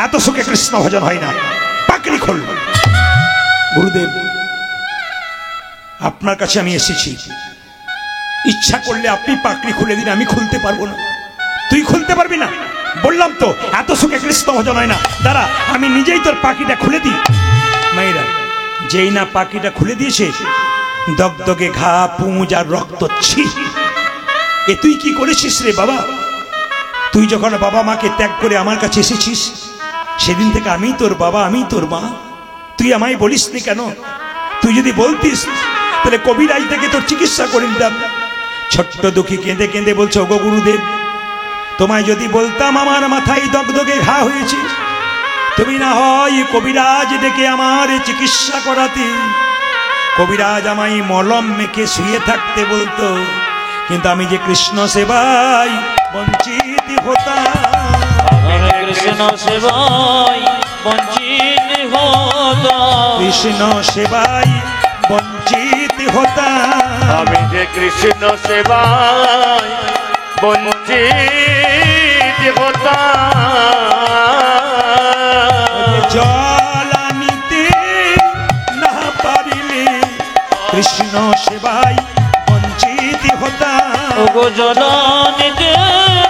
এত সুখে কৃষ্ণ ভজন হয় না, পাগড়ি খোল। গুরুদেব, আপনার কাছে আমি এসেছি, ইচ্ছা করলে আপনি পাগড়ি খুলে দিন, আমি খুলতে পারবো না। তুই খুলতে পারবি না? বললাম তো, এত সুখে কৃষ্ণ ভজন হয় না। দাঁড়া, আমি নিজেই তোর পাখিটা খুলে দিই। মায়েরা, যেই না পাখিটা খুলে দিয়েছে, দগদগে ঘা, পুঁজ আর রক্ত। ছি, এ তুই কি করেছিস রে বাবা? তুই যখন বাবা মাকে ত্যাগ করে আমার কাছে এসেছিস, সেদিন থেকে আমি তোর বাবা, আমি তোর মা। তুই আমায় বলিসনি কেন? তুই যদি বলতিস, তাহলে কবিরাজ থেকে তোর চিকিৎসা করে দিতাম। ছোট্ট দুঃখী কেঁদে কেঁদে বলছে, ওগো গুরুদেব, তোমায় যদি বলতাম আমার মাথায় দগদগে ঘা হয়েছে, তুমি না হয় কবিরাজ ডেকে আমার চিকিৎসা করাতে। কবিরাজ আমায় মলম মেখে শুয়ে থাকতে বলতো, কিন্তু আমি যে কৃষ্ণ সেবায় বঞ্চিত হতাম। কৃষ্ণ সেবায় বঞ্চিত হতাম। কৃষ্ণ সেবায় বঞ্চিত হতাম। আমি যে কৃষ্ণ সেবায় বঞ্চিত হতাম। জল আনিতে না পারিলে কৃষ্ণ সেবায় বঞ্চিত হতাম। ওগো জল নিতে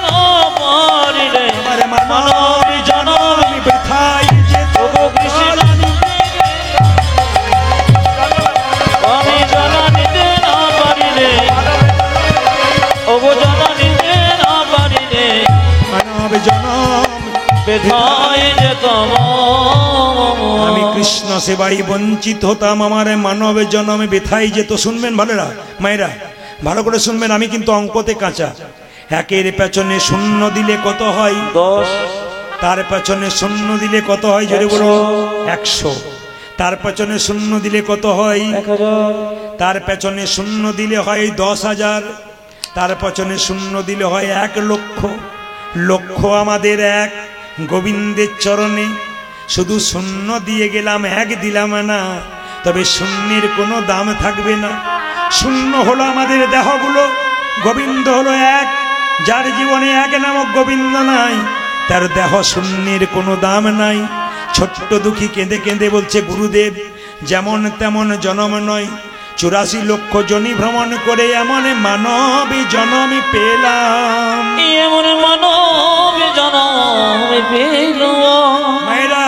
না পারিলে আমার মানব জনম বৃথায় যেত। ওগো কৃষ্ণ, আমি জল নিতে না পারিলে, ওগো জল নিতে না পারিলে মানব জনম বেথায় যেতাম। আমি কৃষ্ণ সেবাই বঞ্চিত হতাম, আমার মানব জনমে বেথাই যেত। শুনবেন ভালোরা, মায়েরা ভালো করে শুনবেন, আমি কিন্তু অঙ্কতে কাঁচা। একের পেছনে শূন্য দিলে কত হয়? 10। তার পেছনে শূন্য দিলে কত হয়? জোরে বলুন। 100। তার পেছনে শূন্য দিলে কত হয়? 1000। তার পেছনে শূন্য দিলে হয় 10,000। তার পেছনে শূন্য দিলে হয় 1 লক্ষ। লক্ষ আমাদের এক গোবিন্দের চরণে। শুধু শূন্য দিয়ে গেলাম, 1 দিলাম না, তবে শূন্যের কোনো দাম থাকবে না। শূন্য হলো আমাদের দেহগুলো, গোবিন্দ হলো এক। যার জীবনে 1 নামক গোবিন্দ নাই, তার দেহ শূন্যের কোনো দাম নাই। ছোট্ট দুঃখী কেঁদে কেঁদে বলছে, গুরুদেব, যেমন তেমন জনম নয়, 84 লক্ষ জনি ভ্রমণ করে এমন মানব জনম পেলাম। এমন মানব জনম পেলাম। মায়েরা,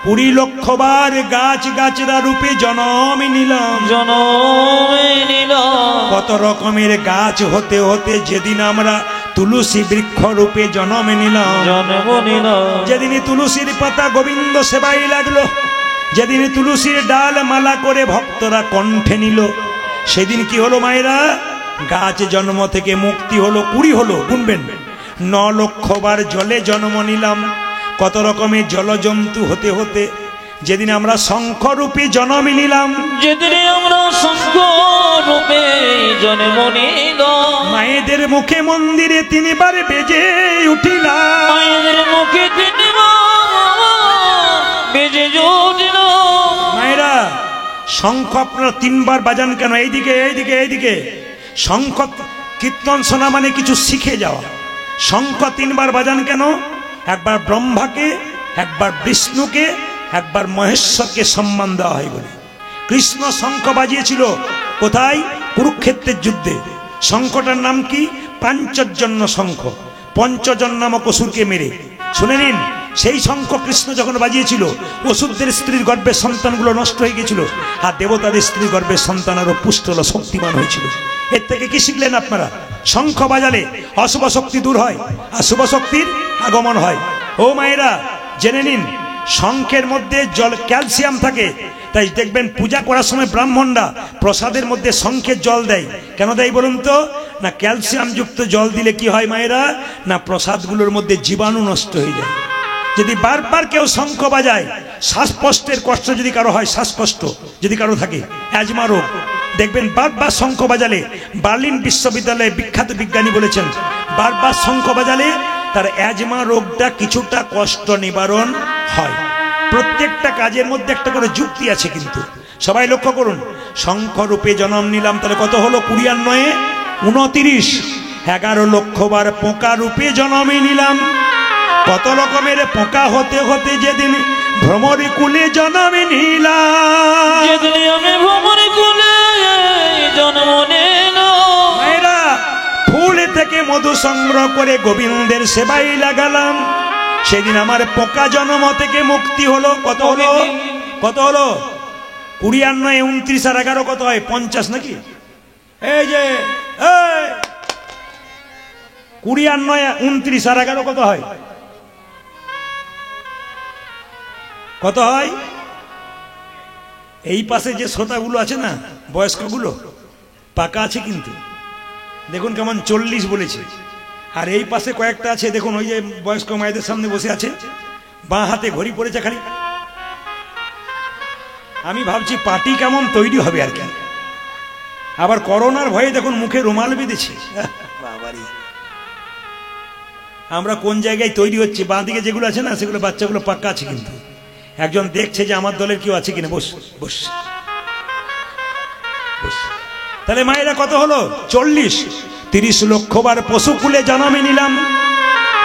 20 লক্ষ বার গাছ গাছরা রূপে জনম নিলাম। জনম নিলাম। কত রকমের গাছ হতে হতে যেদিন আমরা তুলসী বৃক্ষ রূপে জনম নিলাম। জন্ম নিলাম। যেদিন তুলসীর পাতা গোবিন্দ সেবাই লাগলো, যেদিন তুলসীর ডাল মালা করে ভক্তরা কণ্ঠে নিল, সেদিন কি হলো মায়েরা? গাছ জন্ম থেকে মুক্তি হলো, 20 হলো। গুনবেন, 9 লক্ষ বার জলে জন্ম নিলাম। কত রকমের জলজন্তু হতে হতে যেদিন আমরা শঙ্খ রূপে জন্ম নিলাম। যেদিন আমরা শঙ্খ রূপে জন্ম নিলাম। মায়েদের মুখে মন্দিরে তিনবার বেজে উঠিলাম। মায়েদের মুখে বেজে উঠিল। মায়েরা শঙ্খ আপনারা তিনবার বাজান কেন? এইদিকে এইদিকে এইদিকে। শঙ্খ কীর্তন শোনা মানে কিছু শিখে যাওয়া। শঙ্খ তিনবার বাজান কেন? একবার ব্রহ্মাকে, একবার বিষ্ণুকে, একবার মহেশ্বরকে সম্মান দেওয়া হয় বলে। কৃষ্ণ শঙ্খ বাজিয়েছিল কোথায়? কুরুক্ষেত্রের যুদ্ধে। শঙ্খটার নাম কি? পাঞ্চজন্য শঙ্খ। পঞ্চজন নামক অসুরকে মেরে। শুনে নিন, সেই শঙ্খ কৃষ্ণ যখন বাজিয়েছিল, অসুরদের স্ত্রীর গর্ভের সন্তানগুলো নষ্ট হয়ে গেছিল, আর দেবতাদের স্ত্রীর গর্ভের সন্তান আরো পুষ্ট হলো, শক্তিমান হয়েছিল। এর থেকে কি শিখলেন আপনারা? শঙ্খ বাজালে অশুভ শক্তি দূর হয় আর শুভ শক্তির আগমন হয়। ও মায়েরা জেনে নিন, শঙ্খের মধ্যে জল ক্যালসিয়াম থাকে। তাই দেখবেন পূজা করার সময় ব্রাহ্মণরা প্রসাদের মধ্যে শঙ্খের জল দেয়। কেন দেয় বলুন তো? না, ক্যালসিয়াম যুক্ত জল দিলে কি হয় মায়েরা? না, প্রসাদগুলোর মধ্যে জীবাণু নষ্ট হয়ে যায়। যদি বারবার কেউ শঙ্খ বাজায়, শ্বাসকষ্টের কষ্ট যদি কারো হয়, শ্বাসকষ্ট যদি কারো থাকে, অ্যাজমা রোগ, দেখবেন বারবার শঙ্খ বাজালে, বার্লিন বিশ্ববিদ্যালয়ে বিখ্যাত বিজ্ঞানী বলেছেন, বারবার শঙ্খ বাজালে তার অ্যাজমা রোগটা কিছুটা কষ্ট নিবারণ হয়। প্রত্যেকটা কাজের মধ্যে একটা করে যুক্তি আছে কিন্তু। সবাই লক্ষ্য করুন, শঙ্খ রূপে জন্ম নিলাম, তাহলে কত হলো? ২৯ 29। 11 লক্ষ বার পোকা রূপে জন্মে নিলাম। কত রকমের পোকা হতে হতে যেদিন ভ্রমরি কুলে জন্মে নিলাম। যেদিন আমি ভ্রমরি কুলে জন্ম নিলাম। মায়েরা ফুল থেকে মধু সংগ্রহ করে গোবিন্দের সেবাই লাগালাম। সেদিন আমার পোকা জন্ম থেকে মুক্তি হলো। কত হলো? কত হলো? ২৯ 29 আর 11 কত হয়? 50 নাকি? এই যে ২৯ 29 আর 11 কত হয়? কত হয়? এই পাশে যে শ্রোতাগুলো আছে না, বয়স্কগুলো পাকা আছে কিন্তু, দেখুন কেমন 40 বলেছে। আর এই পাশে কয়েকটা আছে দেখুন, ওই যে বয়স্ক মায়েদের সামনে বসে আছে, বাঁ হাতে ঘড়ি পড়েছে খালি। আমি ভাবছি পার্টি কেমন তৈরি হবে আর কি। আবার করোনার ভয়ে দেখুন মুখে রুমাল বেঁধেছে। বাবারি, আমরা কোন জায়গায় তৈরি হচ্ছে? বাঁ দিকে যেগুলো আছে না, সেগুলো বাচ্চাগুলো পাক্কা আছে কিন্তু। একজন দেখছে যে আমার দলের কেউ আছে কিনা। বস বস বস। তাহলে মায়েরা কত হলো? 40। 30 লক্ষ বার পশু কুলে জন্মে নিলাম।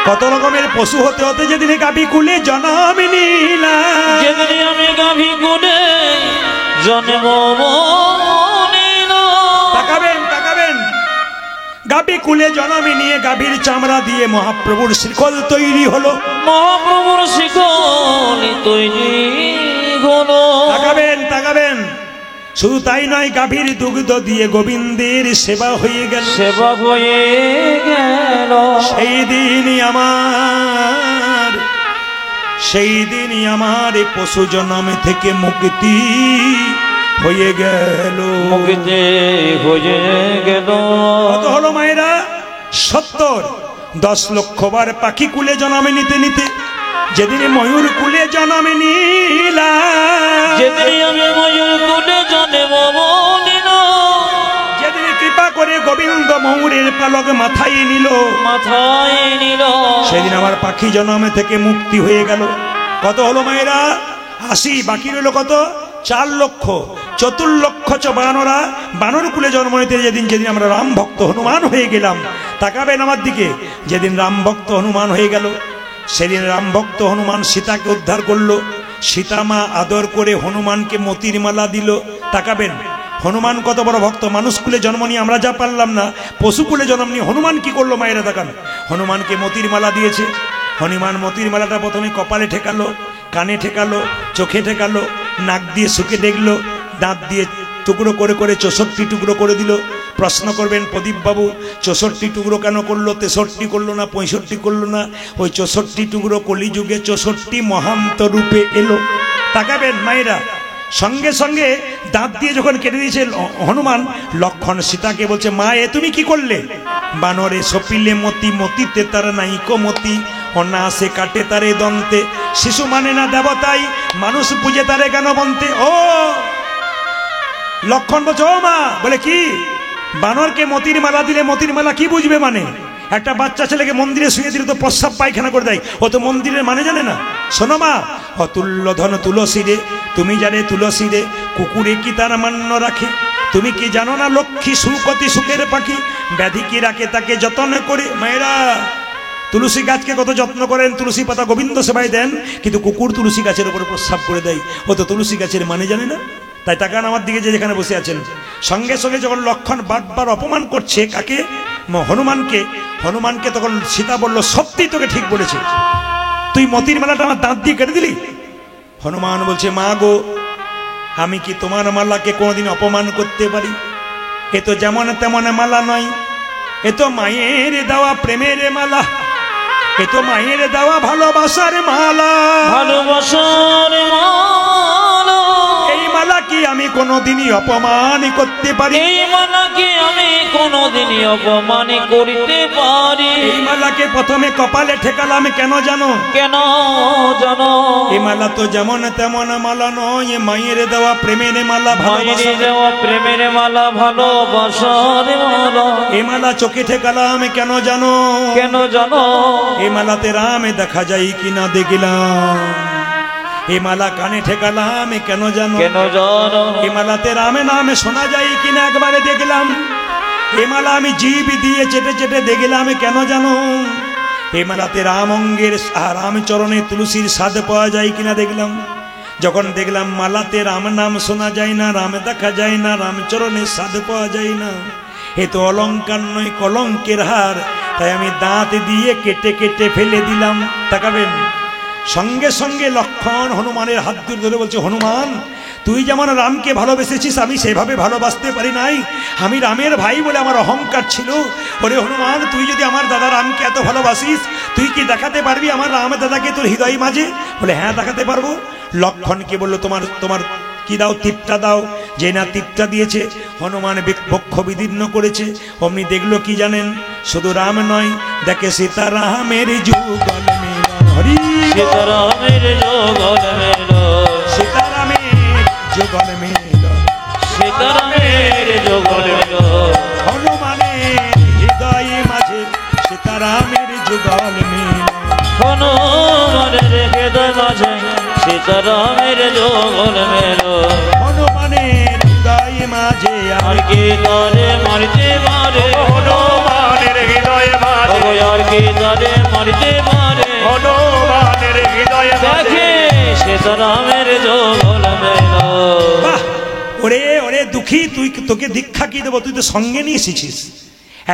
কত রকমের পশু হতে হতে যেদিন গাভী কুলে জন্মে নিলাম। যেদিন আমি গাভী কুলে জন্ম নিলাম। তাকাবেন তাকাবেন, গাভী কুলে জন্মে নিয়ে গাভীর চামড়া দিয়ে মহাপ্রভুর শিকল তৈরি হলো। মহাপ্রভুর শিকল তৈরি হলো। তাকাবেন তাকাবেন, শুধু তাই নয়, গাভীর দুগ্ধ দিয়ে গোবিন্দের সেবা হয়ে গেল। সেবা হয়ে গেল। সেই দিনই আমার পশু জন্ম থেকে মুক্তি হয়ে গেল। মুক্তি হয়ে গেল। কত হলো মায়েরা? 70। 10 লক্ষ বার পাখি কুলে জন্মে নিতে নিতে যেদিন ময়ূর কুলে জন্মে নিলাম। যেদিন আমি ময়ূর কুলে জন্ম নিলাম। যেদিন কৃপা করে গোবিন্দ ময়ূরের পালক মাথায় নিল, সেদিন আমার পাখি জন্মে থেকে মুক্তি হয়ে গেল। কত হলো মায়েরা? 80। বাকি রইল কত? 4 লক্ষ। 4 লক্ষ বানরা বানর কুলে জন্ম নিতে যেদিন আমরা রাম ভক্ত হনুমান হয়ে গেলাম। তাকাবেন আমার দিকে, যেদিন রাম ভক্ত হনুমান হয়ে গেল, সেদিন রাম ভক্ত হনুমান সীতাকে উদ্ধার করলো। সীতা মা আদর করে হনুমানকে মতির মালা দিল। তাকাবেন, হনুমান কত বড় ভক্ত। মানুষ কুলে জন্ম নিয়ে আমরা যা পারলাম না, পশু কুলে জন্ম নিয়ে হনুমান কি করলো মায়েরা তাকান। হনুমানকে মতির মালা দিয়েছে। হনুমান মতির মালাটা প্রথমে কপালে ঠেকালো, কানে ঠেকালো, চোখে ঠেকালো, নাক দিয়ে শুকে দেখলো, দাঁত দিয়ে টুকরো করে করে 64 টুকরো করে দিল। প্রশ্ন করবেন প্রদীপ বাবু, 64 টুকরো কেন করলো? 63 করলো না, 65 করলো না? ওই 64 টুকরো কলিযুগে 64 মহান্ত রূপে এলো। তাকাবেন মায়েরা, সঙ্গে সঙ্গে দাঁত দিয়ে যখন কেটে দিয়েছে হনুমান, লক্ষণ সীতাকে বলছে, মা এ তুমি কি করলে? বানরে সপিলে মতি, মতিতে তার নাইকো মতি, অনাসে কাটে তারে দন্তে, শিশু মানে না দেবতাই, মানুষ পুজে তারে কেন বন্তে। ও লক্ষণ বলছে, ও মা, বলে কি? বানরকে মতির মালা দিলে মতির মালা কি বুঝবে মানে? একটা বাচ্চা ছেলেকে মন্দিরে শুয়ে দিলে তো প্রস্রাব পায়খানা করে দেয়, ও তো মন্দিরের মানে জানে না। শোনো মা, অতুল্য ধন তুলসী রে, তুমি জানে তুলসী রে, কুকুরে কি তার মান্য রাখে? তুমি কি জানো না লক্ষ্মী সুকতি সুখের পাখি, ব্যাধি কি রাখে তাকে যত্ন করে। মায়েরা তুলসী গাছকে কত যত্ন করেন, তুলসী পাতা গোবিন্দ সেবায় দেন, কিন্তু কুকুর তুলসী গাছের উপরে প্রস্রাব করে দেয়, ও তো তুলসী গাছের মানে জানে না। তাই তাকান আমার দিকে, যে যেখানে বসে আছেন। সঙ্গে সঙ্গে যখন লক্ষণ বারবার অপমান করছে কাকে? হনুমানকে। হনুমানকে তখন সীতা বলল, সত্যি তোকে ঠিক বলেছে, তুই মতির মালাটা আমার দাঁত দিয়ে কেটে দিলি। হনুমান বলছে, মা গো, আমি কি তোমার মালাকে কোনোদিন অপমান করতে পারি? এ তো যেমন তেমন মালা নয়, এ তো মায়ের দেওয়া প্রেমের মালা, এ তো মায়ের দেওয়া ভালোবাসার মালা। ভালোবাসার মালা, এই মালা কি আমি কোনোদিনই অপমান করতে পারি? এই মালাকে আমি কোনোদিনই অপমান করিতে পারি? এই মালাকে প্রথমে কপালে ঠেকালাম কেন জানো? কেন জানো? এই মালা তো যেমন তেমন মালা নয়, এ মায়ের দেওয়া প্রেমের মালা, মায়ের দেওয়া প্রেমের মালা, ভালোবাসার মালা। এই মালা চোখে ঠেকালাম কেন জানো? কেন জানো? এই মালাতে রামে দেখা যায় কিনা দেখলাম। এই মালা কানে ঠেকালাম কেন জানো? কেন জানো? এই মালাতে রামে নামে শোনা যায় কিনা একবারে দেখলাম। এই মালা আমি জীব দিয়ে চেটে চেটে দেখলাম কেন জানো? এই মালাতে রাম অঙ্গের রামচরণে তুলসীর স্বাদ পাওয়া যায় কিনা দেখলাম। যখন দেখলাম মালাতে রাম নাম শোনা যায় না, রামে দেখা যায় না, রামচরণের স্বাদ পাওয়া যায় না, এ তো অলঙ্কার নয় কলঙ্কের হার। তাই আমি দাঁত দিয়ে কেটে কেটে ফেলে দিলাম। তাকাবেন, সঙ্গে সঙ্গে লক্ষণ হনুমানের হাত ধরে বলছে, হনুমান, তুই যেমন রামকে ভালোবেসেছিস আমি সেভাবে ভালোবাসতে পারি নাই। আমি রামের ভাই বলে আমার অহংকার ছিল। ওরে হনুমান, তুই যদি আমার দাদা রামকে এত ভালোবাসিস, তুই কি দেখাতে পারবি আমার রাম দাদাকে তোর হৃদয় মাঝে? বলে, হ্যাঁ দেখাতে পারবো। লক্ষণকে বললো, তোমার কি দাও? টিপটা দাও। যে না টিপটা দিয়েছে, হনুমান বক্ষ বিদীর্ণ করেছে। অমনি দেখলো কি জানেন? শুধু রাম নয়, দেখে সীতারামের যুগল মেলা। হরি সীতারামের যুগল মেলা, সীতারামের যুগল মেলা, সীতারামের যুগল মেলা। হনুমানের হৃদয় মাঝে সীতারামের যুগল মেলা। হনুমানের হৃদয় মাঝে সীতারামের যুগল মেলা। হনুমানের হৃদয় মাঝে আর কি তারে মারিতে পারে? হনুমানের হৃদয় মাঝে, আর কি তারে মারিতে পারে? হনুমানের হৃদয় মাঝে, দেখে সীতারামের যুগল মেলা। বাহ! ওরে ওরে দুঃখী, তোকে দীক্ষা কি দেবো? তুই তো সঙ্গে নিয়ে এসেছিস।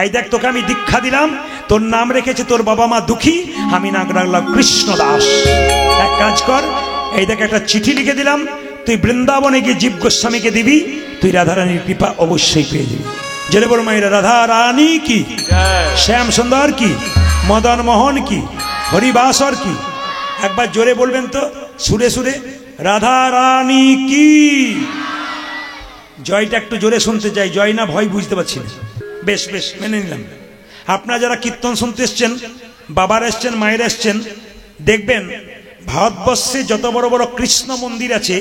এই দেখ, তোকে আমি দীক্ষা দিলাম, তোর নাম রেখেছে তোর বাবা মা দুঃখী, আমি নাম রাখলাম কৃষ্ণ দাস। এক কাজ কর, এই দেখ একটা চিঠি লিখে দিলাম, তুই বৃন্দাবনে গিয়ে জীব গোস্বামীকে দিবি, তুই রাধারানীর কৃপা অবশ্যই পেয়ে যাবি। জেনে বড় মায়েরা, রাধা রানী কি, শ্যাম সুন্দর কি, মদন মোহন কি, হরিবাসর কি? একবার জোরে বলবেন তো, সুরে সুরে, রাধা রানী কি। জয়টা একটু জোরে শুনতে চাই, জয় না ভয় বুঝতে পারছি না। বেশ বেশ, মেনে নিলাম। আপনারা যারা কীর্তন শুনতে এসছেন, বাবার এসছেন, মায়ের এসছেন, দেখবেন ভারতবর্ষে যত বড় বড় কৃষ্ণ মন্দির আছে,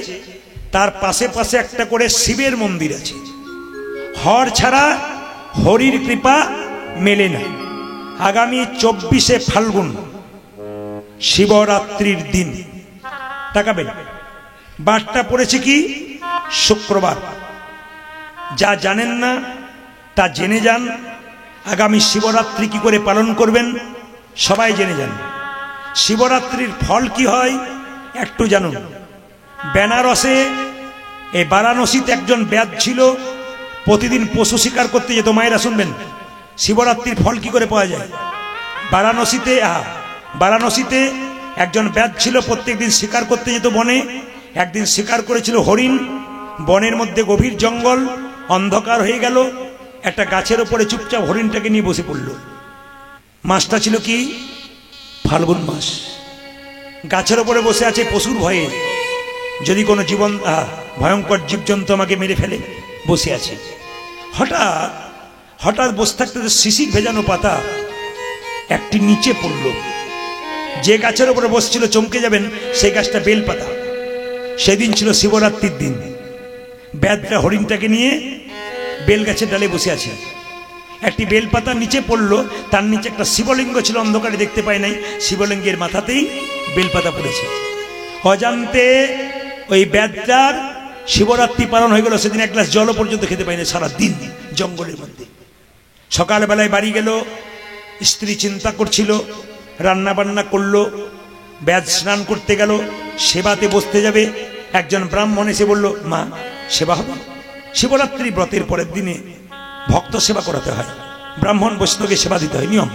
তার পাশে পাশে একটা করে শিবের মন্দির আছে। হর ছাড়া হরির কৃপা মেলে না। আগামী 24শে ফাল্গুন শিবরাত্রির দিন, তাকাবেন, বারটা পড়েছে কি? শুক্রবার। যা জানেন না তা জেনে যান। আগামী শিবরাত্রি কি করে পালন করবেন সবাই জেনে যান। শিবরাত্রির ফল কি হয় একটু জানুন। বেনারসে, এই বারাণসীতে একজন ব্যাদ ছিল, প্রতিদিন পশু শিকার করতে যেত। মায়েরা শুনবেন, শিবরাত্রির ফল কি করে পাওয়া যায়? বারাণসীতে একজন ব্যাদ ছিল, প্রত্যেকদিন শিকার করতে যেত বনে। একদিন শিকার করেছিল হরিণ। বনের মধ্যে গভীর জঙ্গল, অন্ধকার হয়ে গেল। একটা গাছের ওপরে চুপচাপ হরিণটাকে নিয়ে বসে পড়ল। মাসটা ছিল কি? ফাল্গুন মাস। গাছের ওপরে বসে আছে পশুর ভয়ে, যদি কোনো ভয়ঙ্কর জীবজন্তু আমাকে মেরে ফেলে, বসে আছে। হঠাৎ বসে থাকতে শিশির ভেজানো পাতা একটি নিচে পড়ল। যে গাছের উপরে বসছিল, চমকে যাবেন, সেই গাছটা বেলপাতা। সেদিন ছিল শিবরাত্রির দিন। ব্যাদটা হরিণটাকে নিয়ে বেল গাছের ডালে বসে আছে, একটি বেলপাতা নিচে পড়লো, তার নিচে একটা শিবলিঙ্গ ছিল, অন্ধকারে দেখতে পায় নাই, শিবলিঙ্গের মাথাতেই বেলপাতা পড়েছে। অজান্তে ওই ব্যাধটার শিবরাত্রি পালন হয়ে গেল, সেদিন এক গ্লাস জলও পর্যন্ত খেতে পায়নি সারা দিন জঙ্গলের মধ্যে। সকালবেলায় বাড়ি গেল, স্ত্রী চিন্তা করছিল, রান্না বান্না করলো, ব্যাধ স্নান করতে গেল, সেবাতে বসতে যাবে, একজন ব্রাহ্মণ এসে বলল, মা সেবা হবে? শিবরাত্রি ব্রতের পরের দিনে ভক্ত সেবা করাতে হয়, ব্রাহ্মণ বৈষ্ণবকে সেবা দিতে হয়, নিয়ম।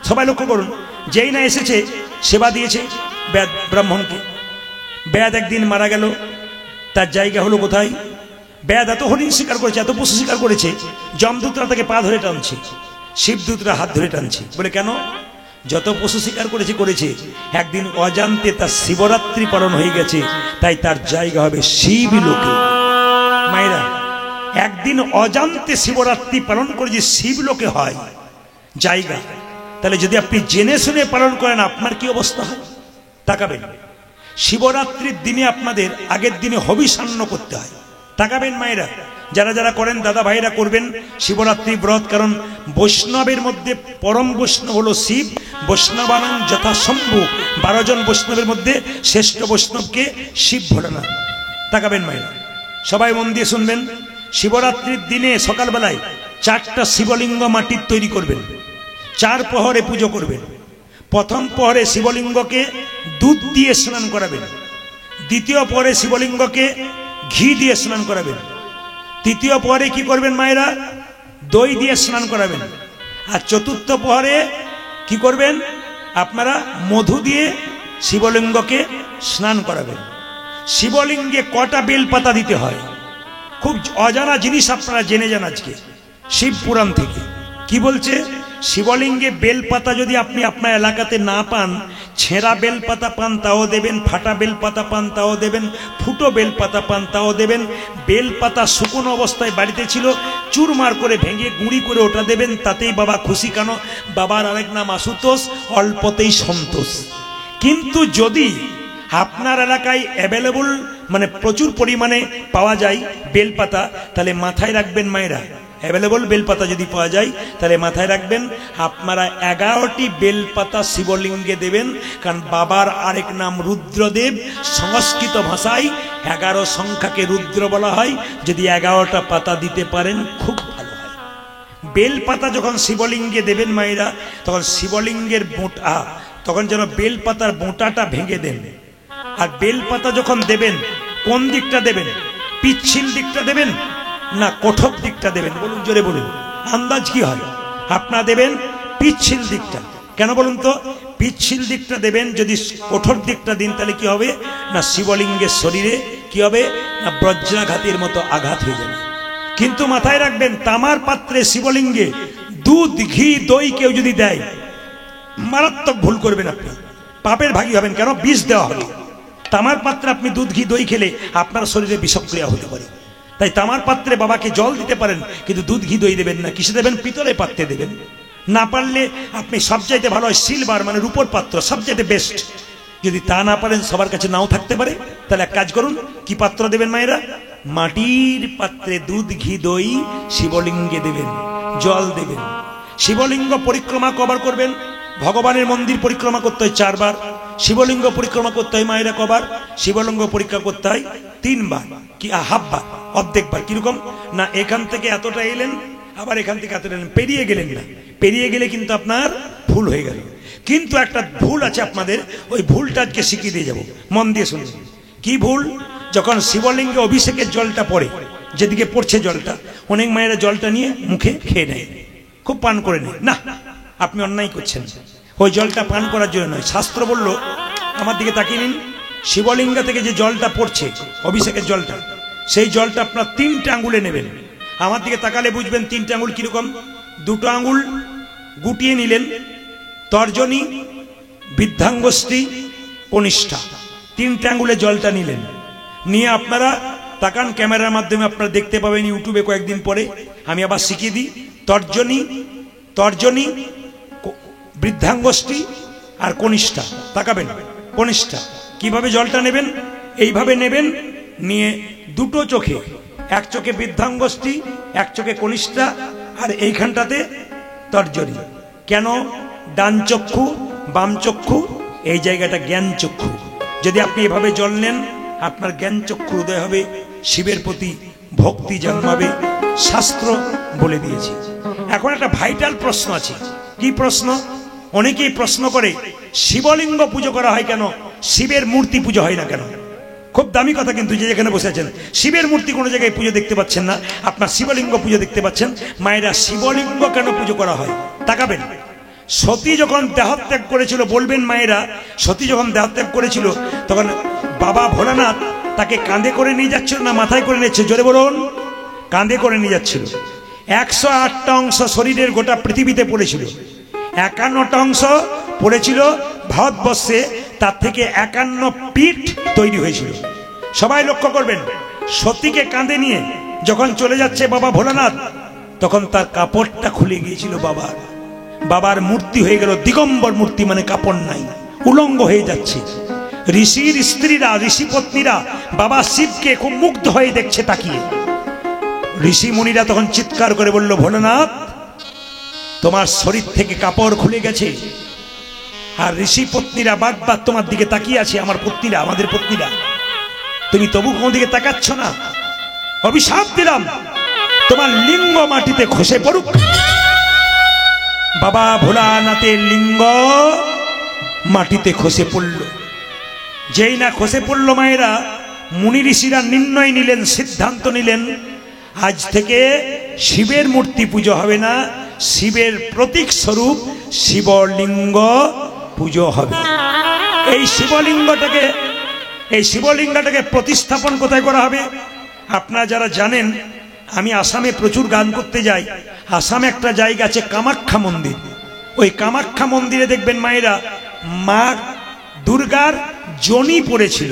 সবাই লক্ষ্য করুন, যেই না এসেছে সেবা দিয়েছে ব্যাধ ব্রাহ্মণকে। ব্যাধ একদিন মারা গেল, তার জায়গা হলো কোথায়? ব্যাধ এত হরিণ শিকার করেছে, এত পশু শিকার করেছে, যমদূতরা তাকে পা ধরে টানছে, শিবদূতরা হাত ধরে টানছে। বলে কেন? যত পশু শিকার করেছে, একদিন অজান্তে তার শিবরাত্রি পালন হয়ে গেছে, তাই তার জায়গা হবে শিব লোকে। মায়েরা, একদিন অজান্তে শিবরাত্রি পালন করে যে শিবলোকে হয় জায়গা, তাহলে যদি আপনি জেনে শুনে পালন করেন আপনার কি অবস্থা হয় তাকাবেন। শিবরাত্রির দিনে আপনাদের আগের দিনে হবিষান্ন করতে হয়, তাকাবেন মায়েরা, যারা যারা করেন দাদা ভাইরা করবেন শিবরাত্রি ব্রত, কারণ বৈষ্ণবের মধ্যে পরম বৈষ্ণব হলো শিব, বৈষ্ণবানাং যথাসম্ভব, 12 জন বৈষ্ণবের মধ্যে শ্রেষ্ঠ বৈষ্ণবকে শিব ভোলানাথ। তাকাবেন মায়েরা, সবাই মন দিয়ে শুনবেন। শিবরাত্রির দিনে সকালবেলায় 4টা শিবলিঙ্গ মাটির তৈরি করবেন, 4 প্রহরে পুজো করবেন। প্রথম প্রহরে শিবলিঙ্গকে দুধ দিয়ে স্নান করাবেন, দ্বিতীয় প্রহরে শিবলিঙ্গকে ঘি দিয়ে স্নান করাবেন, তৃতীয় প্রহরে কি করবেন মায়েরা? দই দিয়ে স্নান করাবেন, আর চতুর্থ প্রহরে কি করবেন? আপনারা মধু দিয়ে শিবলিঙ্গকে স্নান করাবেন। শিবলিঙ্গে কটা বেলপাতা দিতে হয়? খুব অজানা জিনিস আপনারা জেনে যান আজকে শিব পুরাণ থেকে। কি বলছে? শিবলিঙ্গে বেলপাতা যদি আপনি আপনার এলাকাতে না পান, ছেঁড়া বেলপাতা পান তাও দেবেন, ফাটা বেলপাতা পান তাও দেবেন, ফুটো বেলপাতা পান তাও দেবেন। বেলপাতা শুকনো অবস্থায় বাড়িতে ছিল, চুরমার করে ভেঙে গুঁড়ি করে ওটা দেবেন, তাতেই বাবা খুশি। কেন? বাবার আরেক নাম আশুতোষ, অল্পতেই সন্তোষ। কিন্তু যদি আপনার এলাকায় অ্যাভেলেবল মানে প্রচুর পরিমাণে পাওয়া যায় বেলপাতা, তাহলে মাথায় রাখবেন মায়েরা, অ্যাভেলেবল বেলপাতা যদি পাওয়া যায় তাহলে মাথায় রাখবেন আপনারা 11টি বেলপাতা শিবলিঙ্গে দেবেন। কারণ বাবার আরেক নাম রুদ্রদেব, সংস্কৃত ভাষায় 11 সংখ্যাকে রুদ্র বলা হয়। যদি 11টা পাতা দিতে পারেন খুব ভালো হয়। বেলপাতা যখন শিবলিঙ্গে দেবেন মায়েরা, তখন শিবলিঙ্গের বোঁটা, তখন যেন বেলপাতার বোঁটাটা ভেঙে দেন। আর বেলপাতা যখন দেবেন কোন দিকটা দেবেন? পিচ্ছিল দিকটা দেবেন না কঠোর দিকটা দেবেন? বলুন, জোরে বলুন, আন্দাজ কি হয়? আপনারা দেবেন পিচ্ছিল দিকটা। কেন বলুন তো? পিচ্ছিল দিকটা দেবেন। যদি কঠোর দিকটা দিন তাহলে কি হবে না শিবলিঙ্গের শরীরে কি হবে না বজ্রাঘাতের মতো আঘাত হয়ে যাবে। কিন্তু মাথায় রাখবেন, তামার পাত্রে শিবলিঙ্গে দুধ, ঘি, দই কেউ যদি দেয়, মারাত্মক ভুল করবেন, আপনি পাপের ভাগী হবেন। কেন? বিষ দেওয়া হবে। তামার পাত্রে আপনি দুধ, ঘি, দই খেলে আপনার শরীরে বিষক্রিয়া হতে পারে। তাই তামার পাত্রে বাবাকে জল দিতে পারেন, কিন্তু দুধ, ঘি, দই দেবেন না। কিসে দেবেন? পিতলের পাত্রে দেবেন। না পারলে আপনি সবচাইতে ভালো হয় সিলভার মানে রূপোর পাত্র, সবচাইতে বেস্ট। যদি তা না পারেন, সবার কাছে নাও থাকতে পারে, তাহলে এক কাজ করুন, কি পাত্র দেবেন মায়েরা? মাটির পাত্রে দুধ, ঘি, দই শিবলিঙ্গে দেবেন, জল দেবেন। শিবলিঙ্গ পরিক্রমা কবার করবেন? ভগবানের মন্দির পরিক্রমা করতে হয় 4 বার, শিবলিঙ্গ পরিক্রমা করতে হয় মায়েরা কবার? শিবলিঙ্গ পরিক্রমা করতে হয় 3 বার, কি হাফবার, অর্ধেকবার। কিরকম না এখান থেকে এতটা এলেন, আবার এখান থেকে এতটা এলেন, পেরিয়ে গেলেন না। পেরিয়ে গেলে কিন্তু আপনার ভুল হয়ে গেল। কিন্তু একটা ভুল আছে আপনাদের, ওই ভুলটা আজকে শিখিয়ে দিয়ে যাব, মন দিয়ে শুনুন। কি ভুল? যখন শিবলিঙ্গে অভিষেকের জলটা পড়ে, যেদিকে পড়ছে জলটা, অনেক মায়েরা জলটা নিয়ে মুখে খেয়ে নেয়, খুব পান করে নেয়। না, আপনি অন্যায় করছেন। ওই জলটা পান করার জন্য নয়। শাস্ত্র বলল, আমার দিকে তাকিয়ে নিন, শিবলিঙ্গ থেকে যে জলটা পড়ছে অভিষেকের জলটা, সেই জলটা আপনার 3টে আঙ্গুলে নেবেন। আমার দিকে তাকালে বুঝবেন 3টে আঙ্গুল কিরকম। 2টো আঙ্গুল গুটিয়ে নিলেন, তর্জনী, বৃদ্ধাঙ্গুষ্ঠী, কনিষ্ঠা, 3টে আঙ্গুলে জলটা নিলেন। নিয়ে আপনারা তাকান, ক্যামেরার মাধ্যমে আপনারা দেখতে পাবেন ইউটিউবে কয়েকদিন পরে। আমি আবার শিখিয়ে দিই। তর্জনী, বৃদ্ধাঙ্গুষ্ঠী আর কনিষ্ঠা। তাকাবেন, কনিষ্ঠা। কিভাবে জলটা নেবেন? এইভাবে নেবেন, নিয়ে 2টো চোখে এক চোখে বৃদ্ধাঙ্গষ্ঠী, এক চোখে কনিষ্ঠা, আর এইখানটাতে তর্জনী। কেন? ডান চক্ষু বাম চক্ষু, এই জায়গাটা জ্ঞান চক্ষু। যদি আপনি এভাবে জল নেন, আপনার জ্ঞান চক্ষু উদয় হবে, শিবের প্রতি ভক্তি জন্মাবে, শাস্ত্র বলে দিয়েছে। এখন একটা ভাইটাল প্রশ্ন আছে। কি প্রশ্ন? অনেকেই প্রশ্ন করে শিবলিঙ্গ পুজো করা হয় কেন, শিবের মূর্তি পুজো হয় না কেন? খুব দামি কথা, কিন্তু যে যেখানে বসে আছেন শিবের মূর্তি কোনো জায়গায় পুজো দেখতে পাচ্ছেন না, আপনার শিবলিঙ্গ পুজো দেখতে পাচ্ছেন। মায়েরা, শিবলিঙ্গ কেন পুজো করা হয় তাকাবেন। সতী যখন দেহত্যাগ করেছিল, বলবেন মায়েরা, সতী যখন দেহত্যাগ করেছিল তখন বাবা ভোলানাথ তাকে কাঁধে করে নিয়ে যাচ্ছিল না মাথায় করে নিচ্ছে? জোরে বলুন। কাঁধে করে নিয়ে যাচ্ছিল। 108টা অংশ শরীরের গোটা পৃথিবীতে পড়েছিল, 51টা অংশ পড়েছিল ভারতবর্ষে, তার থেকে 51 পীঠ তৈরি হয়েছিল। সবাই লক্ষ্য করবেন, সতীকে কাঁধে নিয়ে যখন চলে যাচ্ছে বাবা ভোলানাথ, তখন তার কাপড়টা খুলে গিয়েছিল বাবার। বাবার মূর্তি হয়ে গেল দিগম্বর মূর্তি, মানে কাপড় নাই, উলঙ্গ হয়ে যাচ্ছে। ঋষির স্ত্রীরা, ঋষি পত্নীরা বাবা শিবকে খুব মুগ্ধ হয়ে দেখছে তাকিয়ে। ঋষি মুনিরা তখন চিৎকার করে বলল, ভোলানাথ, তোমার শরীর থেকে কাপড় খুলে গেছে। আর ঋষি পত্নীরা বারবার তোমার দিকে তাকিয়ে আছে, আমার পত্নীরা, আমাদের পত্নীরা, তুমি তবু কোন দিকে তাকাচ্ছ না? অভিশাপ দিলাম, তোমার লিঙ্গ মাটিতে খসে পড়ুক। বাবা ভোলানাথের লিঙ্গ মাটিতে খসে পড়ল। যেই না খসে পড়ল, মায়েরা, মুনি ঋষিরা নির্ণয় নিলেন, সিদ্ধান্ত নিলেন, আজ থেকে শিবের মূর্তি পুজো হবে না, শিবের প্রতীক স্বরূপ শিবলিঙ্গ পুজো হবে। এই শিবলিঙ্গটাকে প্রতিস্থাপন কোথায় করা হবে? আপনারা যারা জানেন, আমি আসামে প্রচুর গান করতে যাই। আসামে একটা জায়গা আছে কামাখ্যা মন্দির। ওই কামাখ্যা মন্দিরে দেখবেন মায়েরা, মা দুর্গার জনি পড়েছিল,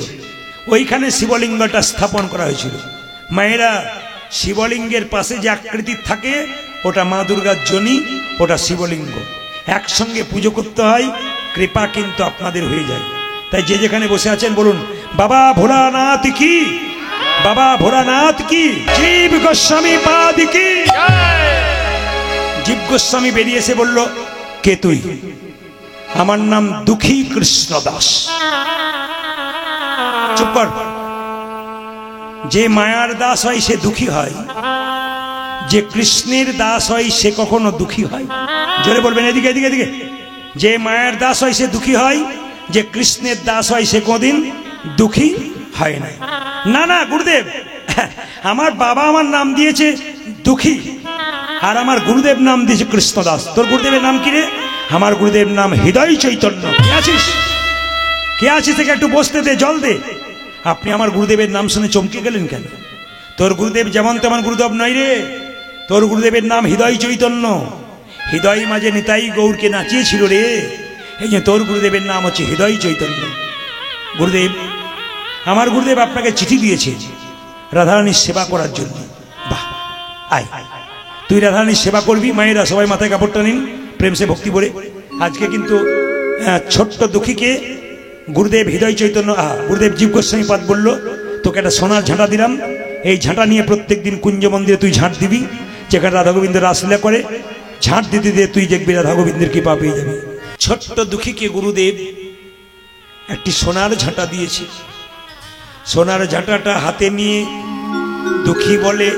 ওইখানে শিবলিঙ্গটা স্থাপন করা হয়েছিল। মায়েরা, শিবলিঙ্গের পাশে যে আকৃতি থাকে ওটা মা দুর্গার জনি, ওটা শিবলিঙ্গ। একসঙ্গে পুজো করতে হয়, কৃপা কিন্তু আপনাদের হয়ে যায়। তাই যে যেখানে বসে আছেন বলুন, বাবা ভোলানাথ কি, বাবা ভোলানাথ কি, জীব গোস্বামী পাদ কি। জীব গোস্বামী বেরিয়ে এসে বলল, কে তুই? আমার নাম দুঃখী কৃষ্ণ দাস। চুপ কর। যে মায়ার দাস হয় সে দুঃখী হয়, যে কৃষ্ণের দাস হয় সে কখনো দুঃখী হয়? জোরে বলবেন, এদিকে এদিকে এদিকে। যে মায়ার দাস হয় সে দুঃখী হয়, যে কৃষ্ণের দাস হয় সে কোনদিন দুঃখী হয় না। না না গুরুদেব, আমার বাবা আমার নাম দিয়েছে দুঃখী, আর আমার গুরুদেব নাম দিয়েছে কৃষ্ণদাস। তোর গুরুদেবের নাম কি রে? আমার গুরুদেব নাম হৃদয় চৈতন্য। কে আছিস? কে আছিস? থেকে একটু বসতে দে, জল দে। আপনি আমার গুরুদেবের নাম শুনে চমকে গেলেন কেন? তোর গুরুদেব যেমন তেমন গুরুদেব নয় রে, তোর গুরুদেবের নাম হৃদয় চৈতন্য। হৃদয় মাঝে নিতাই গৌরকে নাচিয়েছিল রে, এই যে তোর গুরুদেবের নাম হচ্ছে হৃদয় চৈতন্য। গুরুদেব, আমার গুরুদেব আপনাকে চিঠি দিয়েছে রাধারানীর সেবা করার জন্য। বাহ, আয় তুই রাধারানীর সেবা করবি। মায়েরা সবাই মাথায় কাপড়টা নিন, প্রেম সে ভক্তি বলে। আজকে কিন্তু ছোট্ট দুঃখীকে গুরুদেব হৃদয় চৈতন্য, গুরুদেব জীব গোস্বামী পাদ বলল, তোকে একটা সোনার ঝাঁটা দিলাম, এই ঝাঁটা নিয়ে প্রত্যেক দিন কুঞ্জ মন্দিরে তুই ঝাঁট দিবি, যেখানে রাধা গোবিন্দ রাসলীলা করে, ঝাঁট দিতে দিয়ে তুই দেখবি রাধা গোবিন্দের কৃপা পেয়ে যাবি। ছোট্ট দুঃখীকে গুরুদেব একটি সোনার ঝাঁটা দিয়েছে। সোনার ঝাঁটাটা হাতে নিয়ে দুঃখী বলে,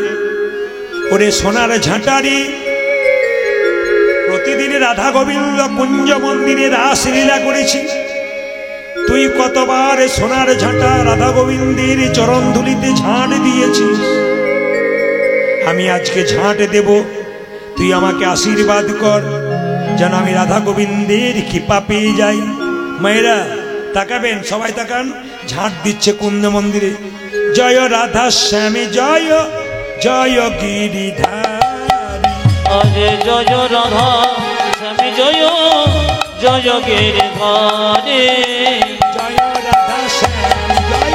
ওরে সোনার ঝাঁটারি, প্রতিদিন রাধা গোবিন্দ কুঞ্জ মন্দিরে রাসলীলা করেছি, তুই কতবার সোনার ঝাঁটা রাধা গোবিন্দের চরণ ধুলিতে ঝাঁট দিয়েছিস। আমি আজকে ঝাঁট দেব, তুই আমাকে আশীর্বাদ কর যেন আমি রাধা গোবিন্দের কৃপা পেয়ে যাই। মায়েরা তাকাবেন, সবাই তাকান, ঝাঁট দিচ্ছে কুঞ্জ মন্দিরে। জয় রাধা শ্যামী জয়, জয় গিরিধারী, আরে জয় রাধা শ্যামী জয়, জয় গিরিধারী, জয় রাধা শ্যামী জয়,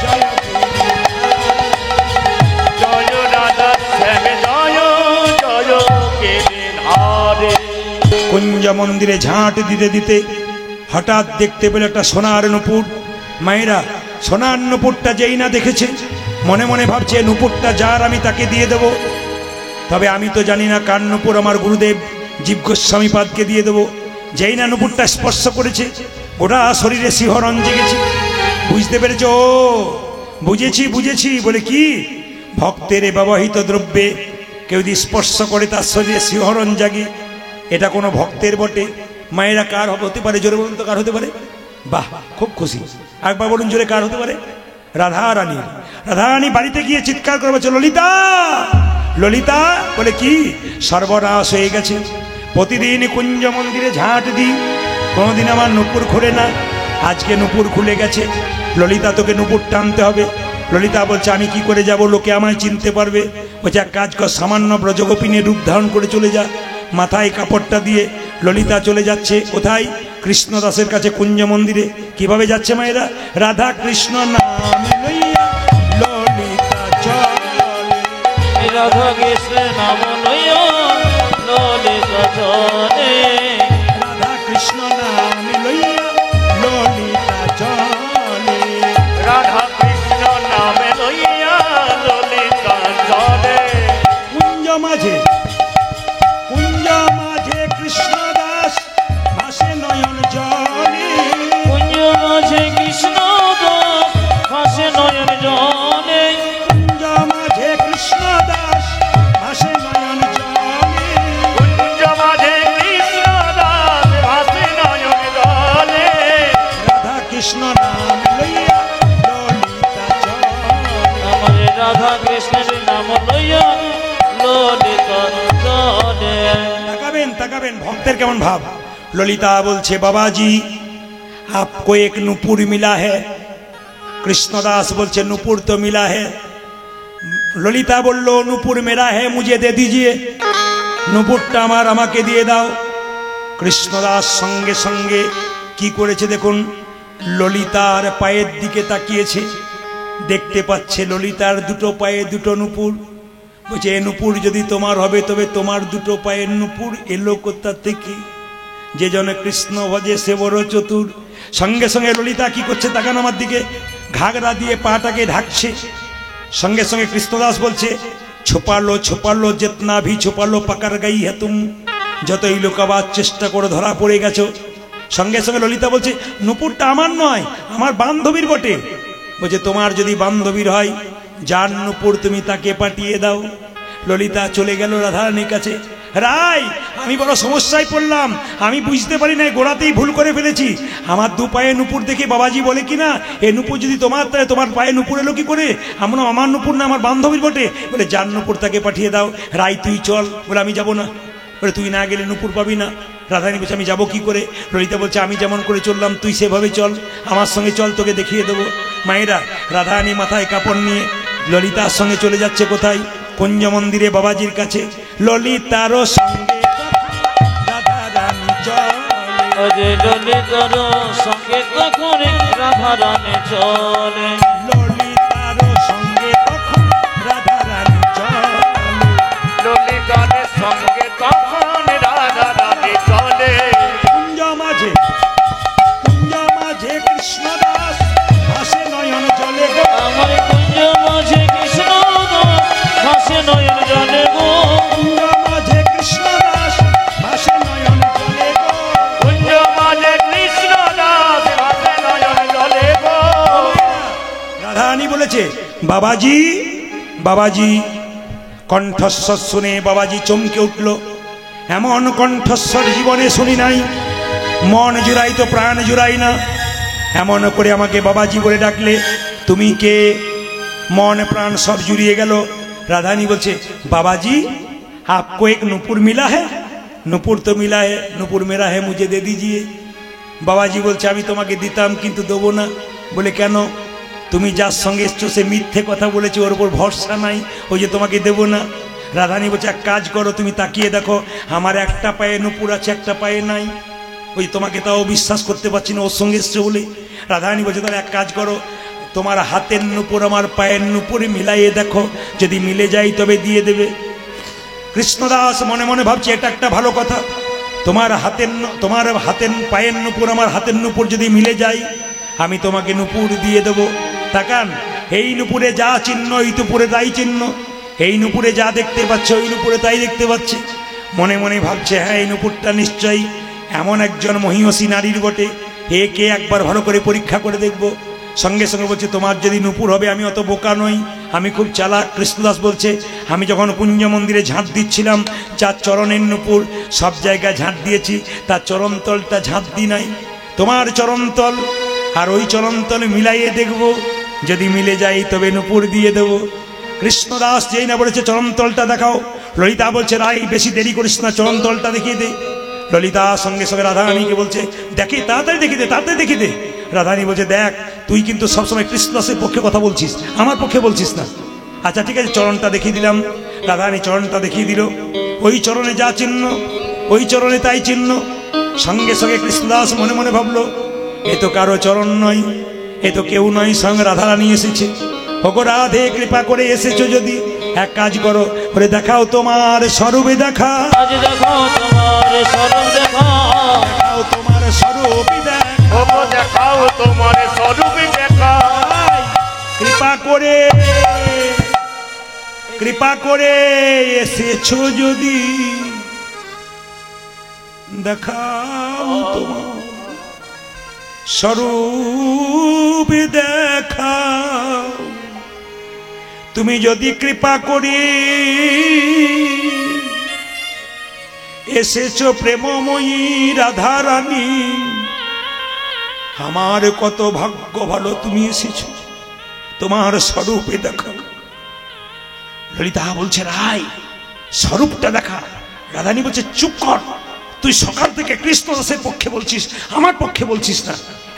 জয় গিরিধারী, জয় রাধা শ্যামে জয়, জয় গিরিধারী। কুঞ্জ মন্দিরে ঝাঁট দিতে দিতে হঠাৎ দেখতে পেল একটা সোনার নুপুর। মায়েরা, সোনার নুপুরটা যেই না দেখেছে, মনে মনে ভাবছে নুপুরটা যার আমি তাকে দিয়ে দেব। তবে আমি তো জানি না কার নুপুর, আমার গুরুদেব জীব গোস্বামী পাদকে দিয়ে দেবো। যেই না নুপুরটা স্পর্শ করেছে গোটা শরীরে শিহরণ জেগেছে। বুঝতে পেরেছ? ও বুঝেছি বুঝেছি বলে কি, ভক্তের ব্যবহৃত দ্রব্যে কেউ যদি স্পর্শ করে তার শরীরে শিহরণ জাগে, এটা কোনো ভক্তের বটে। মায়েরা কার হতে পারে? জোরে বলুন তো, কার হতে পারে? বাহ, খুব খুশি। একবার বলুন জোরে, কার হতে পারে? রাধা রানী। রাধা রানী বাড়িতে গিয়ে চিৎকার করে বলছে, ললিতা ললিতা বলে কি, সর্বনাশ হয়ে গেছে। প্রতিদিন কুঞ্জ মন্দিরে ঝাঁট দিই, কোনোদিন আমার নুপুর খুলে না, আজকে নুপুর খুলে গেছে। ললিতা তোকে নুপুর টানতে হবে। ললিতা বলছে আমি কি করে যাব, লোকে আমায় চিনতে পারবে। বলছে এক কাজ কর, সামান্য ব্রজগোপিনী রূপ ধারণ করে চলে যা। মাথায় কাপড়টা দিয়ে ললিতা চলে যাচ্ছে কোথায়? কৃষ্ণদাসের কাছে কুঞ্জ মন্দিরে। কিভাবে যাচ্ছে মায়েরা? রাধা কৃষ্ণ নাম লইয়া ললিতা চলে, রাধা কৃষ্ণের নাম লইয়া ললিতা চলে, রাধা কৃষ্ণ নাম লইয়া ললিতা চলে, রাধা কৃষ্ণ নামে লইয়া ললিতা চলে। কুঞ্জ মাঝে কৃষ্ণদাস ভাসে নয়ন জলে, কুঞ্জ মাঝে কৃষ্ণ দাস ভাসে নয়ন জলে, কুঞ্জ মাঝে কৃষ্ণদাস ভাসে নয়ন জলে, কুঞ্জ মাঝে কৃষ্ণ দাস ভাসে নয়ন জলে, রাধা কৃষ্ণ নাম লইয়া ললিতা চলে। আমার রাধা কৃষ্ণের নাম লইয়া ললিতা চলে। তাকাবেন তাকাবেন, ভক্তের কেমন ভাব। ललिता बोलছে बाबाजी आपको एक नुपुर मिला है। कृष्णदास बोलছে नुपुर तो मिला है। ललिता बोलो नुपुर मेरा है, मुझे दे दीजिए, नुपुरটা আমার, আমাকে দিয়ে দাও। কৃষ্ণদাস সঙ্গে সঙ্গে কি করেছে দেখুন, ললিতার পায়ের দিকে তাকিয়েছে, দেখতে পাচ্ছে ললিতার দুটো পায়ে দুটো নুপুর। বলছে এ নুপুর যদি তোমার হবে তবে তোমার দুটো পায়ের নুপুর এলো কোথা থেকে? যে জন কৃষ্ণ ভজে সে বড় চতুর। সঙ্গে সঙ্গে ললিতা কি করছে তাকান আমার দিকে, ঘাগরা দিয়ে পাটাকে ঢাকছে। সঙ্গে সঙ্গে কৃষ্ণদাস বলছে ছুপালো ছুপালো जितना भी छुपालो पकड़ गई है तुम, যতই লুকাবার চেষ্টা করে ধরা পড়ে গেছো। সঙ্গে সঙ্গে ললিতা বলছে নুপুরটা আমার নয়, আমার বান্ধবীর বটে। বলছে তোমার যদি বান্ধবীর হয় যার নুপুর তুমি তাকে পাঠিয়ে দাও। ললিতা চলে গেল রাধারানীর কাছে। রাই আমি বড় সমস্যায় পড়লাম, আমি বুঝতে পারি না, গোড়াতেই ভুল করে ফেলেছি। আমার দু পায়ে নুপুর দেখে বাবাজি বলে কিনা এ নুপুর যদি তোমার, তাহলে তোমার পায়ে নুপুর এলো কি করে? আমরা আমার নুপুর না, আমার বান্ধবীর বটে। বলে যার নুপুর তাকে পাঠিয়ে দাও। রাই তুই চল। বলে আমি যাব না। বলে তুই না গেলে নুপুর পাবি না। রাধারানী বলছে আমি যাবো কি করে? ললিতা বলছে আমি যেমন করে চললাম তুই সেভাবে চল, আমার সঙ্গে চল, তোকে দেখিয়ে দেবো। মায়েরা রাধারানী মাথায় কাপড় নিয়ে ললিতার সঙ্গে চলে যাচ্ছে কোথায়? কুঞ্জ মন্দিরে বাবাজির কাছে। ললিতারও সঙ্গে রাধারানী চলে, ললিতার সঙ্গে তখন রাধারানী চলে, ললিতারও সঙ্গে তখন রাধারানী চলে, ললিতার সঙ্গে তখন রাধারানী চলে। কুঞ্জ মাঝে কৃষ্ণদাস ভাসে নয়ন জলে গো, আমার কুঞ্জ মাঝে কৃষ্ণ দাস ভাসে নয়ন জলে গো, কুঞ্জ মাঝে কৃষ্ণদাস ভাসে নয়ন জলে গো, কুঞ্জ মাঝে কৃষ্ণ দাস ভাসে নয়ন জলে গো। রাধারানী বলেছে বাবাজি বাবাজি। কণ্ঠস্বর শুনে বাবাজি চমকে উঠল। এমন কণ্ঠস্বর জীবনে শুনি নাই, মন জুড়াই তো প্রাণ জুড়াই না। এমন করে আমাকে বাবাজি বলে ডাকলে, তুমি কে? মন প্রাণ সব জুড়িয়ে গেল। রাধারানী বলছে बाबाजी आपको एक नुपुर मिला है। नुपुर तो मिला है, नुपुर मेरा है, मुझे दे दीजिए। বাবাজি বলছে আমি তোমাকে দিতাম কিন্তু দেবো না। বলে কেন? তুমি যার সঙ্গে এসছো সে মিথ্যে কথা বলেছে, ওর উপর ভরসা নাই, ওই যে তোমাকে দেবো না। রাধারানী বলছে এক কাজ করো, তুমি তাকিয়ে দেখো, আমার একটা পায়ে নুপুর আছে, একটা পায়ে নাই। ওই তোমাকে তাও বিশ্বাস করতে পারছি না, ওর সঙ্গে এসছো বলে। রাধারানী বলছে তাহলে এক কাজ করো, তোমার হাতের নুপুর আমার পায়ের নুপুরে মিলাইয়ে দেখো, যদি মিলে যায় তবে দিয়ে দেবে। কৃষ্ণদাস মনে মনে ভাবছে এটা একটা ভালো কথা। তোমার হাতের পায়ের নুপুর আমার হাতের নুপুর যদি মিলে যায় আমি তোমাকে নুপুর দিয়ে দেবো। তাকান এই নুপুরে যা চিহ্ন এই নুপুরে তাই চিহ্ন, এই নুপুরে যা দেখতে পাচ্ছে ওই নুপুরে তাই দেখতে পাচ্ছে। মনে মনে ভাবছে হ্যাঁ এই নুপুরটা নিশ্চয়ই এমন একজন মহিষী নারীর বটে, একে একবার ভালো করে পরীক্ষা করে দেখব। সঙ্গে সঙ্গে বলছে তোমার যদি নুপুর হবে আমি অত বোকা নই, আমি খুব চালাক। কৃষ্ণদাস বলছে আমি যখন কুঞ্জ মন্দিরে ঝাঁট দিচ্ছিলাম যার চরণের নুপুর সব জায়গায় ঝাঁট দিয়েছি, তার চরণতলটা ঝাঁট দিই নাই। তোমার চরণতল আর ওই চরণতল মিলাইয়ে দেখব, যদি মিলে যাই তবে নুপুর দিয়ে দেব। কৃষ্ণদাস যেই না বলেছে চরণতলটা দেখাও, ললিতা বলছে রাই বেশি দেরি করিস না, চরণতলটা দেখিয়ে দে। ললিতা সঙ্গে সঙ্গে রাধারানীকে বলছে দেখি তাড়াতাড়ি দেখিয়ে দে, তাড়াতাড়ি দেখিয়ে দে। রাধারানী বলছে দেখ তুই কিন্তু সবসময় কৃষ্ণদাসের পক্ষে কথা বলছিস, আমার পক্ষে বলছিস না। আচ্ছা ঠিক আছে, চরণটা দেখিয়ে দিলাম। রাধারানী চরণটা দেখিয়ে দিল, ওই চরণে যা চিহ্ন ওই চরণে তাই চিহ্ন। সঙ্গে সঙ্গে কৃষ্ণদাস মনে মনে ভাবলো এ তো কারো চরণ নয়, এ তো কেউ নয়, সঙ্গে রাধারানী এসেছে। ওগো রাধে কৃপা করে এসেছো যদি এক কাজ করো, করে দেখাও তোমার স্বরূপে দেখা, আজ দেখো তোমার স্বরূপ দেখাও তোমার স্বরূপে দেখা, ওগো দেখাও তোমার স্বরূপ দেখা। কৃপা করে এসেছো যদি দেখাও তোমার স্বরূপে দেখা। তুমি যদি কৃপা করে এসেছো প্রেমময়ী রাধারানী, আমার কত ভাগ্য ভালো তুমি এসেছো, তোমার স্বরূপে দেখা। ললিতা বলছে রাই স্বরূপটা দেখা। রাধারানী বলছে চুপ কর, তুই সকাল থেকে কৃষ্ণদাসের পক্ষে বলছিস, আমার পক্ষে বলছিস না।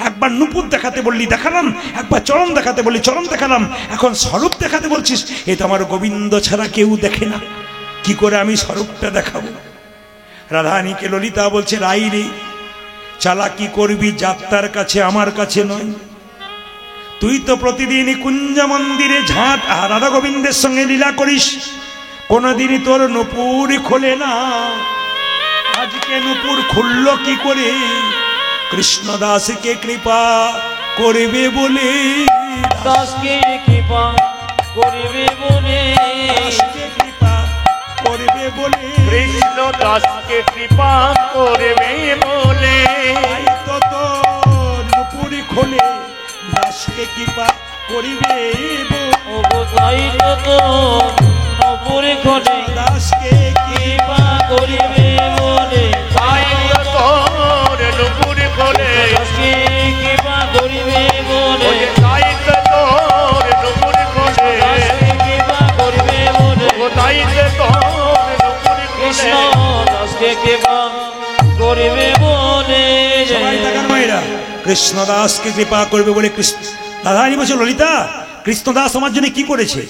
একবার নুপুর দেখাতে বললি দেখালাম, একবার চরণ দেখাতে বললি চরণ দেখালাম, এখন স্বরূপ দেখাতে বলছিস। এ তো আমার গোবিন্দ ছাড়া কেউ দেখে না, কি করে আমি স্বরূপটা দেখাবো? রাধারানীকে ললিতা বলছে রাই রে চালাকি করবি যাত্রার কাছে, আমার কাছে নয়। তুই তো প্রতিদিন কুঞ্জ মন্দিরে ঝাঁট আর রাধা গোবিন্দের সঙ্গে লীলা করিস, কোনদিনই তোর নুপুর খোলে না। আজকে নুপুর খুলল কি করে? কৃষ্ণদাসকে কৃপা করবে বলে, দাসকে কৃপা করিবে বলে, দাসকে কৃপা করবে বলে, কৃষ্ণ দাসকে কৃপা করবে বলে, তাই তো তোর নুপুর খোলে দাসকে কৃপা করিবে বলে। ওগো তাই তো নপুরে খোলে দাসকে কৃপা করিবে বলে, তাই তো তোর নুপুর খোলে, দাসকে কৃপা করিবে বলে, ওই তাই তো তোর নুপুর খোলে, দাসকে কৃপা করিবে বলে, ও তাই তো তোর নুপুর কৃষ্ণ খোলে। দাসকে কৃপা করিবে বলে। সবাই তাকান মায়েরা, কৃষ্ণদাসকে কৃপা করবে বলে। কৃষ্ণ রাধারানী বলছে ললিতা কৃষ্ণদাস আমার জন্য কি করেছে?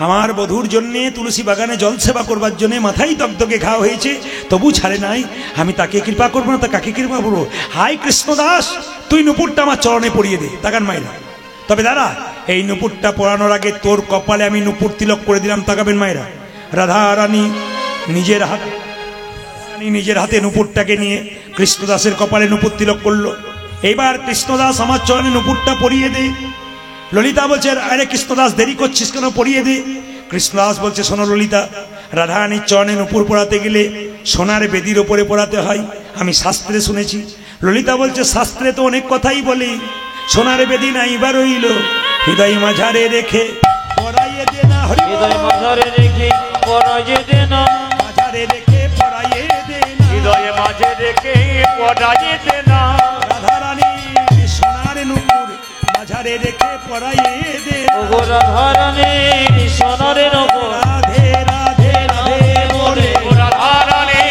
আমার বধূর জন্য তুলসী বাগানে জল সেবা করবার জন্য মাথায় দগদগে ঘা হয়েছে, তবু ছাড়ে নাই। আমি তাকে কৃপা করবো না, তা কাকে কৃপা করবো? হাই কৃষ্ণদাস তুই নুপুরটা আমার চরণে পরিয়ে দে। তাকান মায়েরা, তবে দাদা এই নুপুরটা পরানোর আগে তোর কপালে আমি নুপুর তিলক করে দিলাম। তাকাবেন মায়েরা, রাধারানী নিজের হাতে নুপুরটাকে নিয়ে কৃষ্ণদাসের কপালে নুপুর তিলক করলো। এইবার কৃষ্ণদাস আমার চরণে নুপুরটা পরিয়ে দে। ললিতা বলছে আরে কৃষ্ণদাস দেরি করছিস কেন, পরিয়ে দে। কৃষ্ণদাস বলছে শোনো ললিতা, রাধারানীর চরণে নুপুর পরাতে গেলে সোনার বেদির ওপরে পরাতে হয়, আমি শাস্ত্রে শুনেছি। ললিতা বলছে শাস্ত্রে তো অনেক কথাই বলে, সোনার বেদি নাই বা রইল, হৃদয় মাঝারে রেখে পরাইয়ে দে না। হৃদয় মাঝারে রেখে পরাইয়ে দে না, মাঝারে রেখে পরাইয়ে দে না, হৃদয়ে মাঝে রেখে পড়াইয়ে দে না। রাধারানী সোনার নুপুর মাঝারে রেখে পরাইয়ে দে না। ওগো রাধারানী সোনারের ওপর রাধে রাধে রাধে বলে, ও রাধারানী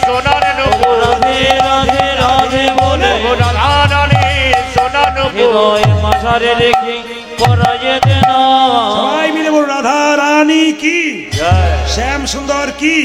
সোনার ওগো নুপুর, রাধে রাধে রাধে বলে, ও রাধারানী সোনার নুপুর, হৃদয় মাঝারে রেখে পরাইয়ে দে না। সবাই মিলে বল রাধা রানী কি, জয় শ্যাম সুন্দর কি।